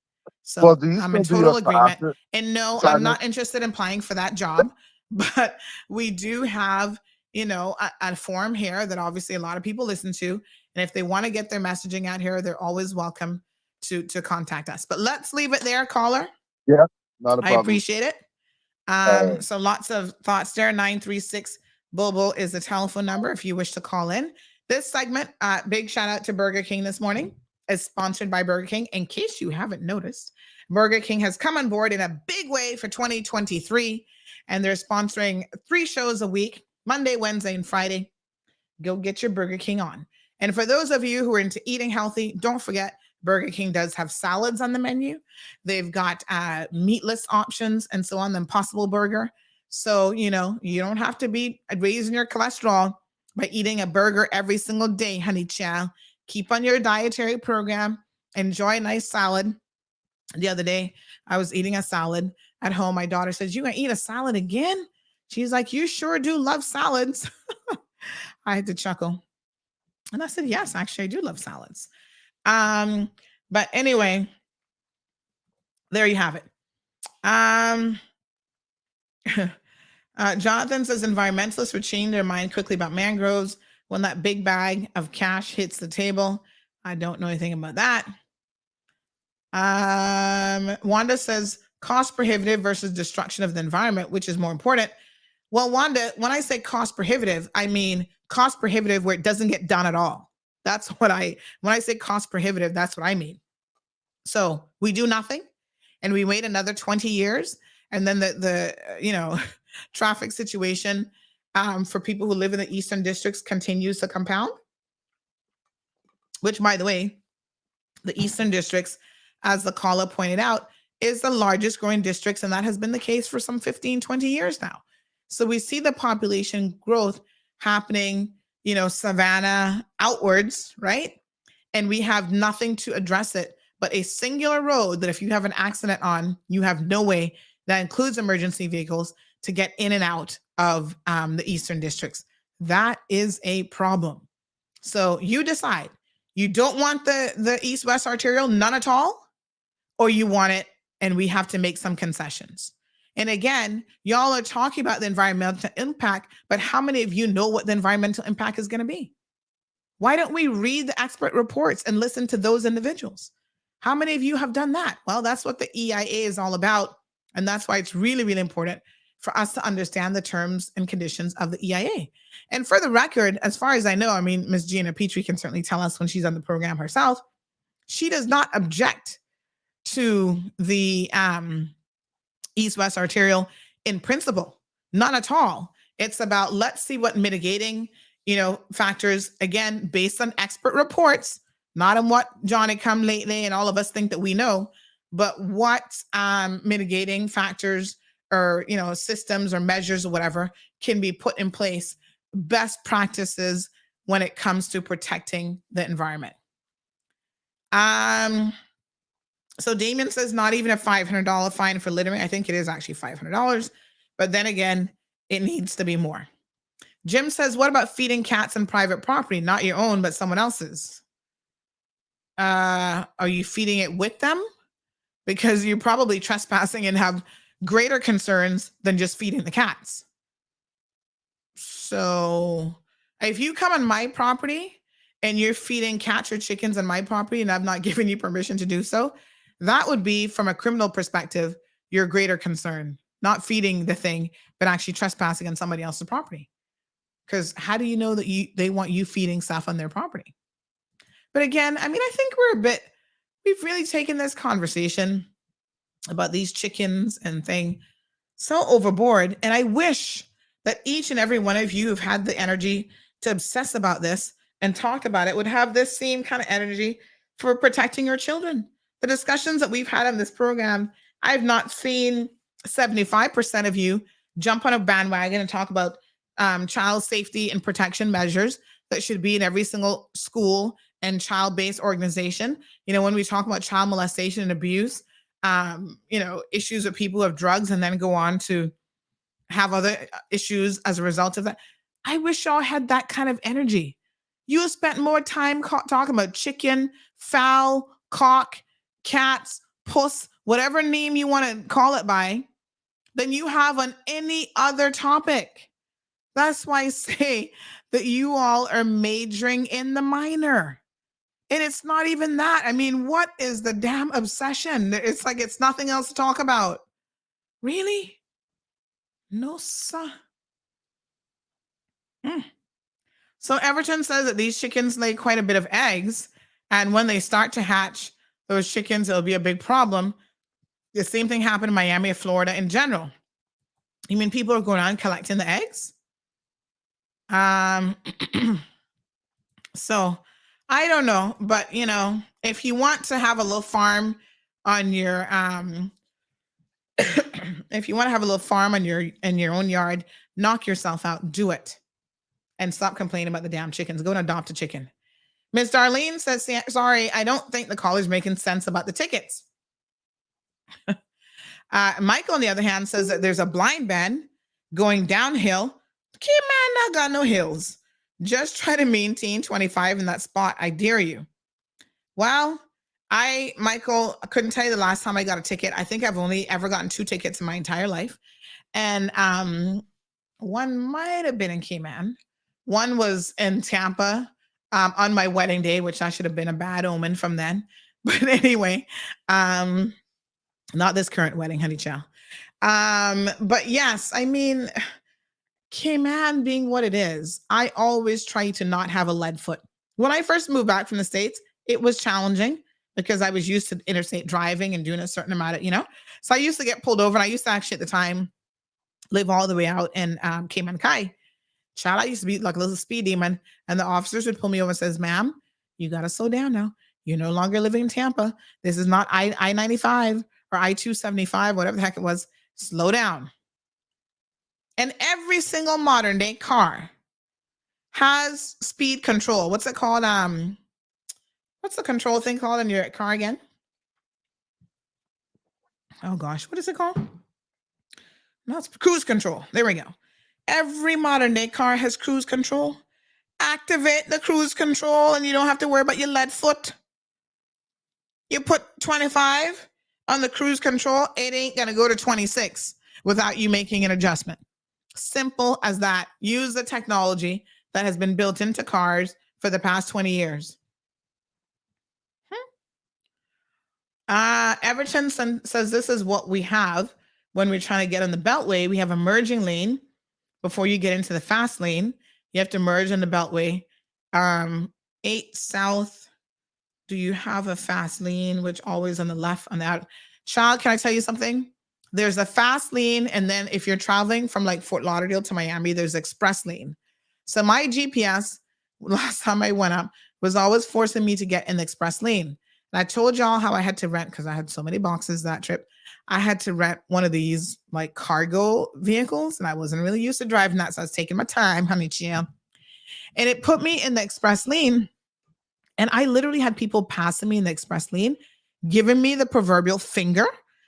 So I'm in total agreement. And no, I'm not interested in applying for that job, but we do have, a forum here that obviously a lot of people listen to. And if they want to get their messaging out here, they're always welcome to contact us. But let's leave it there, caller. Yeah, not a problem. I appreciate it. So lots of thoughts there. 936 Bobo is the telephone number if you wish to call in. This segment, big shout out to Burger King this morning, is sponsored by Burger King. In case you haven't noticed, Burger King has come on board in a big way for 2023, and they're sponsoring 3 shows a week, Monday, Wednesday, and Friday. Go get your Burger King on. And for those of you who are into eating healthy, don't forget, Burger King does have salads on the menu. They've got meatless options and so on, the Impossible Burger. So, you don't have to be raising your cholesterol by eating a burger every single day, honey child. Keep on your dietary program. Enjoy a nice salad. The other day, I was eating a salad at home. My daughter says, "You gonna eat a salad again?" She's like, "You sure do love salads." I had to chuckle. And I said, "Yes, actually, I do love salads." But anyway, there you have it. Jonathan says environmentalists would change their mind quickly about mangroves when that big bag of cash hits the table. I don't know anything about that. Wanda says cost prohibitive versus destruction of the environment, which is more important. Well, Wanda, when I say cost prohibitive, I mean cost prohibitive where it doesn't get done at all. That's what when I say cost prohibitive, that's what I mean. So we do nothing and we wait another 20 years. And then the traffic situation for people who live in the Eastern districts continues to compound, which, by the way, the Eastern districts, as the caller pointed out, is the largest growing districts. And that has been the case for some 15, 20 years now. So we see the population growth happening, Savannah outwards, right? And we have nothing to address it but a singular road that if you have an accident on, you have no way, that includes emergency vehicles, to get in and out of the Eastern districts. That is a problem. So you decide. You don't want the East-West arterial, none at all, or you want it, and we have to make some concessions. And again, y'all are talking about the environmental impact, but how many of you know what the environmental impact is going to be? Why don't we read the expert reports and listen to those individuals? How many of you have done that? Well, that's what the EIA is all about. And that's why it's really, really important for us to understand the terms and conditions of the EIA. And for the record, as far as I know, Ms. Gina Petrie can certainly tell us when she's on the program herself, she does not object to the East-West arterial in principle, not at all. It's about, let's see what mitigating, factors, again, based on expert reports, not on what Johnny come lately and all of us think that we know, but what mitigating factors or, systems or measures or whatever can be put in place, best practices when it comes to protecting the environment. So Damien says not even a $500 fine for littering. I think it is actually $500, but then again, it needs to be more. Jim says, what about feeding cats on private property? Not your own, but someone else's. Are you feeding it with them? Because you're probably trespassing and have greater concerns than just feeding the cats. So if you come on my property and you're feeding cats or chickens on my property and I've not given you permission to do so, that would be, from a criminal perspective, your greater concern. Not feeding the thing, but actually trespassing on somebody else's property. Because how do you know that they want you feeding stuff on their property? But again, I mean, I think we've really taken this conversation about these chickens and thing so overboard. And I wish that each and every one of you who've had the energy to obsess about this and talk about it would have this same kind of energy for protecting your children. The discussions that we've had on this program, I've not seen 75% of you jump on a bandwagon and talk about child safety and protection measures that should be in every single school and child-based organization. You know, when we talk about child molestation and abuse, you know, issues with people who have drugs and then go on to have other issues as a result of that. I wish y'all had that kind of energy. You spent more time talking about chicken, fowl, cock, cats, puss, whatever name you want to call it by, than you have on any other topic. That's why I say that you all are majoring in the minor. And it's not even that. I mean, what is the damn obsession? It's like it's nothing else to talk about. Really? No, sir. So Everton says that these chickens lay quite a bit of eggs. And when they start to hatch those chickens, it'll be a big problem. The same thing happened in Miami or Florida in general. You mean people are going on collecting the eggs? So I don't know, but you know, if you want to have a little farm on your if you want to have a little farm on your own yard, knock yourself out, do it. And stop complaining about the damn chickens. Go and adopt a chicken. Miss Darlene says, sorry, I don't think the caller's making sense about the tickets. Michael, on the other hand, says that there's a blind man going downhill. Key man not got no hills. Just try to maintain 25 in that spot. I dare you. Well, Michael, I couldn't tell you the last time I got a ticket. I think I've only ever gotten 2 tickets in my entire life. And one might have been in Cayman. One was in Tampa on my wedding day, which I should have been a bad omen from then. But anyway, not this current wedding, honey child. But yes, I mean, Cayman being what it is, I always try to not have a lead foot. When I first moved back from the States, it was challenging because I was used to interstate driving and doing a certain amount of, you know, so I used to get pulled over, and I used to actually at the time live all the way out in Cayman Kai. Child, I used to be like a little speed demon, and the officers would pull me over and says, ma'am, you got to slow down now. You're no longer living in Tampa. This is not I-95 or I-275, whatever the heck it was. Slow down. And every single modern day car has speed control. What's it called? What's the control thing called in your car again? Oh gosh, what is it called? No, it's cruise control. There we go. Every modern day car has cruise control. Activate the cruise control and you don't have to worry about your lead foot. You put 25 on the cruise control, it ain't going to go to 26 without you making an adjustment. Simple as that. Use the technology that has been built into cars for the past 20 years. Everton says this is what we have when we're trying to get on the beltway. We have a merging lane before you get into the fast lane. You have to merge in the beltway. 8 south. Do you have a fast lane, which always on the left on the out? Child, can I tell you something? There's a fast lane, and then if you're traveling from like Fort Lauderdale to Miami, there's express lane. So my GPS, last time I went up, was always forcing me to get in the express lane. And I told y'all how I had to rent, because I had so many boxes that trip. I had to rent one of these like cargo vehicles, and I wasn't really used to driving that, so I was taking my time, honey chill. And it put me in the express lane. And I literally had people passing me in the express lane, giving me the proverbial finger,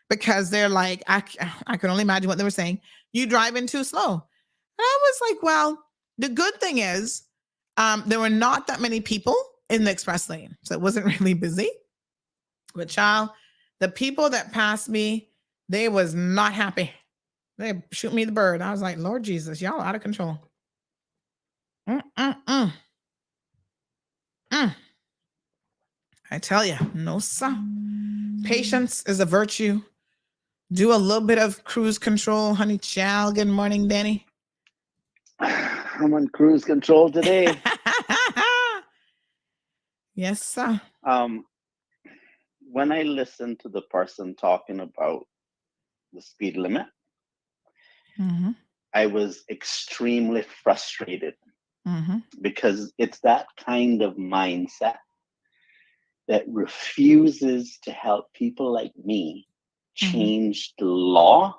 because they're like, I can only imagine what they were saying. You driving too slow. And I was like, well, the good thing is there were not that many people in the express lane, so it wasn't really busy. But child, the people that passed me, they was not happy. They shoot me the bird. I was like, Lord Jesus, y'all out of control. I tell you, no sir. Patience is a virtue. Do a little bit of cruise control, honey child. Good morning, Danny. I'm on cruise control today. Yes, sir. When I listened to the person talking about the speed limit, I was extremely frustrated because it's that kind of mindset that refuses to help people like me change the law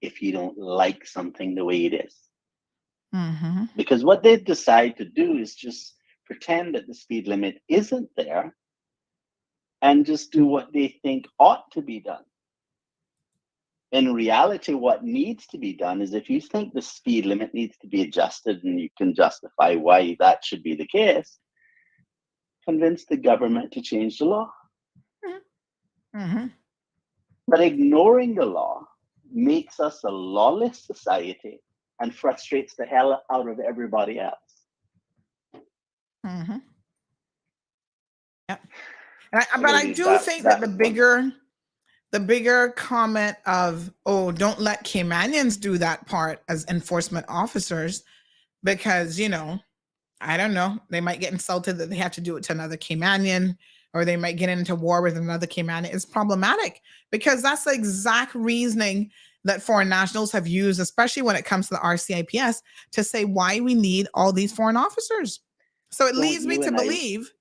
if you don't like something the way it is. Because what they decide to do is just pretend that the speed limit isn't there and just do what they think ought to be done. In reality, what needs to be done is, if you think the speed limit needs to be adjusted and you can justify why that should be the case, convince the government to change the law. But ignoring the law makes us a lawless society and frustrates the hell out of everybody else. Yeah. But I do think that the bigger comment of, oh, don't let Caymanians do that part as enforcement officers, because, you know, I don't know, they might get insulted that they have to do it to another Caymanian, or they might get into war with another Caymanian. It's problematic, because that's the exact reasoning that foreign nationals have used, especially when it comes to the RCIPS, to say why we need all these foreign officers. So it leads me to believe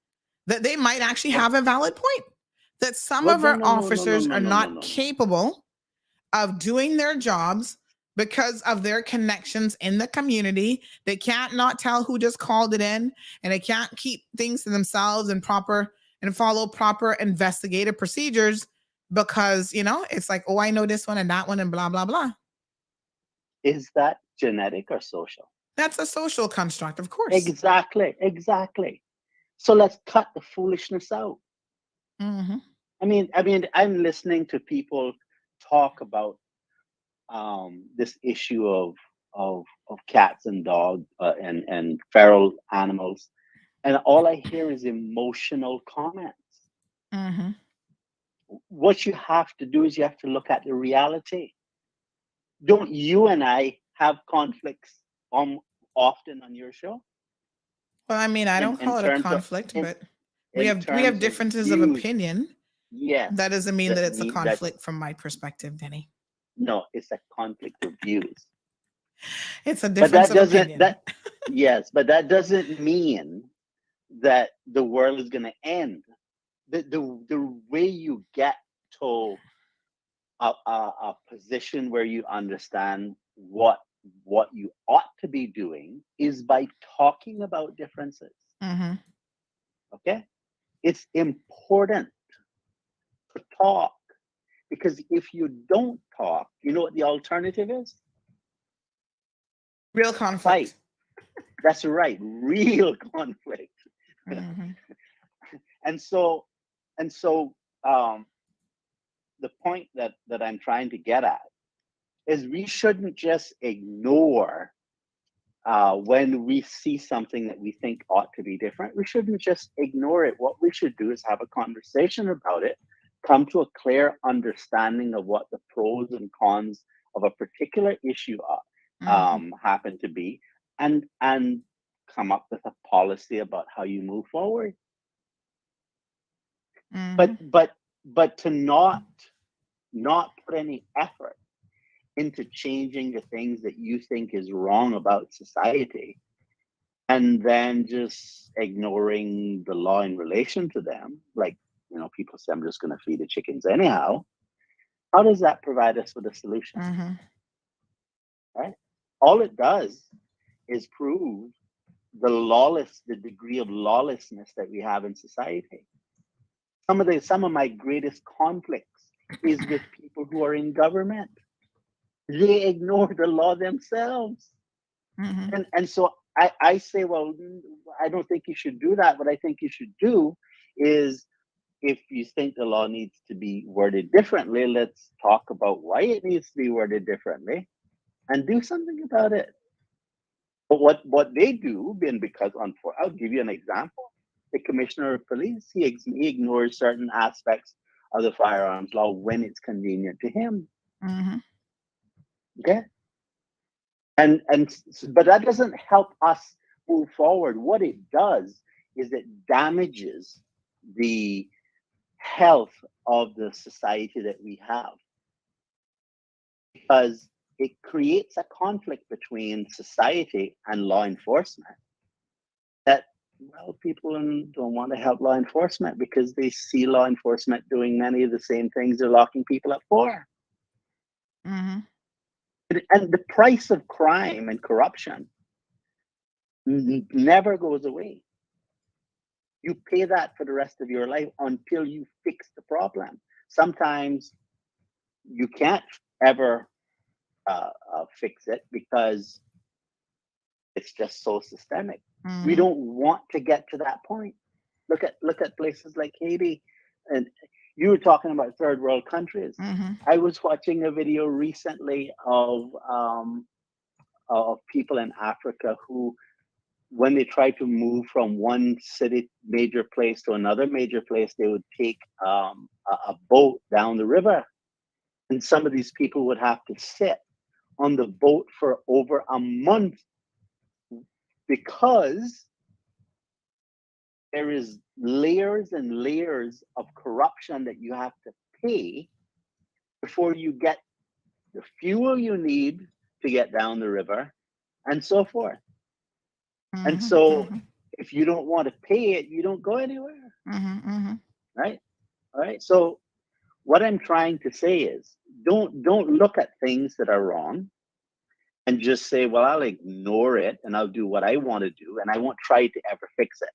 that they might actually have a valid point, that some of our officers are not capable of doing their jobs because of their connections in the community. They can't not tell who just called it in, and they can't keep things to themselves and follow proper investigative procedures, because, you know, it's like, oh, I know this one and that one and blah, blah, blah. Is that genetic or social? That's a social construct, of course. Exactly. So let's cut the foolishness out. I mean, I'm listening to people talk about this issue of cats and dogs and feral animals, and all I hear is emotional comments. What you have to do is you have to look at the reality. Don't you and I have conflicts often on your show? Well, I mean, I don't call it a conflict, but we have differences of opinion. Yes. That doesn't mean that it's a conflict from my perspective, Denny. No, it's a conflict of views. It's a difference of opinion. Yes, but that doesn't mean that the world is going to end. The way you get to a position where you understand what you ought to be doing is by talking about differences. Okay? It's important to talk, because if you don't talk, you know what the alternative is? Real conflict. Fight. That's right, real conflict. And so the point that I'm trying to get at is we shouldn't just ignore when we see something that we think ought to be different. We shouldn't just ignore it. What we should do is have a conversation about it, come to a clear understanding of what the pros and cons of a particular issue happen to be, and come up with a policy about how you move forward. But to not put any effort into changing the things that you think is wrong about society, and then just ignoring the law in relation to them, like, you know, people say, I'm just going to feed the chickens anyhow. How does that provide us with a solution? Right? All it does is prove the degree of lawlessness that we have in society. Some of my greatest conflicts is with people who are in government. They ignore the law themselves. And so I say, well, I don't think you should do that. What I think you should do is, if you think the law needs to be worded differently, let's talk about why it needs to be worded differently and do something about it. But what they do, and because I'll give you an example. The commissioner of police, he ignores certain aspects of the firearms law when it's convenient to him. Mm-hmm. Okay. But that doesn't help us move forward. What it does is it damages the health of the society that we have, because it creates a conflict between society and law enforcement that, well, people don't want to help law enforcement because they see law enforcement doing many of the same things they're locking people up for. Mm-hmm. And the price of crime and corruption never goes away. You pay that for the rest of your life until you fix the problem. Sometimes you can't ever fix it because it's just so systemic. Mm-hmm. We don't want to get to that point. Look at places like Haiti, and you were talking about third world countries. Mm-hmm. I was watching a video recently of people in Africa who, when they try to move from one city major place to another major place, they would take a boat down the river, and some of these people would have to sit on the boat for over a month because there is layers and layers of corruption that you have to pay before you get the fuel you need to get down the river, and so forth. Mm-hmm. And so Mm-hmm. if you don't want to pay it, you don't go anywhere. Mm-hmm. Mm-hmm. Right? All right. So what I'm trying to say is, don't look at things that are wrong and just say, well, I'll ignore it and I'll do what I want to do and I won't try to ever fix it,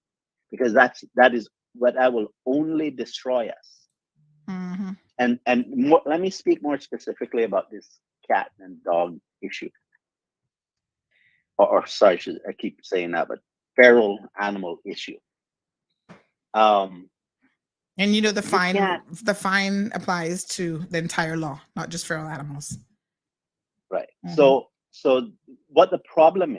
because that is what I will only destroy us. Mm-hmm. And more, let me speak more specifically about this cat and dog issue. Or sorry, I keep saying that, but feral animal issue. And the fine applies to the entire law, not just feral animals. Right. Mm-hmm. So what the problem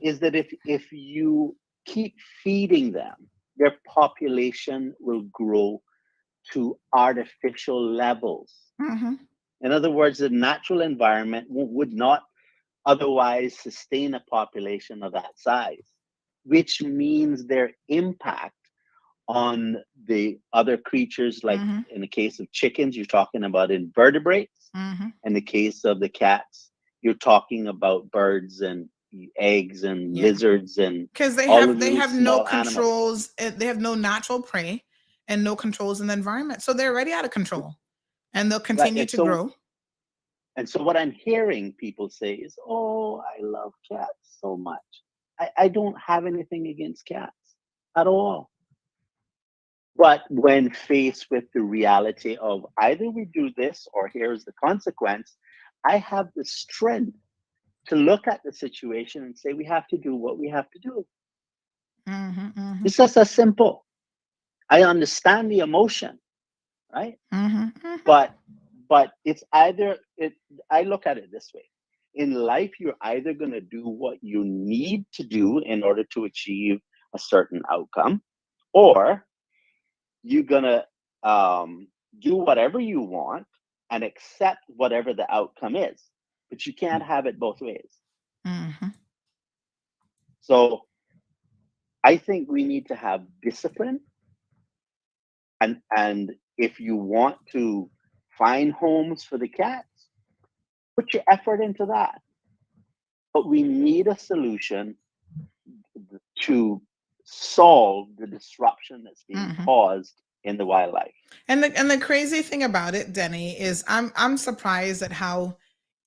is that if you keep feeding them, their population will grow to artificial levels. Mm-hmm. In other words, the natural environment would not otherwise sustain a population of that size, which means their impact on the other creatures, like mm-hmm. in the case of chickens, you're talking about invertebrates. Mm-hmm. In the case of the cats, you're talking about birds and eggs and lizards, and because they have no controls. They have no natural prey and no controls in the environment, so they're already out of control, and they'll continue to grow. And so what I'm hearing people say is, oh, I love cats so much. I don't have anything against cats at all. But when faced with the reality of either we do this or here's the consequence, I have the strength to look at the situation and say, we have to do what we have to do. Mm-hmm, mm-hmm. It's just as simple. I understand the emotion, right? Mm-hmm, mm-hmm. But it's either, I look at it this way. In life, you're either going to do what you need to do in order to achieve a certain outcome, or you're going to do whatever you want and accept whatever the outcome is. But you can't have it both ways. Mm-hmm. So I think we need to have discipline. And if you want to find homes for the cats, put your effort into that. But we need a solution to solve the disruption that's being mm-hmm. caused in the wildlife. And the crazy thing about it, Denny, is I'm surprised at how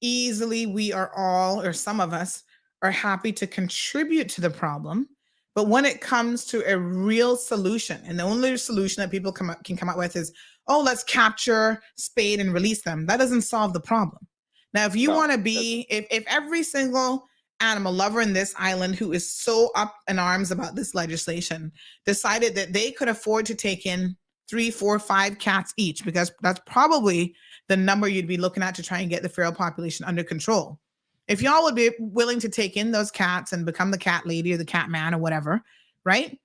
easily we are all, or some of us, are happy to contribute to the problem. But when it comes to a real solution, and the only solution that people can come up with is, oh, let's capture, spade, and release them. That doesn't solve the problem. Now, if you want to be, if every single animal lover in this island who is so up in arms about this legislation decided that they could afford to take in 3, 4, 5 cats each, because that's probably the number you'd be looking at to try and get the feral population under control. If y'all would be willing to take in those cats and become the cat lady or the cat man or whatever, right?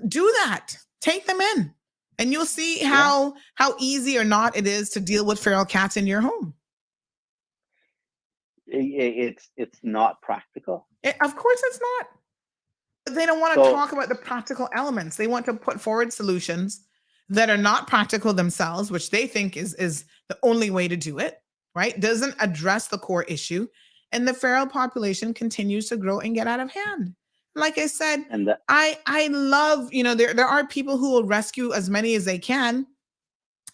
Do that. Take them in. And you'll see how easy or not it is to deal with feral cats in your home. It's not practical. Of course it's not. But they don't want to talk about the practical elements. They want to put forward solutions that are not practical themselves, which they think is the only way to do it, right? Doesn't address the core issue. And the feral population continues to grow and get out of hand. Like I said, I love, there are people who will rescue as many as they can.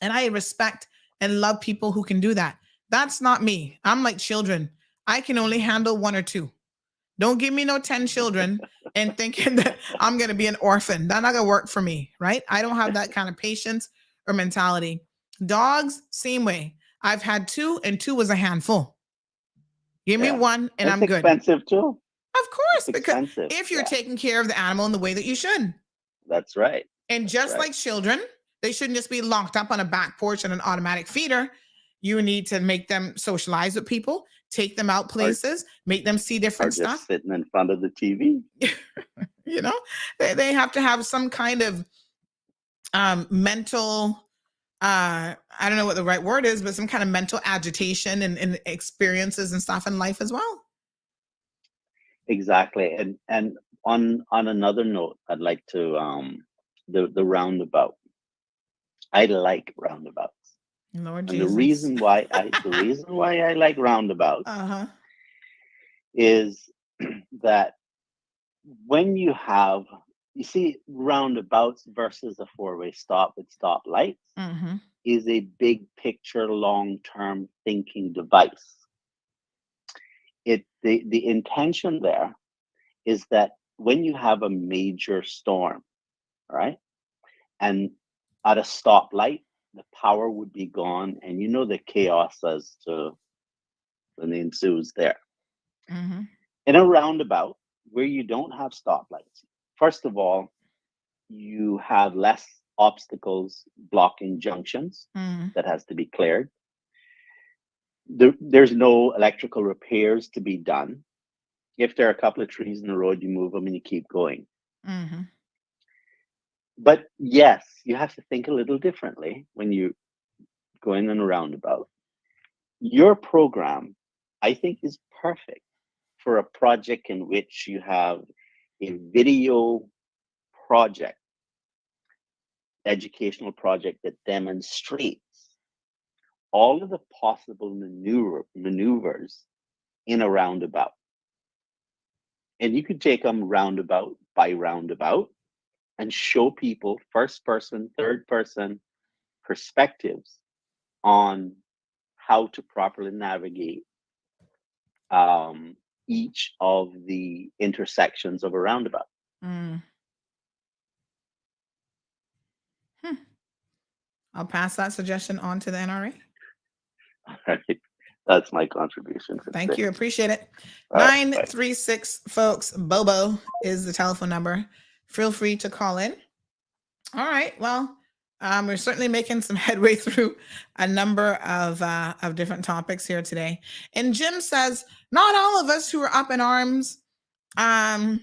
And I respect and love people who can do that. That's not me. I'm like children. I can only handle 1 or 2. Don't give me no 10 children and thinking that I'm going to be an orphan. That's not going to work for me, right? I don't have that kind of patience or mentality. Dogs, same way. I've had 2 and 2 was a handful. Give me 1 and I'm good. It's expensive too. Of course, because if you're taking care of the animal in the way that you should. That's right. And just like children, they shouldn't just be locked up on a back porch and an automatic feeder. You need to make them socialize with people, take them out places, make them see different stuff. Just sitting in front of the TV. They have to have some kind of mental, I don't know what the right word is, but some kind of mental agitation and experiences and stuff in life as well. Exactly. And on another note, I'd like to the roundabout. I like roundabouts. Lord and Jesus. the reason why I like roundabouts is that when you see roundabouts versus a 4-way stop with stoplights is a big picture, long-term thinking device. The intention there is that when you have a major storm, right, and at a stoplight, the power would be gone, and the chaos as to when it ensues there. In a roundabout where you don't have stoplights, first of all, you have less obstacles blocking junctions that has to be cleared. There's no electrical repairs to be done. If there are a couple of trees in the road, you move them and you keep going. But yes, you have to think a little differently when you go in a roundabout. Your program, I think, is perfect for a project in which you have a video project, educational project that demonstrates all of the possible maneuvers in a roundabout. And you could take them roundabout by roundabout and show people first person, third person perspectives on how to properly navigate each of the intersections of a roundabout. I'll pass that suggestion on to the NRA. All right. That's my contribution. Thank you. Appreciate it. 936 folks. Bobo is the telephone number. Feel free to call in. All right. Well, we're certainly making some headway through a number of different topics here today. And Jim says, not all of us who are up in arms about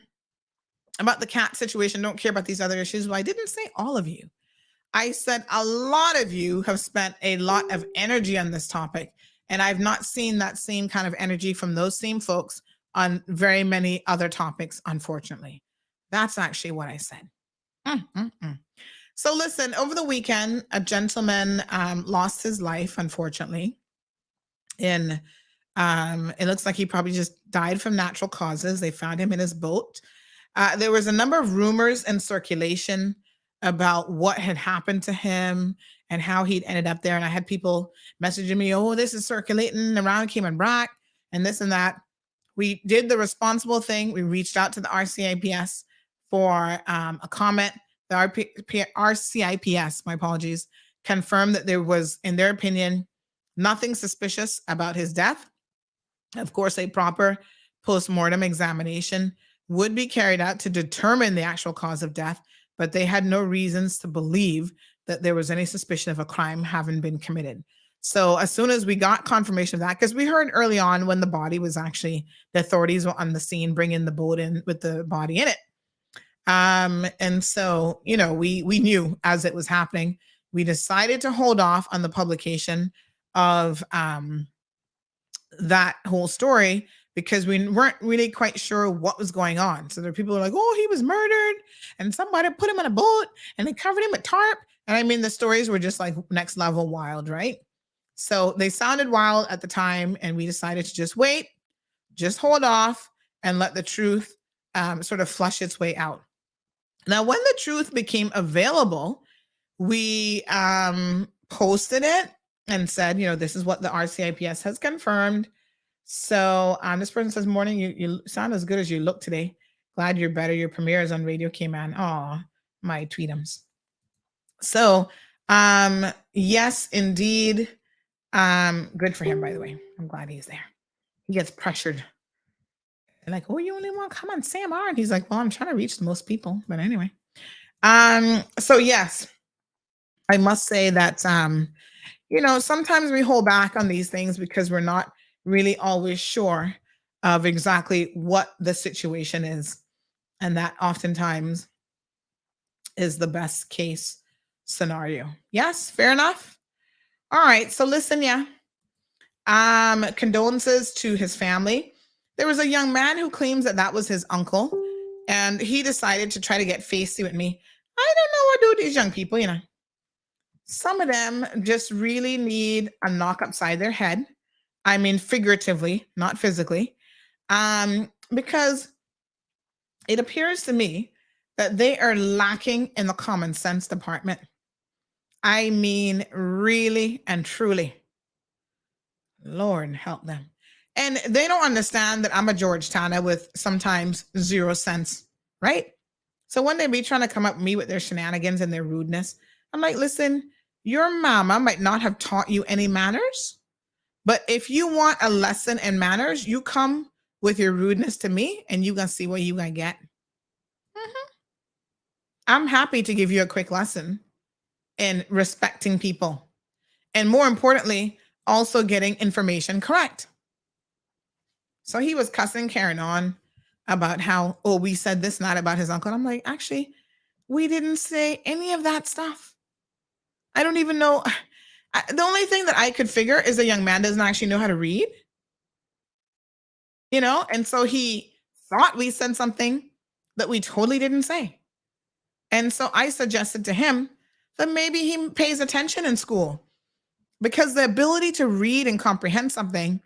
the cat situation don't care about these other issues. Well, I didn't say all of you. I said a lot of you have spent a lot of energy on this topic, and I've not seen that same kind of energy from those same folks on very many other topics, unfortunately. That's actually what I said. So listen, over the weekend, a gentleman lost his life, unfortunately. It looks like he probably just died from natural causes. They found him in his boat. There was a number of rumors in circulation about what had happened to him and how he'd ended up there. And I had people messaging me, oh, this is circulating around Cayman Brac and this and that. We did the responsible thing. We reached out to the RCIPS for a comment. The RCIPS, my apologies, confirmed that there was, in their opinion, nothing suspicious about his death. Of course, a proper post-mortem examination would be carried out to determine the actual cause of death, but they had no reasons to believe that there was any suspicion of a crime having been committed. So as soon as we got confirmation of that, because we heard early on when the body was actually, the authorities were on the scene bringing the boat in with the body in it. And so, you know, we knew as it was happening, we decided to hold off on the publication of that whole story because we weren't really quite sure what was going on. So there are people who are like, oh, he was murdered and somebody put him in a boat and they covered him with tarp. And I mean, the stories were just like next level wild, right? So they sounded wild at the time, and we decided to just wait, just hold off, and let the truth sort of flush its way out. Now, when the truth became available, we posted it and said, you know, this is what the RCIPS has confirmed. So this person says, morning, you sound as good as you look today. Glad you're better. Your premiere is on Radio K-Man. Oh, my tweetums. So yes, indeed. Good for him, by the way. I'm glad he's there. He gets pressured. They're like, oh, you only want to come on Sam R. And he's like, well, I'm trying to reach the most people. But anyway. So yes, I must say that you know, sometimes we hold back on these things because we're not really always sure of exactly what the situation is. And that oftentimes is the best case scenario. Yes, fair enough. All right, so listen, yeah. Condolences to his family. There was a young man who claims that that was his uncle, and he decided to try to get facey with me. I don't know what to do with these young people, you know. Some of them just really need a knock upside their head. I mean, figuratively, not physically, because it appears to me that they are lacking in the common sense department. I mean, really and truly. Lord help them. And they don't understand that I'm a Georgetowner with sometimes 0 sense, right? So when they be trying to come up with me with their shenanigans and their rudeness, I'm like, listen, your mama might not have taught you any manners, but if you want a lesson in manners, you come with your rudeness to me and you're going to see what you're going to get. I'm happy to give you a quick lesson in respecting people. And more importantly, also getting information correct. So he was cussing Karen on about how, oh, we said this, not about his uncle. And I'm like, actually, we didn't say any of that stuff. I don't even know. The only thing that I could figure is the young man doesn't actually know how to read. You know, and so he thought we said something that we totally didn't say. And so I suggested to him that maybe he pays attention in school, because the ability to read and comprehend something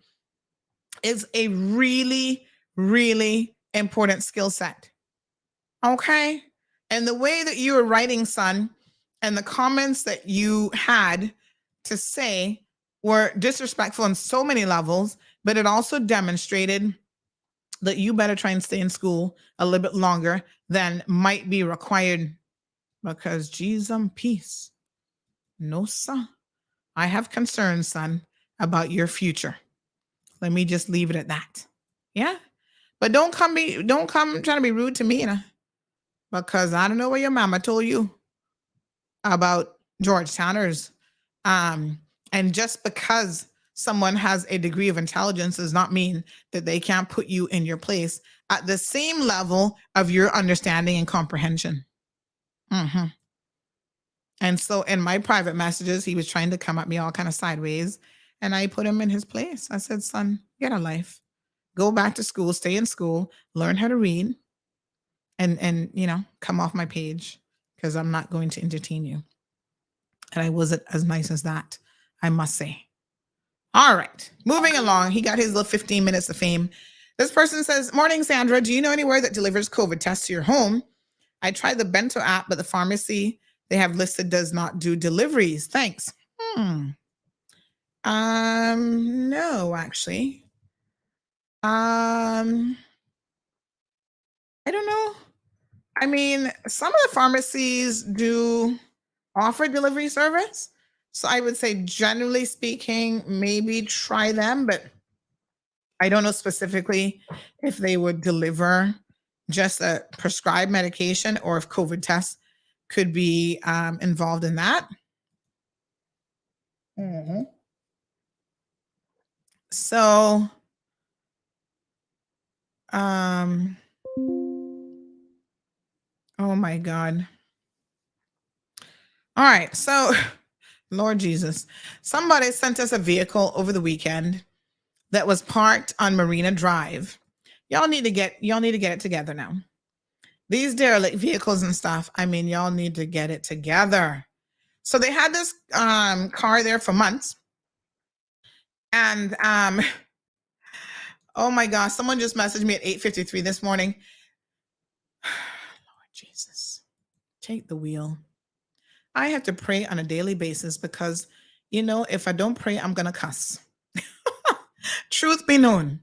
is a really, really important skill set. Okay? And the way that you were writing, son, and the comments that you had to say were disrespectful on so many levels, but it also demonstrated that you better try and stay in school a little bit longer than might be required, because Jesus peace. No, sir. I have concerns, son, about your future. Let me just leave it at that. Yeah. But don't come trying to be rude to me, you know, because I don't know what your mama told you about Georgetowners. And just because someone has a degree of intelligence does not mean that they can't put you in your place at the same level of your understanding and comprehension. And so in my private messages, he was trying to come at me all kind of sideways, and I put him in his place. I said, son, get a life, go back to school, stay in school, learn how to read, and you know, come off my page, because I'm not going to entertain you. And I wasn't as nice as that, I must say. All right, moving along. He got his little 15 minutes of fame. This person says, morning, Sandra. Do you know anywhere that delivers COVID tests to your home? I tried the Bento app, but the pharmacy they have listed does not do deliveries. Thanks. No, actually. I don't know. I mean, some of the pharmacies do offer delivery service. So I would say, generally speaking, maybe try them, but I don't know specifically if they would deliver just a prescribed medication or if COVID tests could be involved in that. Mm-hmm. So, oh my God. All right. So, Lord Jesus, somebody sent us a vehicle over the weekend that was parked on Marina Drive. Y'all need to get it together now. These derelict vehicles and stuff, I mean, y'all need to get it together. So they had this car there for months. And oh my gosh, someone just messaged me at 8:53 this morning. Lord Jesus, take the wheel. I have to pray on a daily basis because, you know, if I don't pray, I'm going to cuss. Truth be known.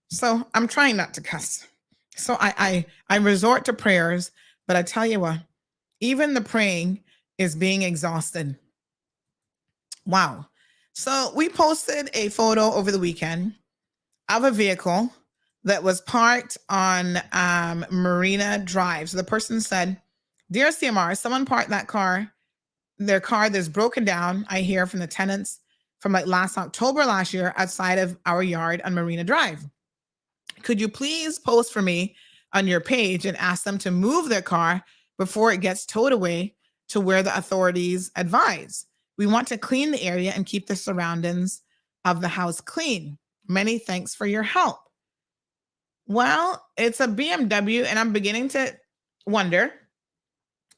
So I'm trying not to cuss. So I resort to prayers, but I tell you what, even the praying is being exhausted. Wow. So we posted a photo over the weekend of a vehicle that was parked on Marina Drive. So the person said, "Dear CMR, someone parked their car that's broken down. I hear from the tenants from like last October last year outside of our yard on Marina Drive. Could you please post for me on your page and ask them to move their car before it gets towed away to where the authorities advise? We want to clean the area and keep the surroundings of the house clean. Many thanks for your help." Well, it's a BMW, and I'm beginning to wonder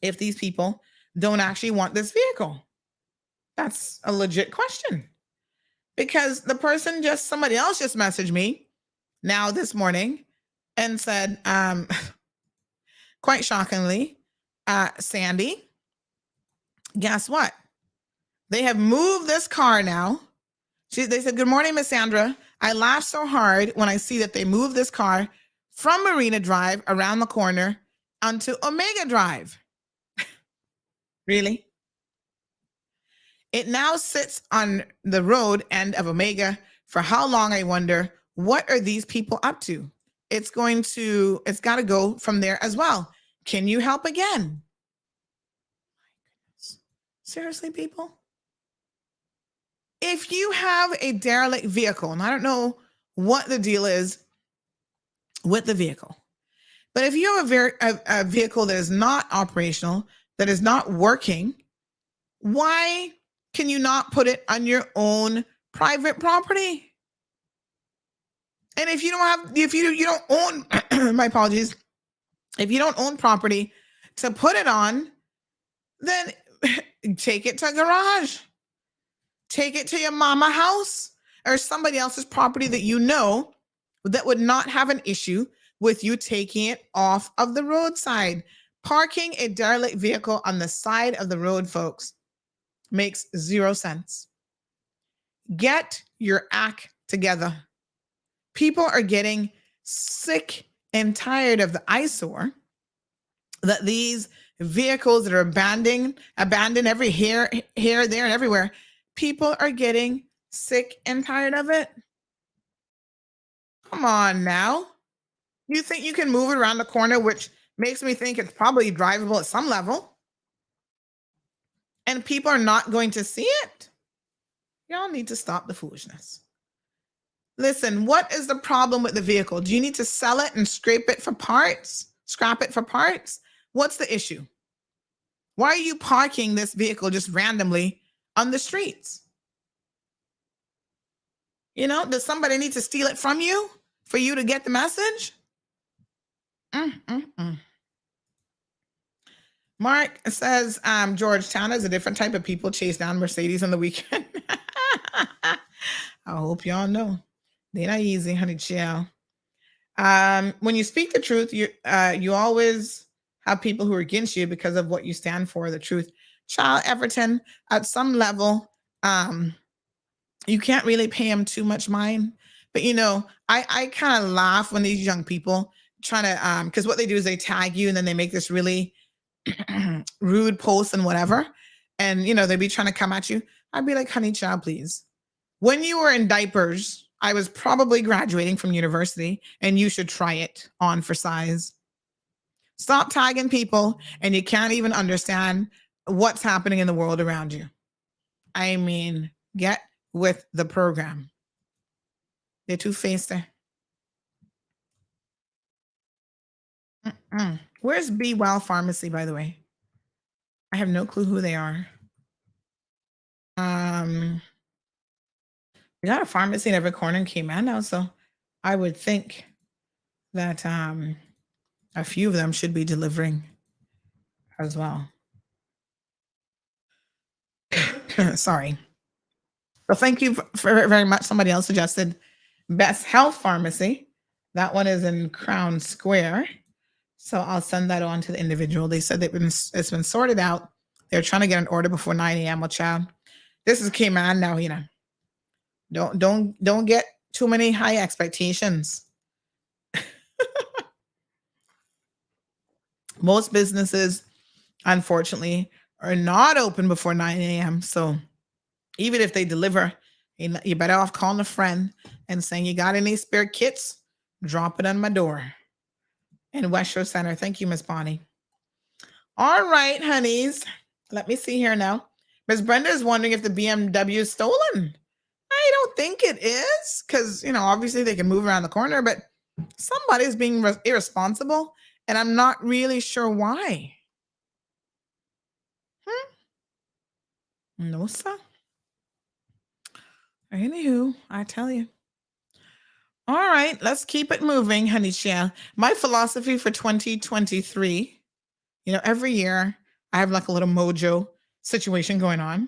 if these people don't actually want this vehicle. That's a legit question. Because somebody else just messaged me now this morning and said, quite shockingly, Sandy, guess what? They have moved this car now. They said, "Good morning, Miss Sandra. I laugh so hard when I see that they moved this car from Marina Drive around the corner onto Omega Drive." Really? It now sits on the road end of Omega. For how long, I wonder? What are these people up to? It's got to go from there as well. Can you help again? My goodness. Seriously, people? If you have a derelict vehicle, and I don't know what the deal is with the vehicle, but if you have a vehicle that is not operational, that is not working, why can you not put it on your own private property? And if you don't own, my apologies, if you don't own property to put it on, then take it to a garage. Take it to your mama house or somebody else's property that you know that would not have an issue with you taking it off of the roadside. Parking a derelict vehicle on the side of the road, folks, makes zero sense. Get your act together. People are getting sick and tired of the eyesore that these vehicles that are abandoned every here, there, and everywhere. People are getting sick and tired of it. Come on now. You think you can move it around the corner, which makes me think it's probably drivable at some level, and people are not going to see it? Y'all need to stop the foolishness. Listen, what is the problem with the vehicle? Do you need to sell it and scrap it for parts? What's the issue? Why are you parking this vehicle just randomly on the streets? You know, does somebody need to steal it from you for you to get the message? Mark says Georgetown is a different type of people chase down Mercedes on the weekend. I hope y'all know. They're not easy, honey, chill. When you speak the truth, you always have people who are against you because of what you stand for, the truth. Child Everton, at some level, you can't really pay them too much mind. But, you know, I kind of laugh when these young people trying to, because what they do is they tag you and then they make this really rude post and whatever. And, you know, they'd be trying to come at you. I'd be like, honey, child, please. When you were in diapers I was probably graduating from university, and you should try it on for size. Stop tagging people, and you can't even understand what's happening in the world around you. I mean, get with the program. They're two-faced. Where's Be Well Pharmacy, by the way? I have no clue who they are. We got a pharmacy in every corner in Cayman now, so I would think that a few of them should be delivering as well. Sorry. Well, thank you for very much. Somebody else suggested Best Health Pharmacy. That one is in Crown Square. So I'll send that on to the individual. They said it's been sorted out. They're trying to get an order before 9 a.m. Well, child, this is Cayman now, you know. Don't get too many high expectations. Most businesses, unfortunately, are not open before 9 a.m. So even if they deliver, you better off calling a friend and saying, you got any spare kits? Drop it on my door. In West Shore Center. Thank you, Miss Bonnie. All right, honeys. Let me see here now. Miss Brenda is wondering if the BMW is stolen. I don't think it is, because, you know, obviously they can move around the corner, but somebody's being irresponsible, and I'm not really sure why. No, sir. Anywho, I tell you. All right, let's keep it moving, honey child. My philosophy for 2023, you know, every year I have like a little mojo situation going on,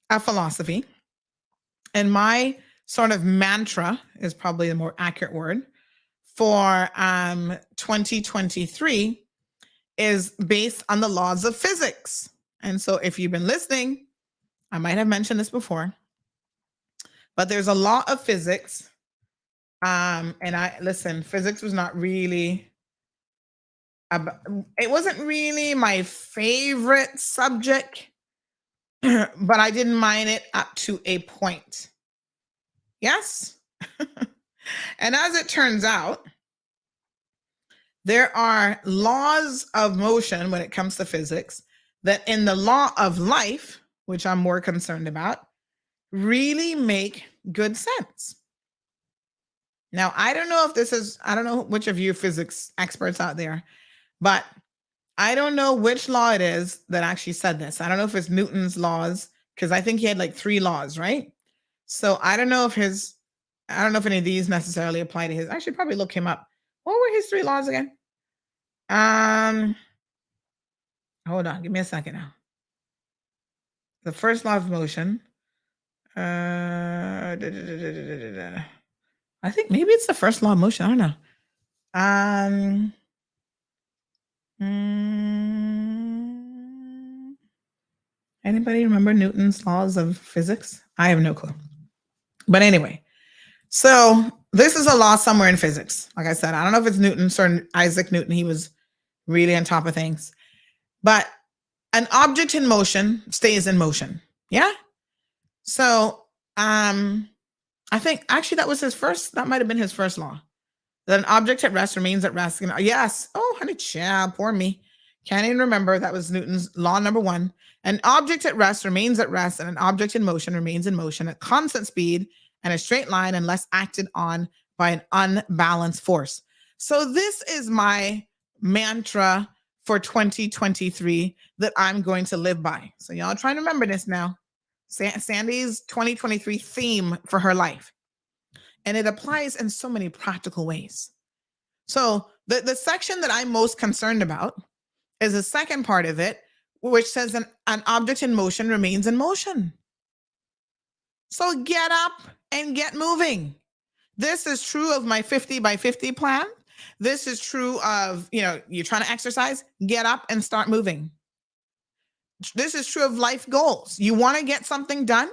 a philosophy. And my sort of mantra is probably the more accurate word for 2023 is based on the laws of physics. And so if you've been listening, I might have mentioned this before, but there's a law of physics. And physics was not really, it wasn't really my favorite subject, but I didn't mind it up to a point. Yes. And as it turns out, there are laws of motion when it comes to physics that in the law of life, which I'm more concerned about, really make good sense. Now, I don't know which of you physics experts out there, but I don't know which law it is that actually said this. I don't know if it's Newton's laws, because I think he had like 3 laws, right? So I don't know if any of these necessarily apply to his. I should probably look him up. What were his 3 laws again? Hold on, give me a second now. The first law of motion. I think maybe it's the first law of motion. I don't know. Anybody remember Newton's laws of physics? I have no clue. But anyway, so this is a law somewhere in physics. Like I said, I don't know if it's Newton or Isaac Newton. He was really on top of things. But an object in motion stays in motion. Yeah? So I think actually that might have been his first law. That an object at rest remains at rest. Yes. Oh, honey child, poor me. Can't even remember. That was Newton's law number 1. An object at rest remains at rest, and an object in motion remains in motion at constant speed and a straight line unless acted on by an unbalanced force. So this is my mantra for 2023 that I'm going to live by. So y'all trying to remember this now. Sandy's 2023 theme for her life. And it applies in so many practical ways. So the section that I'm most concerned about is the second part of it, which says an object in motion remains in motion. So get up and get moving. This is true of my 50 by 50 plan. This is true of, you're trying to exercise, get up and start moving. This is true of life goals. You want to get something done?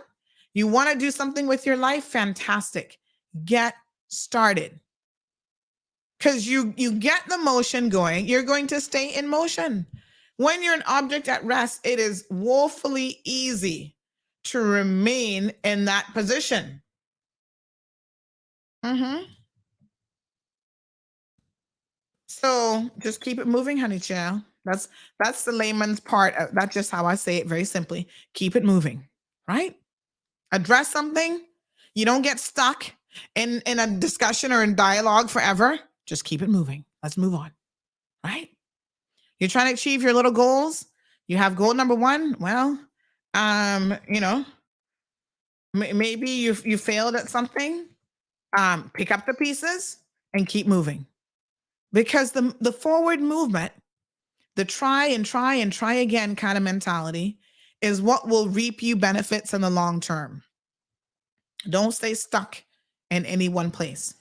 You want to do something with your life? Fantastic. Get started. Because you get the motion going, you're going to stay in motion. When you're an object at rest, it is woefully easy to remain in that position. Mm-hmm. So just keep it moving, honey child. That's the layman's part. That's just how I say it very simply. Keep it moving, right? Address something. You don't get stuck in a discussion or in dialogue forever. Just keep it moving. Let's move on, right? You're trying to achieve your little goals. You have goal number 1. Well, maybe you failed at something. Pick up the pieces and keep moving. Because the forward movement, the try and try and try again kind of mentality is what will reap you benefits in the long term. Don't stay stuck in any one place.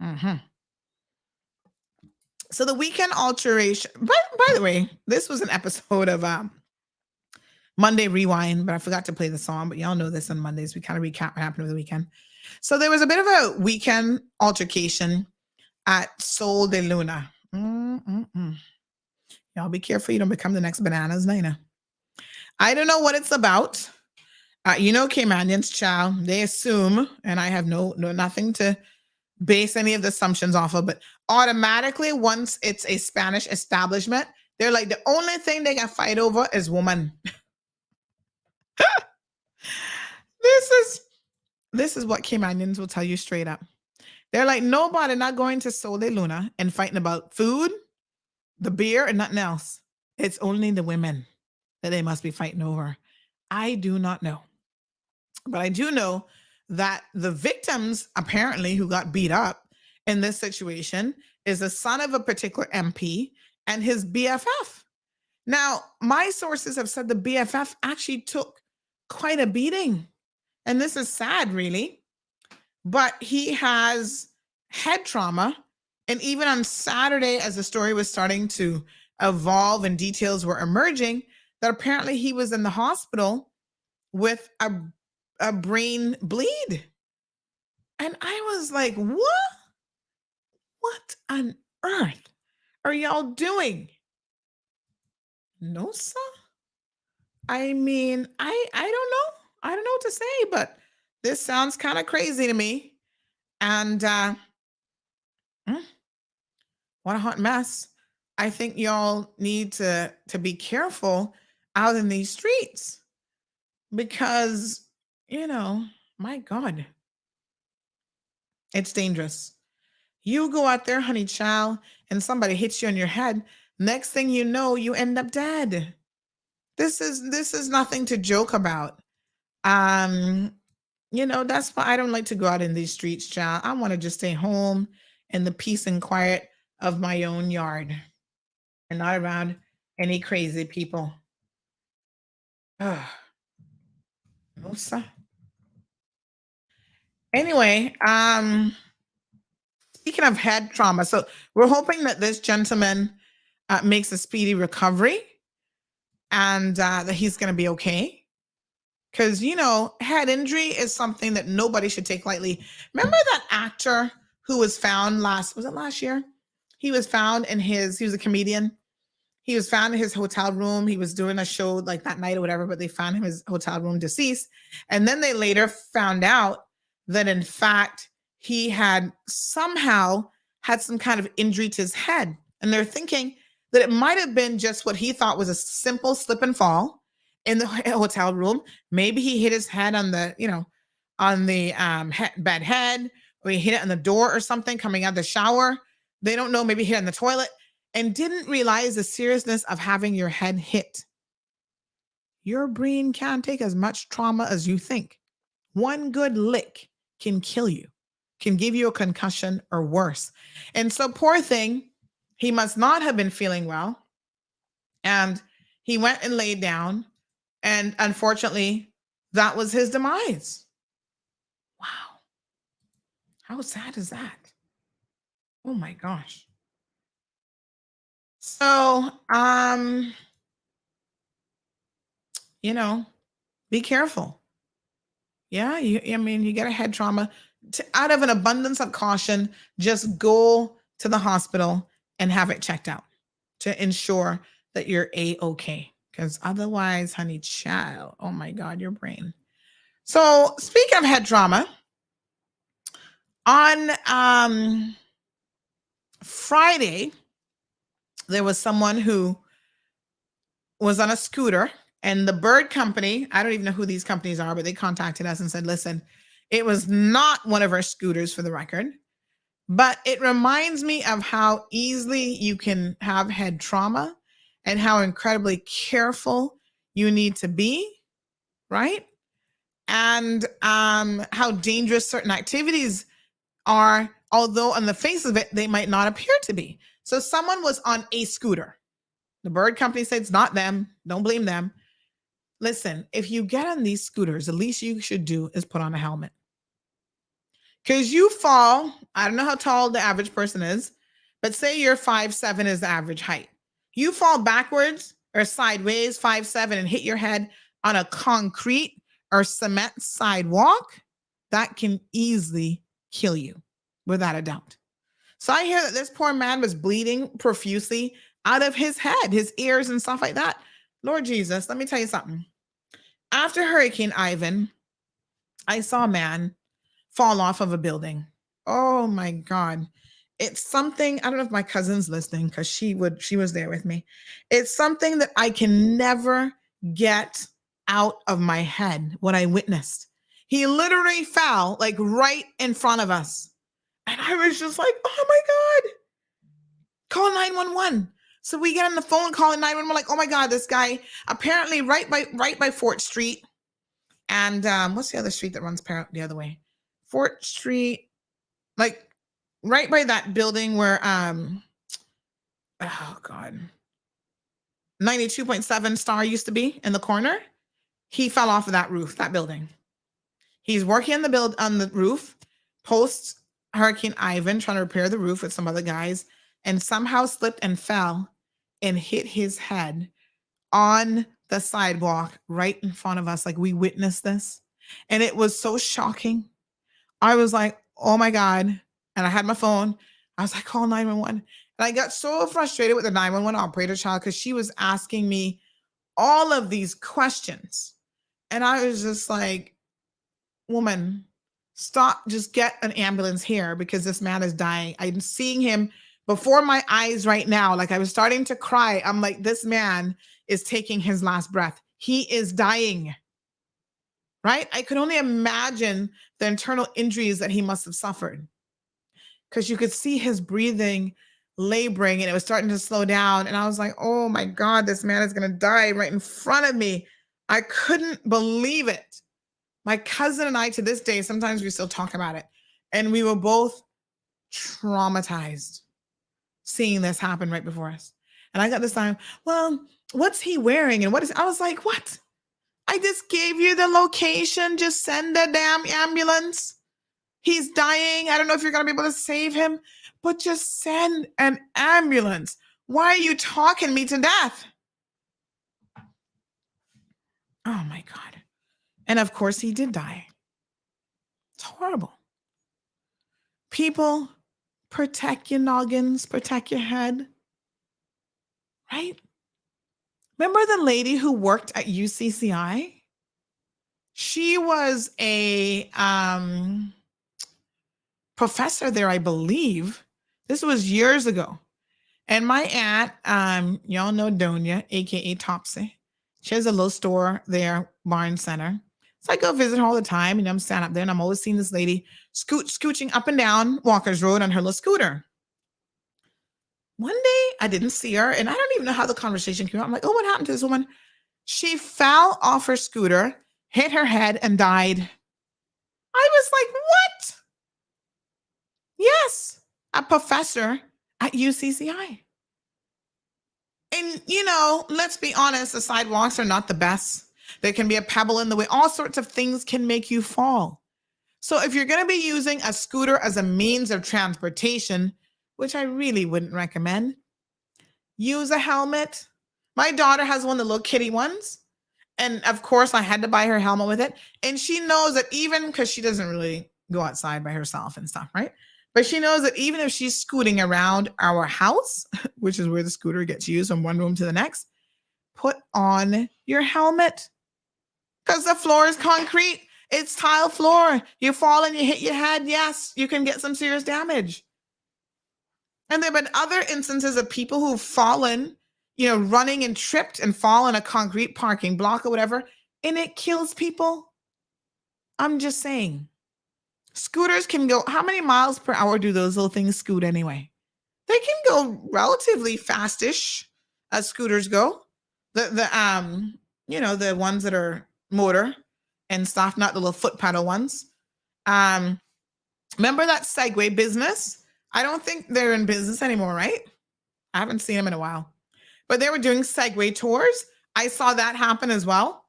Mm-hmm. So the weekend alteration, by the way, this was an episode of Monday Rewind, but I forgot to play the song, but y'all know this on Mondays. We kind of recap what happened over the weekend. So there was a bit of a weekend altercation at Sol de Luna. Y'all be careful you don't become the next Bananas Nina. I don't know what it's about. Caymanians, child, they assume, and I have nothing to base any of the assumptions off of, but automatically once it's a Spanish establishment, they're like, the only thing they can fight over is woman. This is what Caymanians will tell you straight up. They're like, nobody not going to Sol de Luna and fighting about food, the beer, and nothing else. It's only the women that they must be fighting over. I do not know. But I do know that the victims, apparently, who got beat up in this situation is the son of a particular MP and his BFF. Now, my sources have said the BFF actually took quite a beating. And this is sad, really. But he has head trauma. And even on Saturday, as the story was starting to evolve and details were emerging, that apparently he was in the hospital with a brain bleed. And I was like, what? What on earth are y'all doing? No, sir. I mean, I don't know. I don't know what to say, but this sounds kind of crazy to me. And what a hot mess. I think y'all need to be careful out in these streets because, my God, it's dangerous. You go out there, honey child, and somebody hits you on your head. Next thing you know, you end up dead. This is nothing to joke about. That's why I don't like to go out in these streets, child. I want to just stay home in the peace and quiet of my own yard and not around any crazy people. No, sir. Anyway, speaking of head trauma, so we're hoping that this gentleman makes a speedy recovery and that he's going to be okay. Because, head injury is something that nobody should take lightly. Remember that actor who was found last year? He was found he was a comedian. He was found in his hotel room. He was doing a show like that night or whatever, but they found him in his hotel room deceased. And then they later found out that in fact, he had somehow had some kind of injury to his head. And they're thinking that it might have been just what he thought was a simple slip and fall in the hotel room. Maybe he hit his head on the, bed head, or he hit it on the door or something coming out of the shower. They don't know, maybe hit it on the toilet and didn't realize the seriousness of having your head hit. Your brain can't take as much trauma as you think. One good lick can kill you, can give you a concussion or worse. And so poor thing, he must not have been feeling well. And he went and laid down. And unfortunately, that was his demise. Wow. How sad is that? Oh my gosh. So, be careful. Yeah, you get a head trauma. Out of an abundance of caution, just go to the hospital and have it checked out to ensure that you're A-okay. Because otherwise, honey child, oh my God, your brain. So speaking of head trauma, On Friday, there was someone who was on a scooter, and the Bird Company, I don't even know who these companies are, but they contacted us and said, listen, it was not one of our scooters for the record, but it reminds me of how easily you can have head trauma and how incredibly careful you need to be, right? And how dangerous certain activities are, although on the face of it, they might not appear to be. So someone was on a scooter. The Bird Company said it's not them. Don't blame them. Listen, if you get on these scooters, the least you should do is put on a helmet. Because you fall, I don't know how tall the average person is, but say you're 5'7" is the average height. You fall backwards or sideways 5'7" and hit your head on a concrete or cement sidewalk, that can easily kill you, without a doubt. So I hear that this poor man was bleeding profusely out of his head, his ears and stuff like that. Lord Jesus, let me tell you something. After Hurricane Ivan, I saw a man fall off of a building. Oh my God. It's something, I don't know if my cousin's listening because she was there with me. It's something that I can never get out of my head, what I witnessed. He literally fell like right in front of us. And I was just like, oh my God, call 911. So we get on the phone calling 911, like, oh my God, this guy apparently right by Fort Street. And what's the other street that runs the other way? Fort Street, like right by that building where, oh God, 92.7 Star used to be in the corner. He fell off of that roof, that building. He's working on the roof, post Hurricane Ivan, trying to repair the roof with some other guys, and somehow slipped and fell and hit his head on the sidewalk right in front of us. Like, we witnessed this. And it was so shocking. I was like, oh my God. And I had my phone. I was like, call 911. And I got so frustrated with the 911 operator child because she was asking me all of these questions. And I was just like, woman, stop, just get an ambulance here because this man is dying. I'm seeing him before my eyes right now. Like, I was starting to cry. I'm like, this man is taking his last breath. He is dying, right? I could only imagine the internal injuries that he must have suffered because you could see his breathing laboring and it was starting to slow down. And I was like, oh my God, this man is going to die right in front of me. I couldn't believe it. My cousin and I, to this day, sometimes we still talk about it. And we were both traumatized seeing this happen right before us. And I got this time, well, what's he wearing? And I was like, what? I just gave you the location. Just send a damn ambulance. He's dying. I don't know if you're going to be able to save him, but just send an ambulance. Why are you talking me to death? Oh my God. And of course he did die. It's horrible. People, protect your noggins, protect your head, right? Remember the lady who worked at UCCI? She was a professor there, I believe. This was years ago. And my aunt, y'all know Donia, AKA Topsy. She has a little store there, Barn Center. So I go visit her all the time, and I'm standing up there, and I'm always seeing this lady scooching up and down Walker's Road on her little scooter. One day, I didn't see her, and I don't even know how the conversation came out. I'm like, oh, what happened to this woman? She fell off her scooter, hit her head, and died. I was like, what? Yes, a professor at UCCI. And, let's be honest, the sidewalks are not the best. There can be a pebble in the way. All sorts of things can make you fall. So if you're going to be using a scooter as a means of transportation, which I really wouldn't recommend, use a helmet. My daughter has one of the little kitty ones. And of course, I had to buy her a helmet with it. And she knows that even because she doesn't really go outside by herself and stuff, right? But she knows that even if she's scooting around our house, which is where the scooter gets used from one room to the next, put on your helmet because the floor is concrete It's tile floor. You fall and you hit your head. Yes, you can get some serious damage. And there have been other instances of people who've fallen, running and tripped and fall in a concrete parking block or whatever, and it kills people. I'm just saying. Scooters can go, how many miles per hour do those little things scoot anyway? They can go relatively fastish as scooters go. The ones that are motor and stuff, not the little foot pedal ones. Remember that Segway business? I don't think they're in business anymore, right? I haven't seen them in a while. But they were doing Segway tours. I saw that happen as well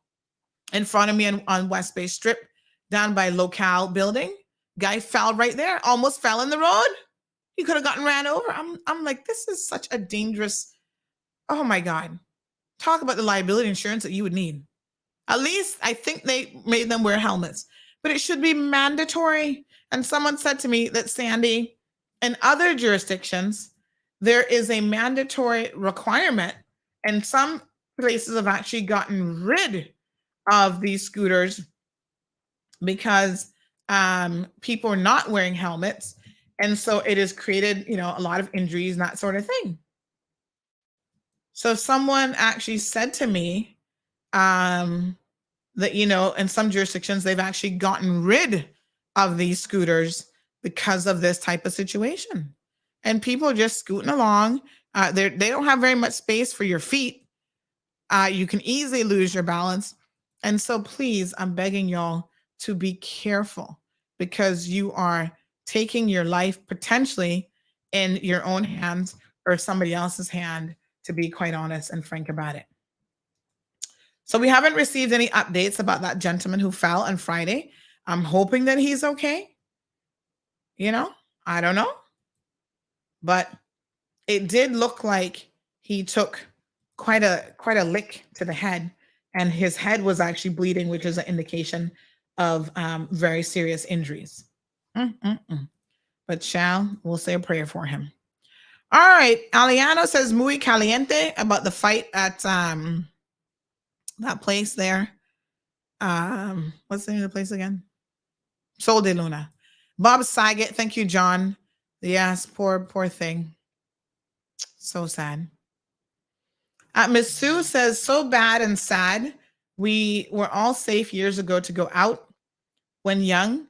in front of me on West Bay Strip down by Locale building. Guy fell right there, almost fell in the road. He could have gotten ran over. I'm like, this is such a dangerous, oh my God. Talk about the liability insurance that you would need. At least I think they made them wear helmets, but it should be mandatory. And someone said to me that, Sandy, in other jurisdictions, there is a mandatory requirement, and some places have actually gotten rid of these scooters because people are not wearing helmets. And so it has created, a lot of injuries and that sort of thing. So someone actually said to me that, in some jurisdictions, they've actually gotten rid of these scooters because of this type of situation. And people are just scooting along. They don't have very much space for your feet. You can easily lose your balance. And so please, I'm begging y'all to be careful, because you are taking your life potentially in your own hands or somebody else's hand, to be quite honest and frank about it. So we haven't received any updates about that gentleman who fell on Friday. I'm hoping that he's okay. I don't know. But it did look like he took quite a lick to the head, and his head was actually bleeding, which is an indication of very serious injuries. But we'll say a prayer for him. All right. Aliano says muy caliente about the fight at that place there. What's the name of the place again? Sol de Luna. Bob Saget. Thank you, John. Yes, poor thing. So sad. Miss Sue says, so bad and sad. We were all safe years ago to go out when young,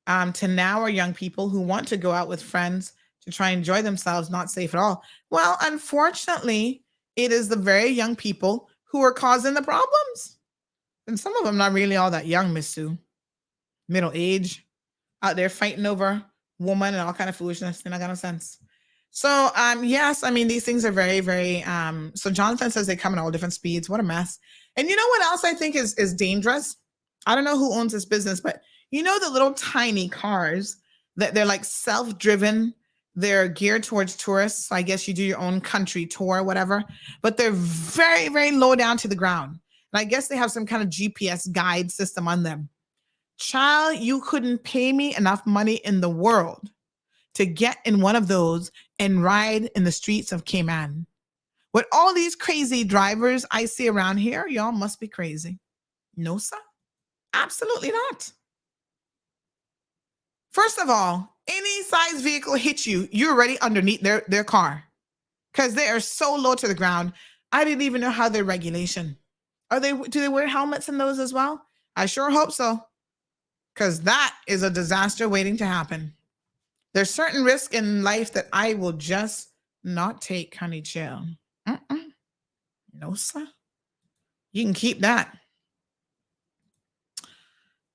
to now are young people who want to go out with friends to try and enjoy themselves, not safe at all. Well, unfortunately, it is the very young people who are causing the problems. And some of them not really all that young, Miss Sue. Middle age, out there fighting over woman and all kind of foolishness. They're not got no sense. So, yes, I mean, these things are very, very, so Jonathan says they come in all different speeds. What a mess. And you know what else I think is dangerous? I don't know who owns this business, but the little tiny cars that they're like self-driven. They're geared towards tourists. So I guess you do your own country tour or whatever, but they're very, very low down to the ground. And I guess they have some kind of GPS guide system on them. Child, you couldn't pay me enough money in the world to get in one of those and ride in the streets of Cayman. With all these crazy drivers I see around here, y'all must be crazy. No, sir. Absolutely not. First of all, any size vehicle hits you, you're already underneath their car, because they are so low to the ground. I didn't even know how their regulation. Do they wear helmets in those as well? I sure hope so, because that is a disaster waiting to happen. There's certain risks in life that I will just not take, honey chill. No, sir. You can keep that.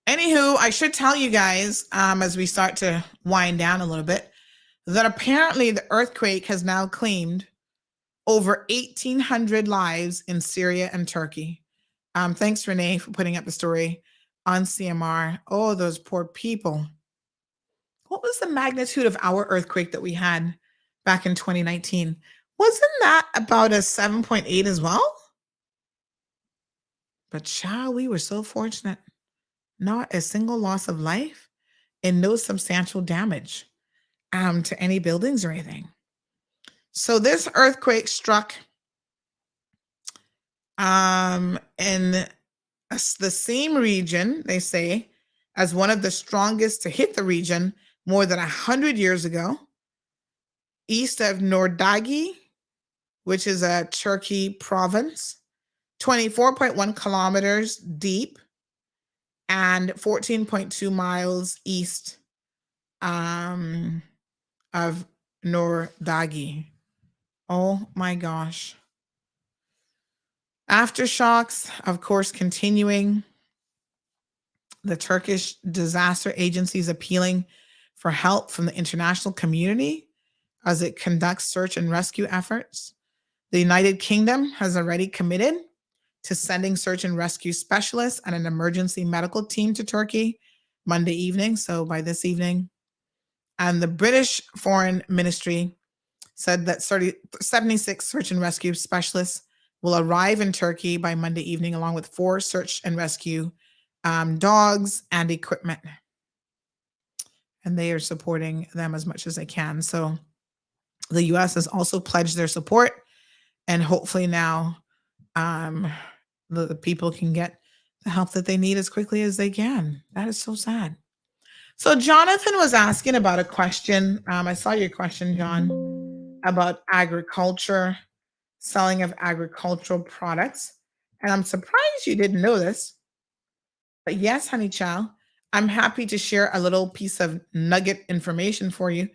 Anywho, I should tell you guys, as we start to wind down a little bit, that apparently the earthquake has now claimed over 1,800 lives in Syria and Turkey. Thanks, Renee, for putting up the story on CMR. Oh, those poor people. What was the magnitude of our earthquake that we had back in 2019? Wasn't that about a 7.8 as well? But child, we were so fortunate. Not a single loss of life and no substantial damage to any buildings or anything. So this earthquake struck in the same region, they say, as one of the strongest to hit the region more than 100 years ago, east of Nordagi, which is a Turkey province, 24.1 kilometers deep and 14.2 miles east of Nordagi. Oh my gosh. Aftershocks, of course, continuing. The Turkish disaster agency is appealing for help from the international community as it conducts search and rescue efforts. The United Kingdom has already committed to sending search and rescue specialists and an emergency medical team to Turkey Monday evening, so by this evening. And the British Foreign Ministry said that 76 search and rescue specialists will arrive in Turkey by Monday evening, along with 4 search and rescue dogs and equipment. And they are supporting them as much as they can. So the U.S. has also pledged their support, and hopefully now the people can get the help that they need as quickly as they can. That is so sad. So Jonathan was asking about a question. I saw your question, John, about agriculture, selling of agricultural products. And I'm surprised you didn't know this. But yes, honey child, I'm happy to share a little piece of nugget information for you.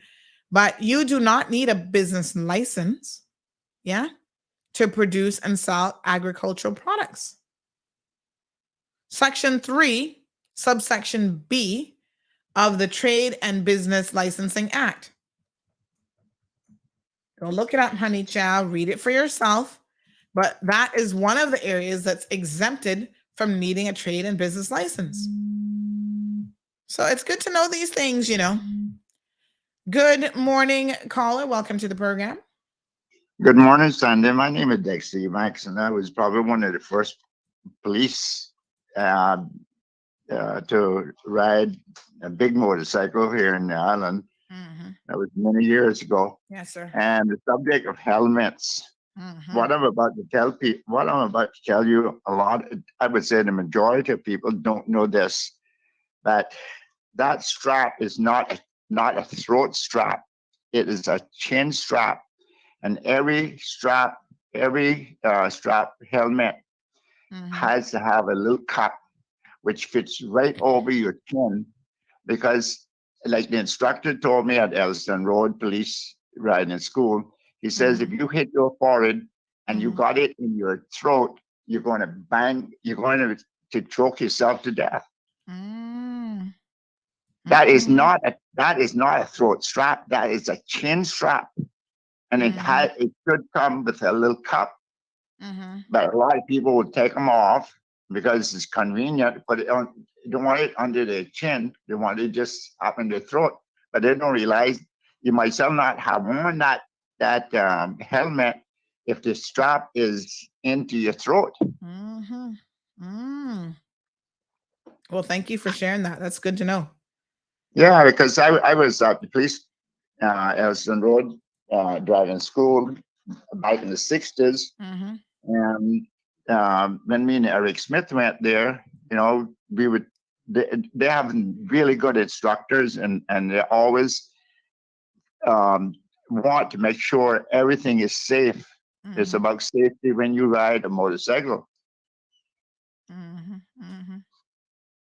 But you do not need a business license, to produce and sell agricultural products. Section 3, subsection B of the Trade and Business Licensing Act. Go look it up, honey child, read it for yourself. But that is one of the areas that's exempted from needing a trade and business license. So it's good to know these things, Good morning, caller. Welcome to the program. Good morning, Sandy. My name is Dexter Max, and I was probably one of the first police to ride a big motorcycle here in the island. That was many years ago. Yes, sir. And the subject of helmets. What I'm about to tell you, a lot, I would say the majority of people don't know this, that strap is not a throat strap. It is a chin strap. And every strap helmet has to have a little cup which fits right over your chin, because like the instructor told me at Elston Road Police Riding School, he says if you hit your forehead and you got it in your throat, you're going to choke yourself to death. That is not a throat strap. That is a chin strap, and it should come with a little cup. But a lot of people would take them off because it's convenient, but they don't want it under their chin. They want it just up in their throat. But they don't realize you might still not have worn that helmet if the strap is into your throat. Well, thank you for sharing that. That's good to know. Yeah, because I was at the police Elston Road driving school back in the 60s. And when me and Eric Smith went there, they have really good instructors, and they always want to make sure everything is safe. It's about safety when you ride a motorcycle.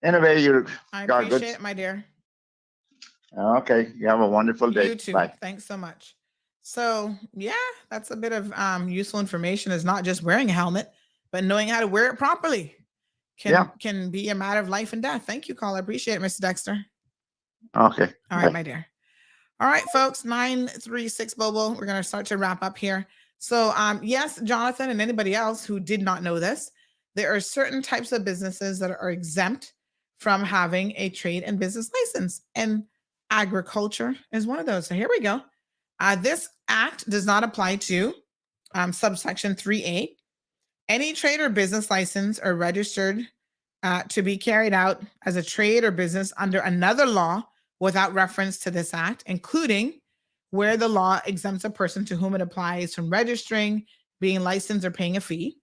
Anyway, I appreciate it, my dear. Okay, you have a wonderful day. You too. Bye. Thanks so much. So yeah, that's a bit of useful information. Is not just wearing a helmet, but knowing how to wear it properly can be a matter of life and death. Thank you, caller. Appreciate it, Mr. Dexter. Okay. All right, my dear. All right, folks, 936 Bobo. We're going to start to wrap up here. So yes, Jonathan and anybody else who did not know this, there are certain types of businesses that are exempt from having a trade and business license. And agriculture is one of those. So here we go. This act does not apply to subsection 3A. Any trade or business license are registered to be carried out as a trade or business under another law without reference to this act, including where the law exempts a person to whom it applies from registering, being licensed, or paying a fee.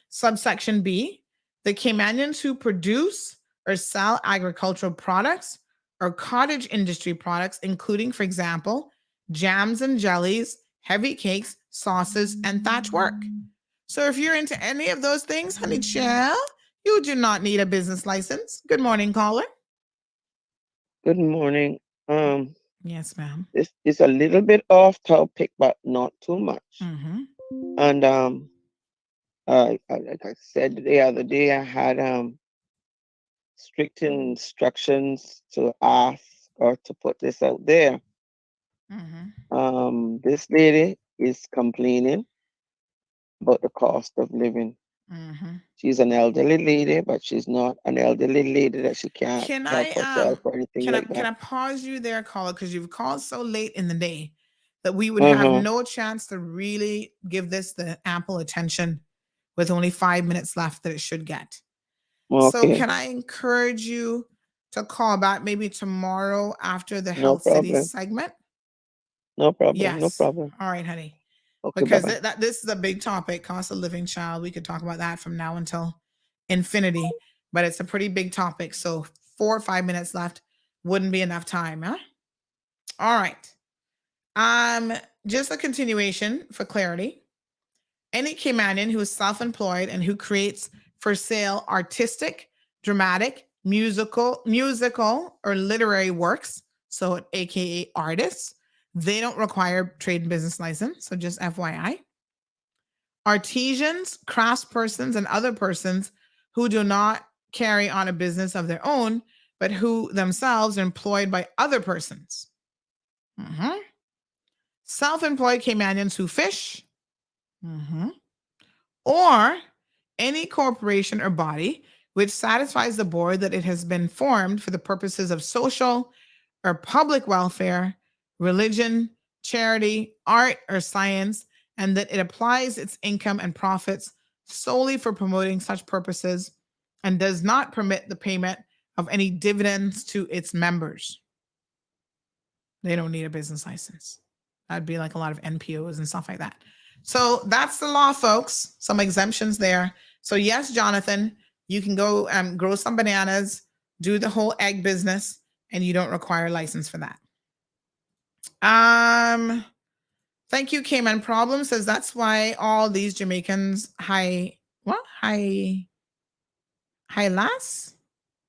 Subsection B, the Caymanians who produce, or sell agricultural products or cottage industry products, including, for example, jams and jellies, heavy cakes, sauces, and thatch work. So if you're into any of those things, honey child, you do not need a business license. Good morning, caller. Good morning. Yes, ma'am. This is a little bit off topic, but not too much. Mm-hmm. And like I said the other day, I had strict instructions to ask or to put this out there. Mm-hmm. This lady is complaining about the cost of living. Mm-hmm. She's an elderly lady, but she's not an elderly lady that she can't help herself or anything like that. Can I pause you there, caller, because you've called so late in the day that we would have no chance to really give this the ample attention with only 5 minutes left that it should get. Okay. So can I encourage you to call back maybe tomorrow after the Health City segment? No problem. Yes. No problem. All right, honey. Okay, because bye-bye. this is a big topic, cost of living, child. We could talk about that from now until infinity, but it's a pretty big topic. So 4 or 5 minutes left wouldn't be enough time, huh? All right. Just a continuation for clarity. Any Caymanian who is self-employed and who creates for sale artistic, dramatic, musical, or literary works, so AKA artists, they don't require trade and business license. So just FYI. Artisans, craftspersons, and other persons who do not carry on a business of their own, but who themselves are employed by other persons. Mm-hmm. Self-employed Caymanians who fish. Mm-hmm. Or any corporation or body which satisfies the board that it has been formed for the purposes of social or public welfare, religion, charity, art, or science, and that it applies its income and profits solely for promoting such purposes and does not permit the payment of any dividends to its members. They don't need a business license. That'd be like a lot of NPOs and stuff like that. So that's the law, folks. Some exemptions there. So yes, Jonathan, you can go grow some bananas, do the whole egg business, and you don't require a license for that. Thank you, Cayman Problem says that's why all these Jamaicans Higglers?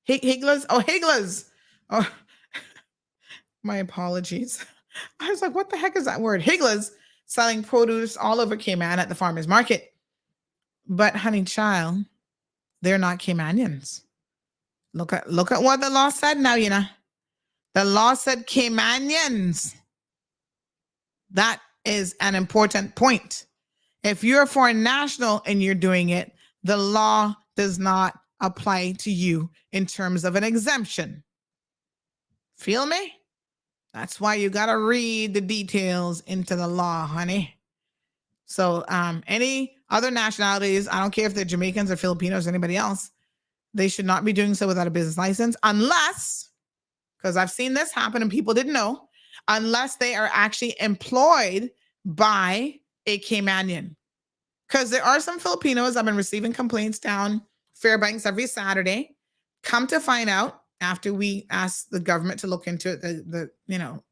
Oh, Higglers. Oh, my apologies. I was like, what the heck is that word? Higglers selling produce all over Cayman at the farmer's market. But honey child, they're not Caymanians. Look at what the law said now, you know. The law said Caymanians. That is an important point. If you're a foreign national and you're doing it, the law does not apply to you in terms of an exemption. Feel me? That's why you got to read the details into the law, honey. So any other nationalities, I don't care if they're Jamaicans or Filipinos or anybody else, they should not be doing so without a business license unless, because I've seen this happen and people didn't know, unless they are actually employed by a Caymanian. Because there are some Filipinos, I've been receiving complaints down Fairbanks every Saturday. Come to find out, after we asked the government to look into it, the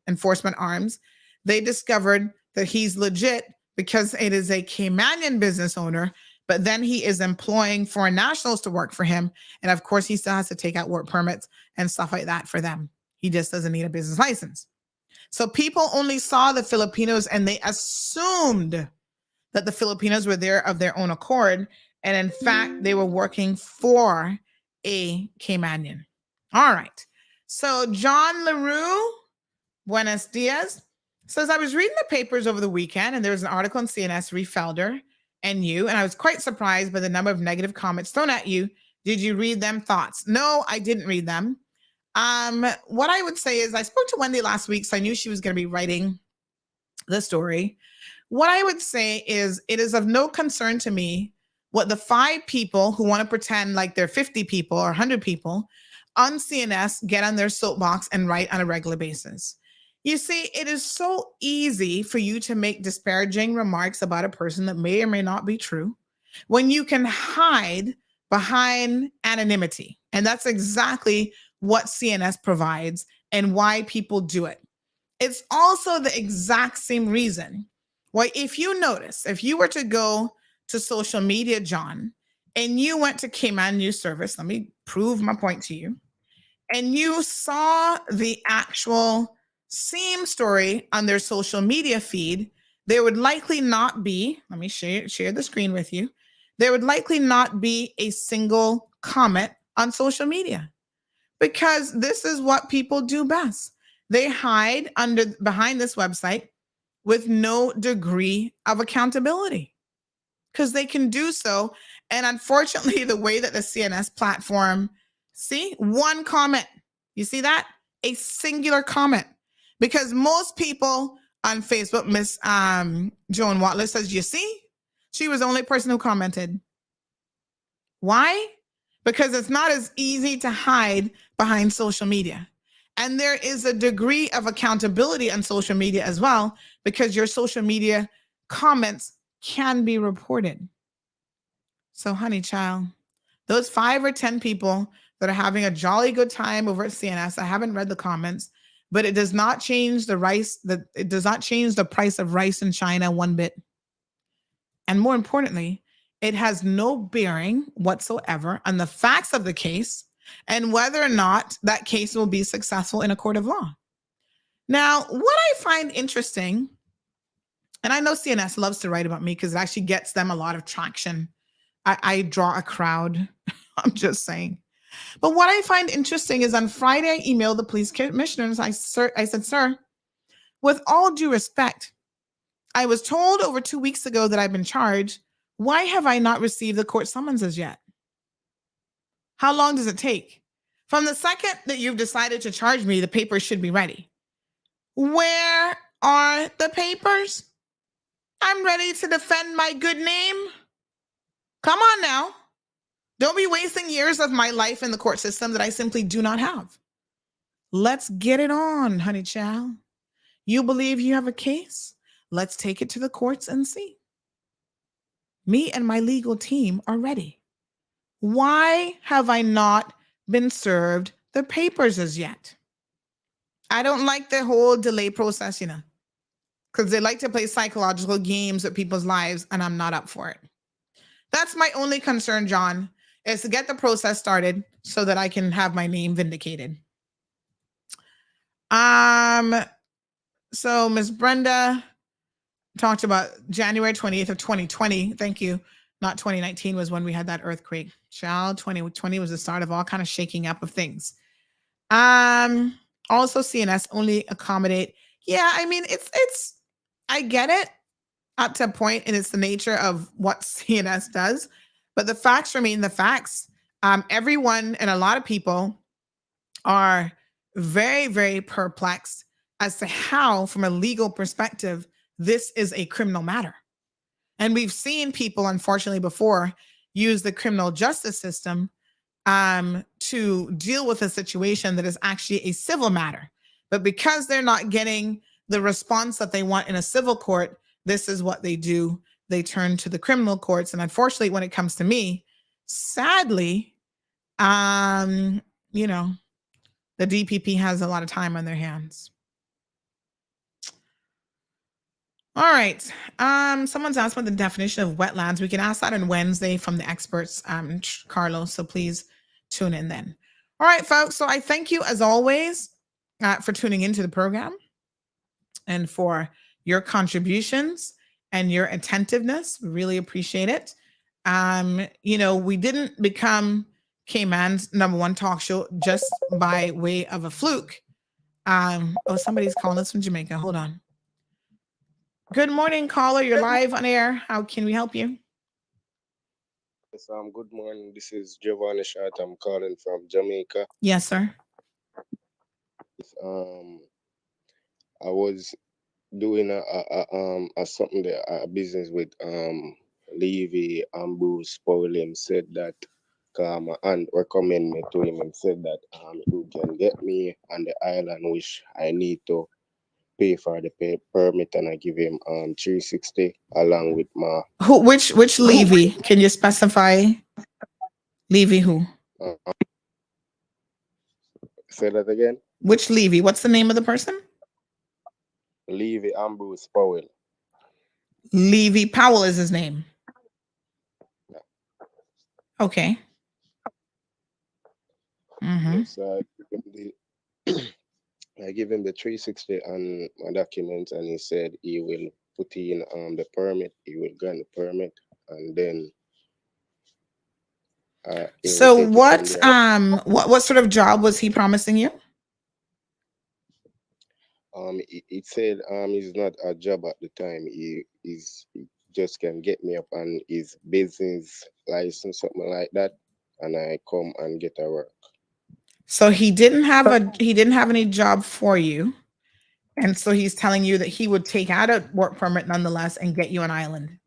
enforcement arms, they discovered that he's legit because it is a Caymanian business owner, but then he is employing foreign nationals to work for him. And of course, he still has to take out work permits and stuff like that for them. He just doesn't need a business license. So people only saw the Filipinos and they assumed that the Filipinos were there of their own accord. And in fact, they were working for a Caymanian. All right. So John LaRue, buenos dias, says, I was reading the papers over the weekend and there was an article in CNS, Felder and you, and I was quite surprised by the number of negative comments thrown at you. Did you read them? Thoughts? No, I didn't read them. What I would say is I spoke to Wendy last week, so I knew she was going to be writing the story. What I would say is it is of no concern to me what the 5 people who want to pretend like they're 50 people or 100 people on CNS get on their soapbox and write on a regular basis. You see, it is so easy for you to make disparaging remarks about a person that may or may not be true when you can hide behind anonymity. And that's exactly what CNS provides and why people do it. It's also the exact same reason why, if you notice, if you were to go to social media, John, and you went to Cayman News Service, let me prove my point to you, and you saw the actual same story on their social media feed, there would likely not be, let me share the screen with you, there would likely not be a single comment on social media, because this is what people do best. They hide behind this website with no degree of accountability because they can do so. And unfortunately, the way that the CNS platform, see, one comment, you see that? A singular comment. Because most people on Facebook, Miss Joan Watler says, you see, she was the only person who commented. Why? Because it's not as easy to hide behind social media. And there is a degree of accountability on social media as well, because your social media comments can be reported. So, honey child, those 5 or 10 people that are having a jolly good time over at CNS, I haven't read the comments, but it does not change it does not change the price of rice in China one bit. And more importantly, it has no bearing whatsoever on the facts of the case and whether or not that case will be successful in a court of law. Now, what I find interesting, and I know CNS loves to write about me because it actually gets them a lot of traction. I draw a crowd. I'm just saying. But what I find interesting is on Friday, I emailed the police commissioners. I said, sir, with all due respect, I was told over 2 weeks ago that I've been charged. Why have I not received the court summonses yet? How long does it take? From the second that you've decided to charge me, the papers should be ready. Where are the papers? I'm ready to defend my good name. Come on now. Don't be wasting years of my life in the court system that I simply do not have. Let's get it on, honey child. You believe you have a case? Let's take it to the courts and see. Me and my legal team are ready. Why have I not been served the papers as yet? I don't like the whole delay process, because they like to play psychological games with people's lives, and I'm not up for it. That's my only concern, John, is to get the process started so that I can have my name vindicated. So Ms. Brenda talked about January 20th of 2020. Thank you. Not 2019 was when we had that earthquake. Child, 2020 was the start of all kind of shaking up of things. Also CNS only accommodate. Yeah, I mean, it's I get it up to a point, and it's the nature of what CNS does, but the facts remain the facts. Everyone and a lot of people are very, very perplexed as to how, from a legal perspective, this is a criminal matter. And we've seen people, unfortunately, before use the criminal justice system to deal with a situation that is actually a civil matter. But because they're not getting the response that they want in a civil court, this is what they do. They turn to the criminal courts. And unfortunately, when it comes to me, sadly, the DPP has a lot of time on their hands. All right. Someone's asked about the definition of wetlands. We can ask that on Wednesday from the experts, Carlos. So please tune in then. All right, folks. So I thank you, as always, for tuning into the program and for your contributions and your attentiveness. We really appreciate it. We didn't become Cayman's #1 talk show just by way of a fluke. Somebody's calling us from Jamaica. Hold on. Good morning, caller. You're live on air. How can we help you? Yes, good morning. This is Giovanni Shart. I'm calling from Jamaica. Yes, sir. I was doing a something that a business with Levy Ambrose Pauline said that and recommend me to him and said that he can get me on the island, which I need to pay for the permit, and I give him $360 along with my Which Levy? Can you specify Levy who? Say that again. Which Levy? What's the name of the person? Levy Ambrose Powell. Levy Powell is his name. Okay. Yes, I give him the 360 on my documents, and he said he will put in the permit. He will grant the permit, and then. So what sort of job was he promising you? He said it's not a job at the time. He just can get me up on his business license, something like that, and I come and get a work. So he didn't have any job for you, and so he's telling you that he would take out a work permit nonetheless and get you an island.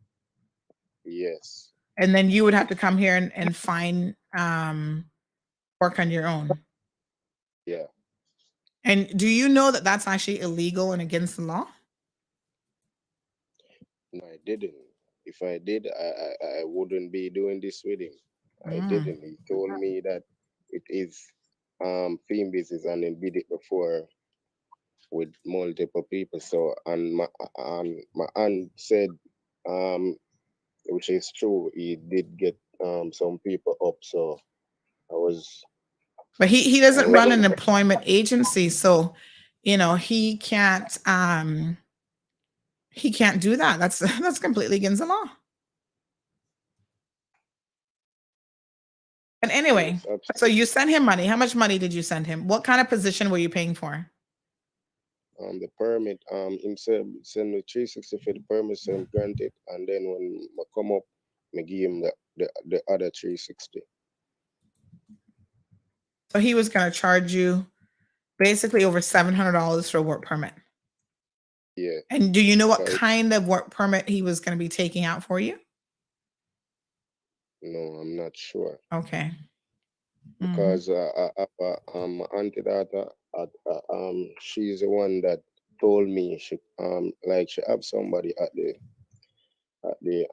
Yes. And then you would have to come here and find work on your own. Yeah. And do you know that that's actually illegal and against the law? No, I didn't. If I did, I wouldn't be doing this with him. I didn't. He told me that it is film business, and he did it before with multiple people. So and my aunt said, which is true, he did get some people up. So I was. But he doesn't run an employment agency, so he can't do that. That's completely against the law. And anyway, so you sent him money. How much money did you send him? What kind of position were you paying for? The permit, him send me 360 for the permit, so him granted, and then when I come up, I give him the other 360. So he was going to charge you basically over $700 for a work permit. Yeah. And do you know what kind of work permit he was going to be taking out for you? No, I'm not sure. Okay. Because my auntie daughter, she's the one that told me she she have somebody at the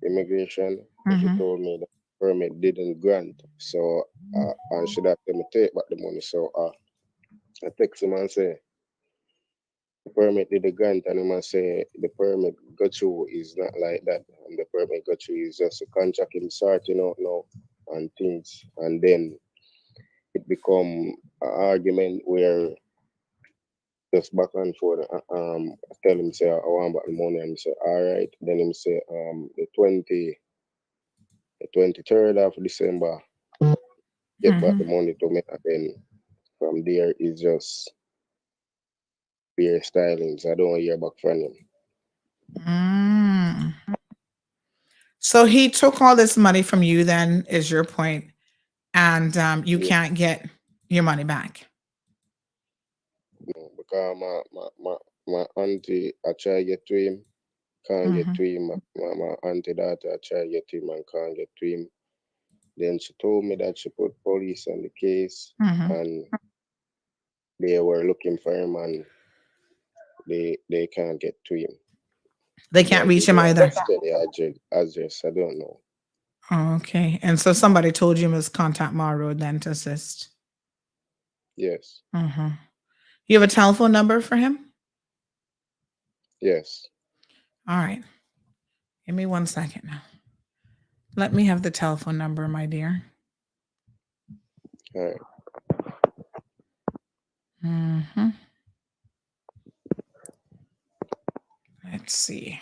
immigration. She told me the permit didn't grant, so and she had to take back the money. So I text him and say the permit did the grant, and him and say the permit got you is not like that, and the permit got you is just a contract him sorting out now and things, and then it become an argument where just back and forth. I tell him say I want back the money, and he say all right. Then him say the 23rd of December get back the money to me, and then from there it's just beer stylings. I don't hear back from him. So he took all this money from you, then, is your point, and you can't get your money back. No, because my auntie I try to get to him, can't get to him. My auntie daughter I try to get to him and can't get to him. Then she told me that she put police on the case, and they were looking for him, and they can't get to him. They can't reach him either. The address, I don't know. Oh, okay. And so somebody told you must contact Morrow then to assist. Yes. You have a telephone number for him? Yes. All right. Give me 1 second now. Let me have the telephone number, my dear. All right. Let's see.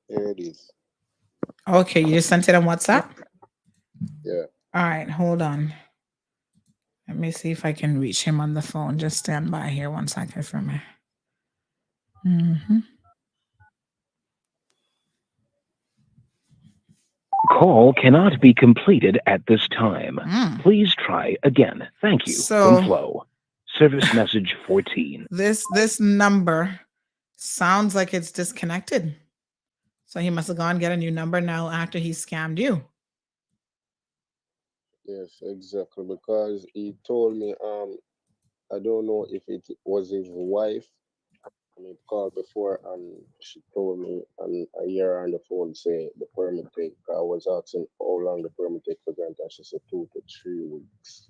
There it is. Okay, you just sent it on WhatsApp? Yeah. All right, hold on. Let me see if I can reach him on the phone. Just stand by here 1 second for me. Call cannot be completed at this time. Please try again. Thank you. So- From Flow. Service message 14. This number sounds like it's disconnected. So he must have gone get a new number now after he scammed you. Yes, exactly. Because he told me, I don't know if it was his wife. And he called before and she told me, and I hear her on the phone say the permit take. I was asking how long the permit take for grant, and she said 2 to 3 weeks.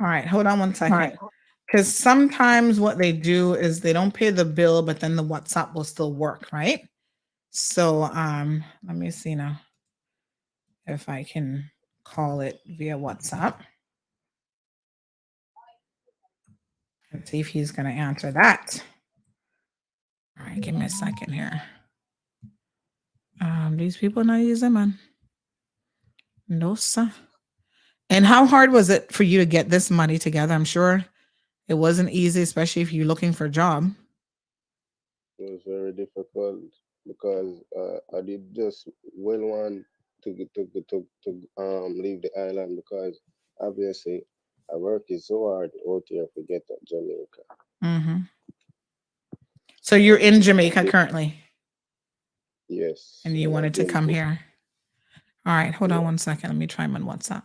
All right, hold on one second. Because sometimes what they do is they don't pay the bill, but then the WhatsApp will still work, right? So let me see now if I can call it via WhatsApp and see if he's going to answer that. All right, give me a second here. These people not using man. No, sir. And how hard was it for you to get this money together? I'm sure it wasn't easy, especially if you're looking for a job. It was very difficult because I did just well want to leave the island because obviously I work is so hard out here to get to Jamaica. Mm-hmm. So you're in Jamaica currently? Yes. And you wanted to come here? All right, hold on one second. Let me try him on WhatsApp.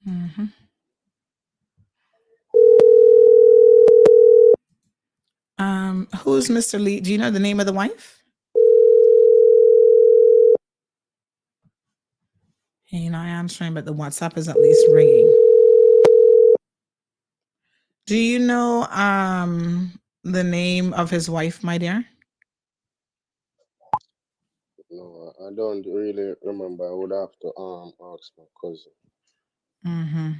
Mm-hmm. Who's Mr. Lee? Do you know the name of the wife? He's not answering, but the WhatsApp is at least ringing. Do you know the name of his wife, my dear? No, I don't really remember. I would have to ask my cousin. Mm-hmm.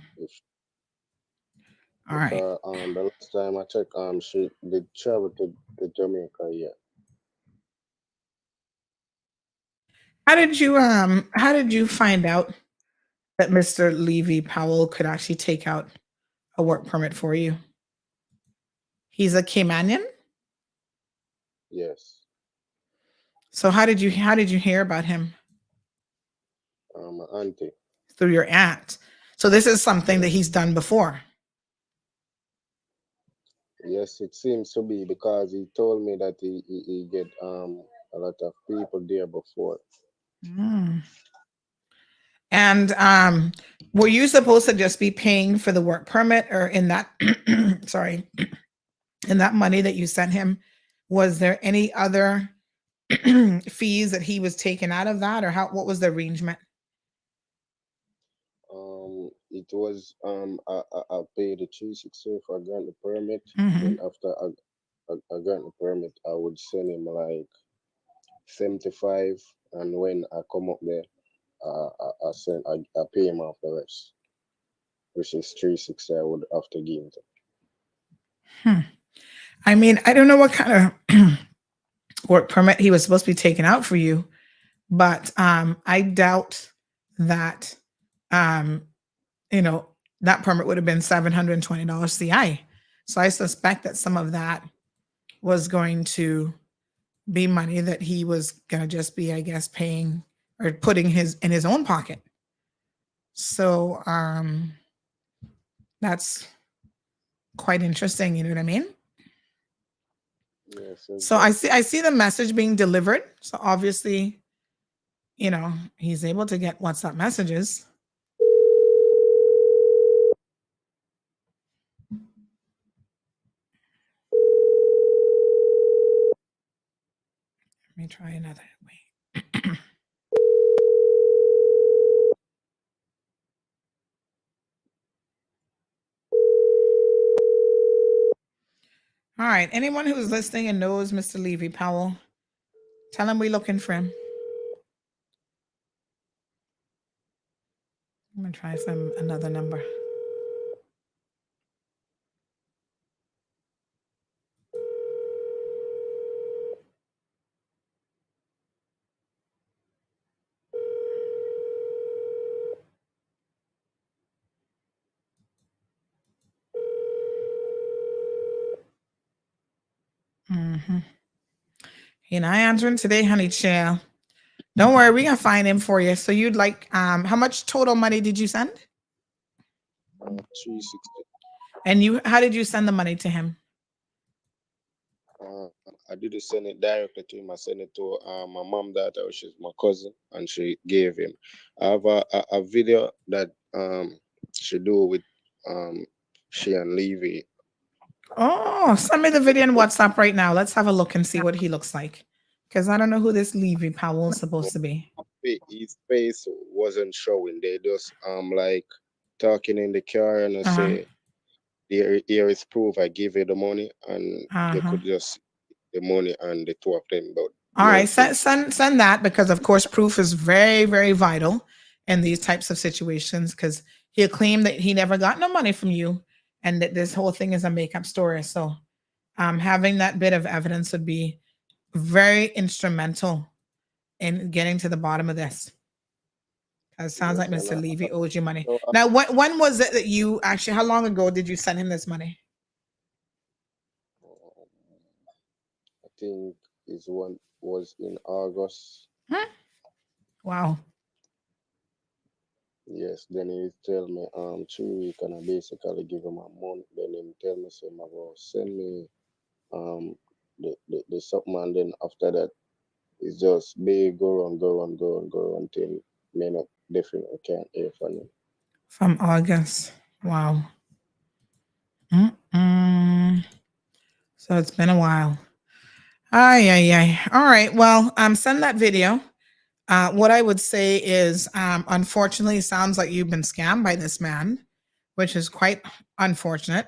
All right. The last time I checked, she did travel to Jamaica. Yeah. How did you find out that Mr. Levy Powell could actually take out a work permit for you? He's a Caymanian? Yes. So how did you hear about him? My auntie. Through your aunt. So this is something that he's done before. Yes, it seems to be because he told me that he get a lot of people there before. Mm. And were you supposed to just be paying for the work permit, or in that sorry, in that money that you sent him, was there any other fees that he was taken out of that, or what was the arrangement? It was I paid the 360 for grant the permit. Mm-hmm. Then after I grant the permit, I would send him like 75, and when I come up there, I pay him off the rest, which is 360. I would have to give him. I mean, I don't know what kind of work permit he was supposed to be taking out for you, but I doubt that that permit would have been $720 CI. So I suspect that some of that was going to be money that he was going to just be, I guess, paying or putting in his own pocket. So that's quite interesting. You know what I mean? Yes. So I see the message being delivered. So obviously, he's able to get WhatsApp messages. Let me try another way. All right. Anyone who's listening and knows Mr. Levy Powell, tell him we're looking for him. I'm going to try some another number. Mm-hmm. He not answering today, honey child. Don't worry, we're gonna find him for you. So you'd like how much total money did you send? 360. And how did you send the money to him? I didn't send it directly to him. I sent it to my mom, daughter, which is my cousin, and she gave him. I have a video that she do with she and Levy. Oh, send me the video on WhatsApp right now. Let's have a look and see what he looks like. Because I don't know who this Levy Powell is supposed to be. His face wasn't showing. They just like talking in the car and I say, here is proof I give you the money, and they could just the money and the two of them. But all right, send that, because of course proof is very, very vital in these types of situations, because he'll claim that he never got no money from you and that this whole thing is a makeup story. So having that bit of evidence would be very instrumental in getting to the bottom of this. It sounds like Mr. Levy owes you money. Now, when was it that you actually, how long ago did you send him this money? I think his one was in August. Wow. Yes, then he tell me 2 weeks and I basically give him a month. Then he tell me say my boss send me the something, and then after that it's just go on until me not definitely can't hear from him. From August. Wow. So it's been a while. Ay. All right. Well, send that video. What I would say is, unfortunately, it sounds like you've been scammed by this man, which is quite unfortunate.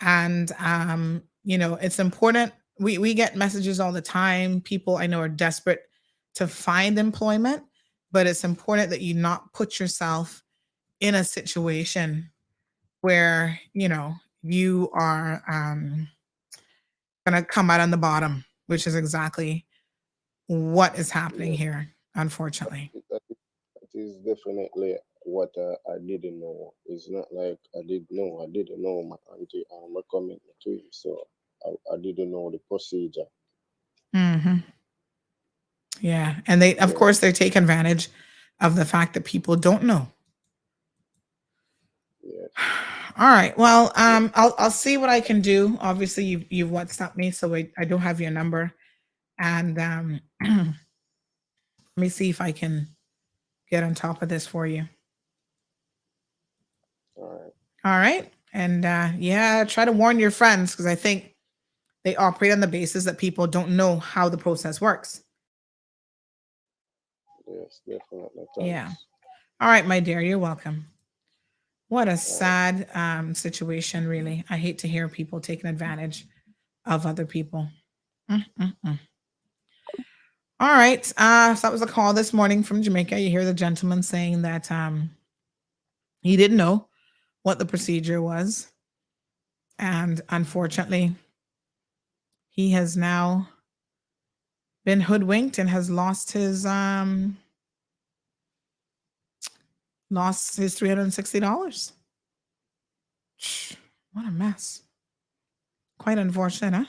And, it's important. We get messages all the time. People I know are desperate to find employment, but it's important that you not put yourself in a situation where, you are going to come out on the bottom, which is exactly what is happening here, unfortunately. That is definitely what I didn't know. It's not like I didn't know my auntie recommended to him, so I didn't know the procedure. Mm-hmm. Yeah, and of course, they take advantage of the fact that people don't know. Yeah. All right. Well, I'll see what I can do. Obviously, you've WhatsApped me, so I don't have your number, and let me see if I can get on top of this for you. All right. And try to warn your friends, because I think they operate on the basis that people don't know how the process works. Yes, definitely. Thanks. Yeah. All right, my dear. You're welcome. What a sad situation, really. I hate to hear people taking advantage of other people. All right. So that was a call this morning from Jamaica. You hear the gentleman saying that he didn't know what the procedure was. And unfortunately, he has now been hoodwinked and has lost his $360. What a mess. Quite unfortunate, huh?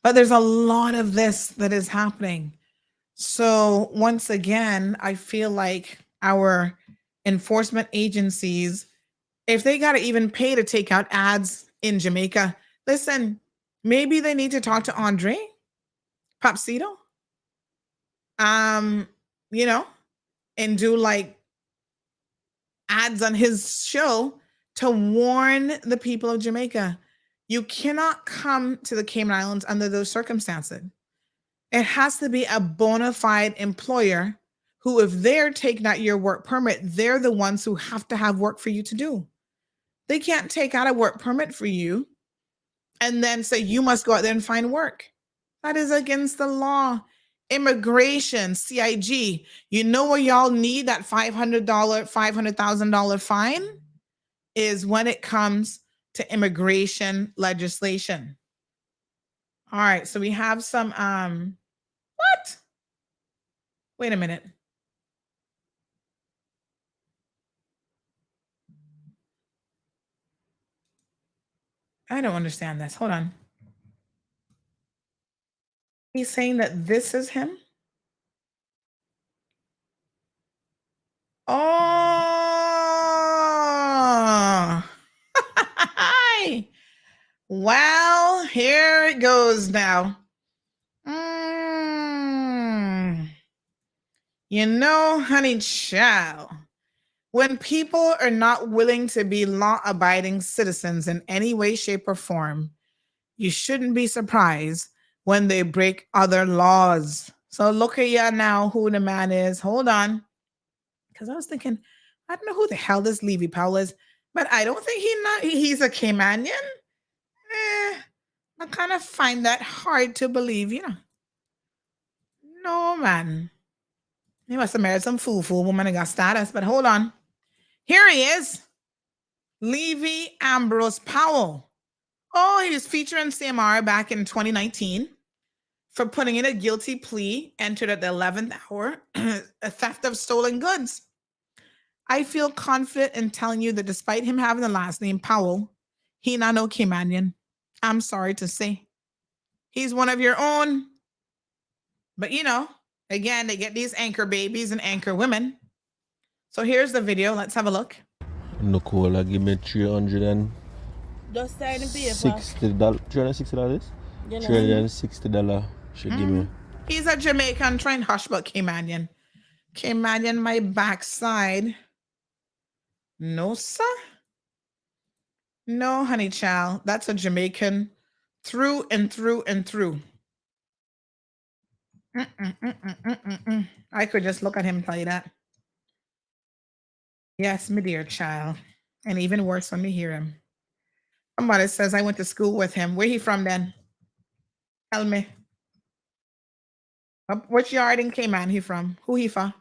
But there's a lot of this that is happening. So once again, I feel like our enforcement agencies, if they got to even pay to take out ads in Jamaica, listen, maybe they need to talk to Andre Papsito, and do like ads on his show to warn the people of Jamaica. You cannot come to the Cayman Islands under those circumstances. It has to be a bona fide employer who, if they're taking out your work permit, they're the ones who have to have work for you to do. They can't take out a work permit for you and then say you must go out there and find work. That is against the law. Immigration, CIG, you know where y'all need that $500,000 fine is when it comes to immigration legislation. All right, so we have some what? Wait a minute. I don't understand this. Hold on. He's saying that this is him. Oh, well, here it goes now. You know, honey child, when people are not willing to be law-abiding citizens in any way, shape, or form, you shouldn't be surprised when they break other laws. So look at you now, who the man is. Hold on. Because I was thinking, I don't know who the hell this Levy Powell is, but I don't think he's a Caymanian. I kind of find that hard to believe, you know. No, man. He must have married some fool woman and got status, but hold on. Here he is. Levy Ambrose Powell. Oh, he was featured in CMR back in 2019 for putting in a guilty plea, entered at the 11th hour, a theft of stolen goods. I feel confident in telling you that despite him having the last name Powell, he not no Caymanian. I'm sorry to say. He's one of your own. But you know, again, they get these anchor babies and anchor women. So here's the video. Let's have a look. Nicola, give me $360. Just sign the paper. $360? $360 she give me. He's a Jamaican trained hush, but Caymanian. Caymanian, my backside. No, sir. No, honey child. That's a Jamaican through and through and through. I could just look at him and tell you that. Yes, my dear child. And even worse when we hear him. Somebody says I went to school with him. Where he from then? Tell me. Which yard in Cayman he from? Who he from?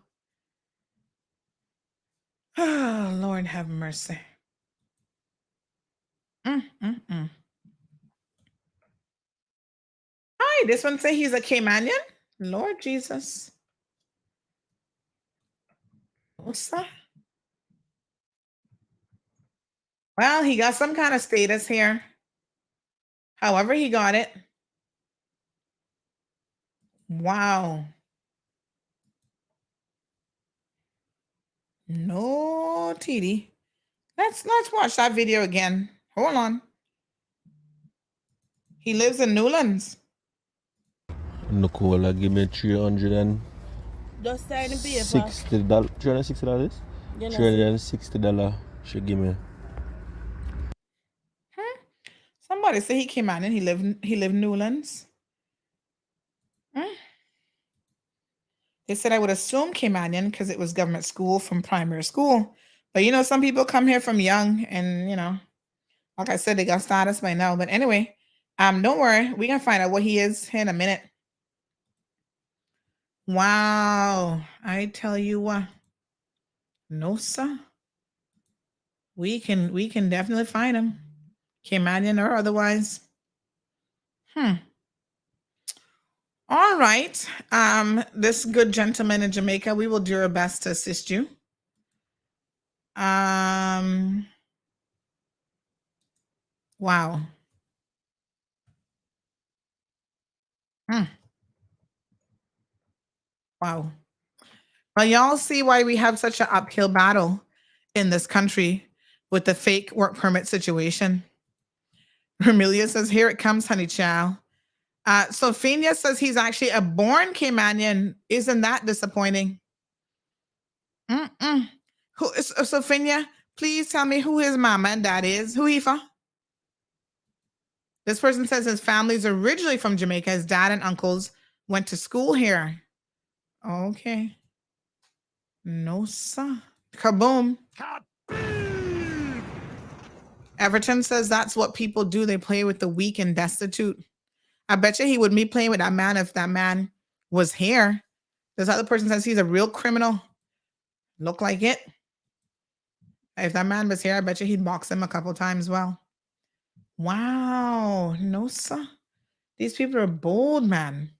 Oh, Lord have mercy. Hi, this one say he's a Caymanian? Lord Jesus. What's that? Well, he got some kind of status here. However he got it. Wow. No, TD. Let's watch that video again. Hold on. He lives in Newlands. Nicola, give me $360. Just sign the paper. $360? $360 she give me. Somebody say he came out and he lived Newlands. They said I would assume Caymanian because it was government school from primary school. But you know, some people come here from young and you know, like I said, they got status by now. But anyway, don't worry, we can find out what he is in a minute. Wow, I tell you what. No, sir. We can definitely find him. Caymanian or otherwise. All right. This good gentleman in Jamaica, we will do our best to assist you. Wow. Wow. Well, y'all see why we have such an uphill battle in this country with the fake work permit situation. Amelia says, here it comes, honey child. Sophia says he's actually a born Caymanian. Isn't that disappointing? Who is Sophia? Please tell me who his mama and dad is. Who he from? This person says his family's originally from Jamaica. His dad and uncles went to school here. Okay. No, sir. Kaboom. Everton says that's what people do. They play with the weak and destitute. I bet you he would be playing with that man if that man was here. This other person says he's a real criminal. Look like it. If that man was here, I bet you he'd box him a couple times. Well, wow. No, sir. These people are bold, man.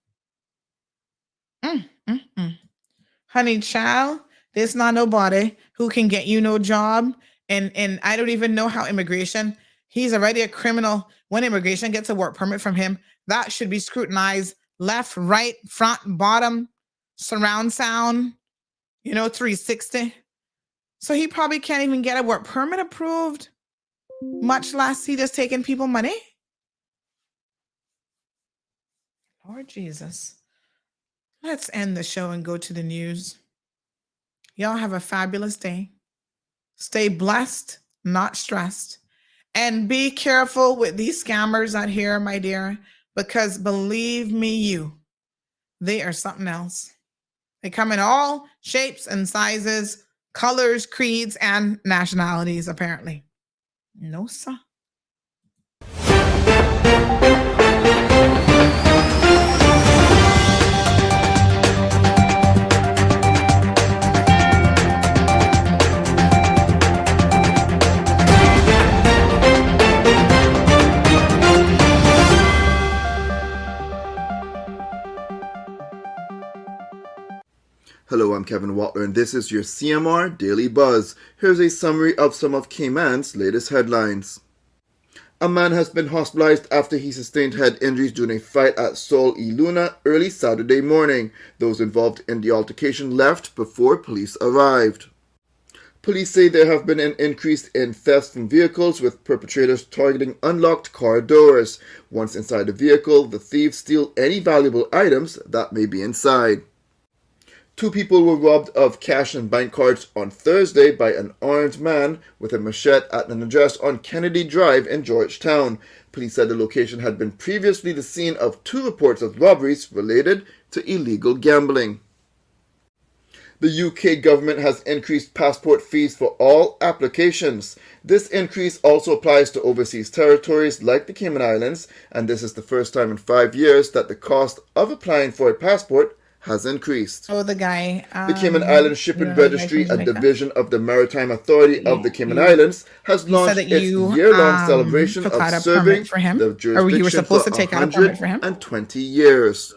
Honey child, there's not nobody who can get you no job. And I don't even know how he's already a criminal. When immigration gets a work permit from him, that should be scrutinized left, right, front, bottom, surround sound, 360. So he probably can't even get a work permit approved, much less he just taking people money. Lord Jesus. Let's end the show and go to the news. Y'all have a fabulous day. Stay blessed, not stressed. And be careful with these scammers out here, my dear, because believe me, they are something else. They come in all shapes and sizes, colors, creeds, and nationalities, apparently. No, sir. Hello, I'm Kevin Watler, and this is your CMR Daily Buzz. Here's a summary of some of Cayman's latest headlines. A man has been hospitalized after he sustained head injuries during a fight at Sol y Luna early Saturday morning. Those involved in the altercation left before police arrived. Police say there have been an increase in thefts from vehicles, with perpetrators targeting unlocked car doors. Once inside the vehicle, the thieves steal any valuable items that may be inside. 2 people were robbed of cash and bank cards on Thursday by an armed man with a machete at an address on Kennedy Drive in Georgetown. Police said the location had been previously the scene of 2 reports of robberies related to illegal gambling. The UK government has increased passport fees for all applications. This increase also applies to overseas territories like the Cayman Islands, and this is the first time in 5 years that the cost of applying for a passport has increased. Oh, the guy. The Cayman Islands Shipping Registry, a division of the Maritime Authority of the Cayman Islands, has launched its year-long celebration of serving the jurisdiction for 120 years.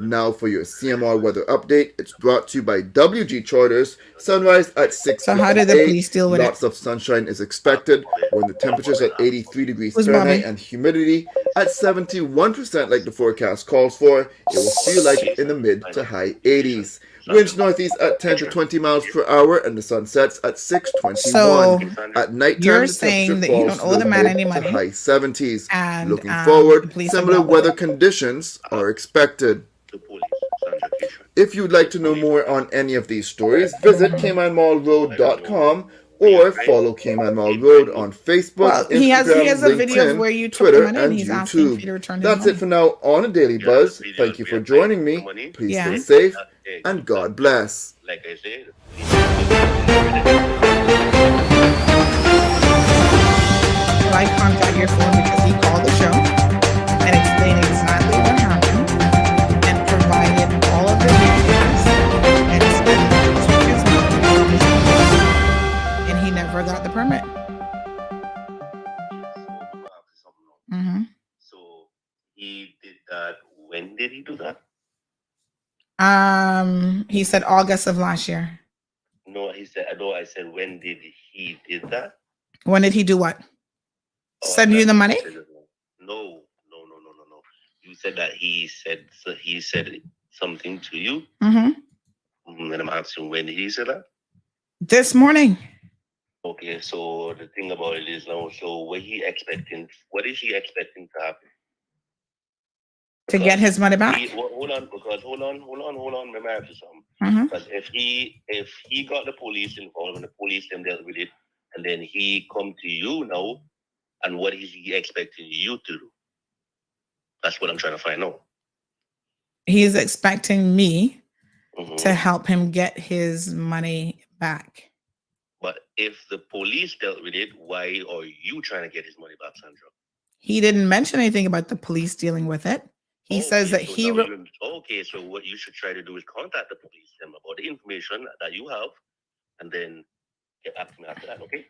Now for your CMR weather update. It's brought to you by WG Charters. Sunrise at 6:58. So how did the police deal with Lots of sunshine is expected when the temperatures at 83 degrees Fahrenheit and humidity at 71% like the forecast calls for. It will feel like in the mid to high 80s. Winds northeast at 10 to 20 miles per hour, and the sun sets at 6:21. So at nighttime, you're the saying temperature that you falls don't owe the man any to money, high 70s. and Looking forward, police similar have not weather conditions are expected. If you'd like to know more on any of these stories, visit CaymanMallRoad.com or follow Cayman Mall Road on Facebook, he has a LinkedIn, video of where you took Twitter, the money and and he's asking for you to YouTube. return his That's money. it for now on a Daily Buzz. Thank you for joining me. Please stay safe and God bless. Like I said. Will I contact your phone because he called the show and explained exactly what happened and provided all of the details and said that he took his money from his phone and he never got the permit. Mm-hmm. So he did that. When did he do that? He said August of last year. No, he said. No, I said when did he did that? When did he do what? Send you the money? No. You said that he said something to you. Mm-hmm. And I'm asking when he said that. This morning. Okay, so the thing about it is now. So what is he expecting to happen? To get his money back. Hold on. Let me ask you something. Mm-hmm. Because if he got the police involved and the police them dealt with it, and then he come to you now, and what is he expecting you to do? That's what I'm trying to find out. He's expecting me to help him get his money back. But if the police dealt with it, why are you trying to get his money back, Sandra? He didn't mention anything about the police dealing with it. He says that so what you should try to do is contact the police them about the information that you have, and then get back to me after that, okay?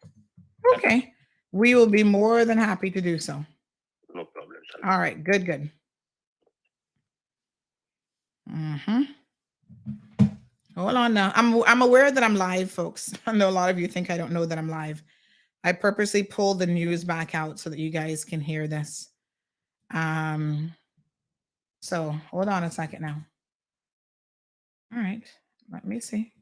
Okay. We will be more than happy to do so. No problem. Sandra. All right. Good. Mm-hmm. Hold on now. I'm aware that I'm live, folks. I know a lot of you think I don't know that I'm live. I purposely pulled the news back out so that you guys can hear this. So hold on a second now. All right, let me see.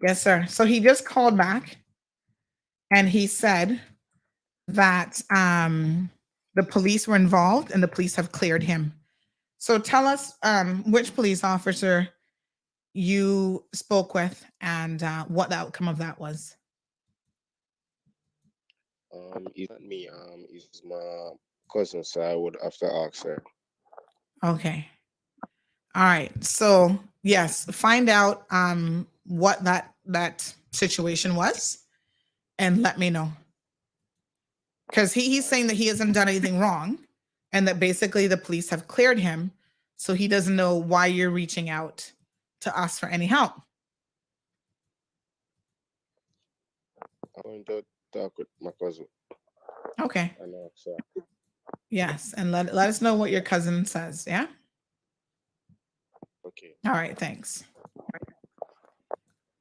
Yes, sir. So he just called back and he said that the police were involved and the police have cleared him. So tell us which police officer you spoke with and what the outcome of that was. It's not me. It's my cousin, so I would have to ask her. Okay. All right. So yes, find out what that situation was and let me know. Because he's saying that he hasn't done anything wrong and that basically the police have cleared him. So he doesn't know why you're reaching out to us for any help. I'm going to talk with my cousin. Okay. And ask her. Yes. And let us know what your cousin says. Yeah. Okay. All right. Thanks.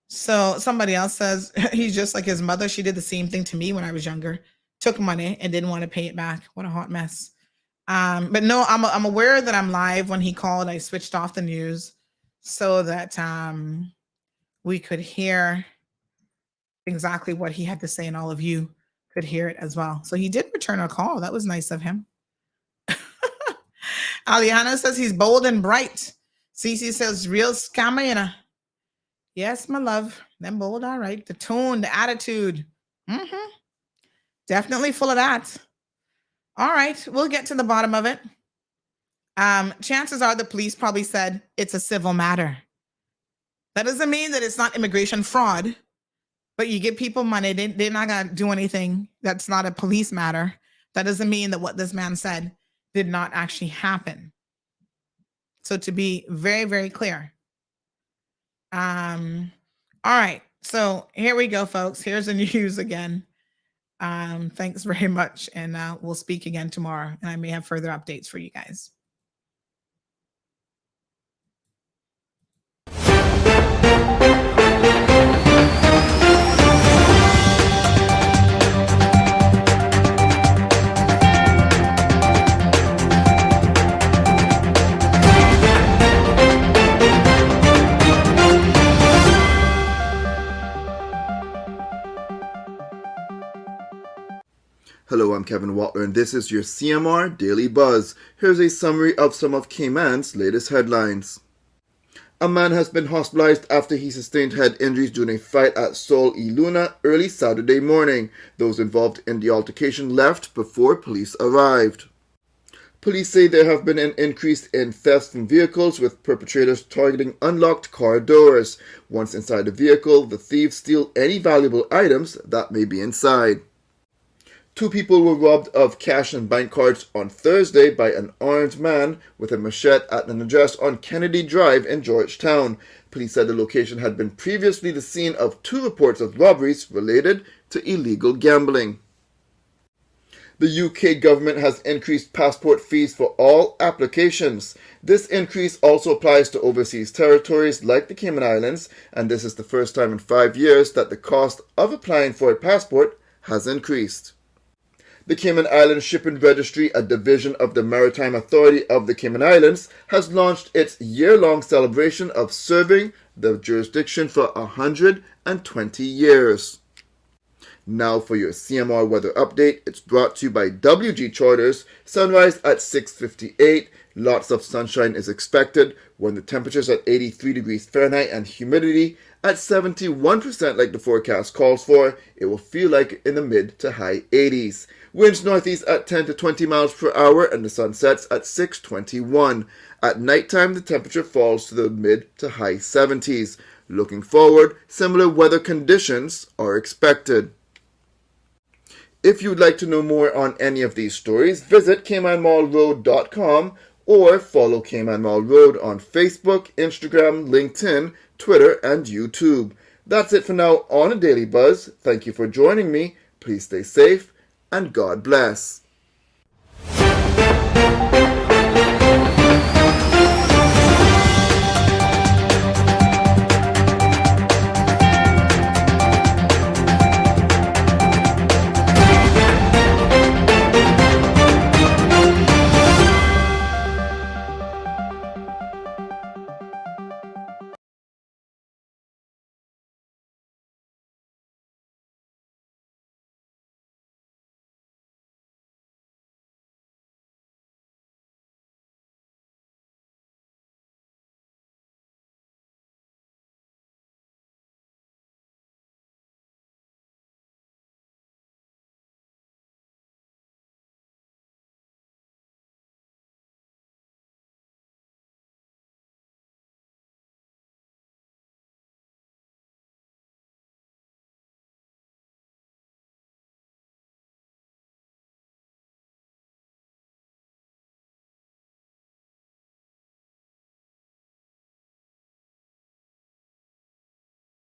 So somebody else says he's just like his mother. She did the same thing to me when I was younger. Took money and didn't want to pay it back. What a hot mess. But no, I'm aware that I'm live. When he called, I switched off the news so that we could hear exactly what he had to say and all of you could hear it as well. So he did return a call. That was nice of him. Aliana says he's bold and bright. Cece says real scammer. Yes, my love. Them bold, all right. The tone, the attitude. Definitely full of that. All right, we'll get to the bottom of it. Chances are the police probably said it's a civil matter. That doesn't mean that it's not immigration fraud, but you give people money, they're not going to do anything that's not a police matter. That doesn't mean that what this man said did not actually happen. So to be very, very clear. All right, so here we go, folks. Here's the news again. Thanks very much, and we'll speak again tomorrow, and I may have further updates for you guys. Hello, I'm Kevin Watler, and this is your CMR Daily Buzz. Here's a summary of some of Cayman's latest headlines. A man has been hospitalized after he sustained head injuries during a fight at Sol y Luna early Saturday morning. Those involved in the altercation left before police arrived. Police say there have been an increase in thefts from vehicles, with perpetrators targeting unlocked car doors. Once inside the vehicle, the thieves steal any valuable items that may be inside. 2 people were robbed of cash and bank cards on Thursday by an armed man with a machete at an address on Kennedy Drive in Georgetown. Police said the location had been previously the scene of 2 reports of robberies related to illegal gambling. The UK government has increased passport fees for all applications. This increase also applies to overseas territories like the Cayman Islands, and this is the first time in 5 years that the cost of applying for a passport has increased. The Cayman Islands Shipping Registry, a division of the Maritime Authority of the Cayman Islands, has launched its year-long celebration of serving the jurisdiction for 120 years. Now for your CMR weather update. It's brought to you by WG Charters. Sunrise at 6:58. Lots of sunshine is expected when the temperature's at 83 degrees Fahrenheit and humidity at 71% like the forecast calls for. It will feel like in the mid to high 80s. Winds northeast at 10 to 20 miles per hour and the sun sets at 6:21. At nighttime, the temperature falls to the mid to high 70s. Looking forward, similar weather conditions are expected. If you'd like to know more on any of these stories, visit CaymanMallRoad.com or follow Cayman Mall Road on Facebook, Instagram, LinkedIn, Twitter, and YouTube. That's it for now on A Daily Buzz. Thank you for joining me. Please stay safe, and God bless.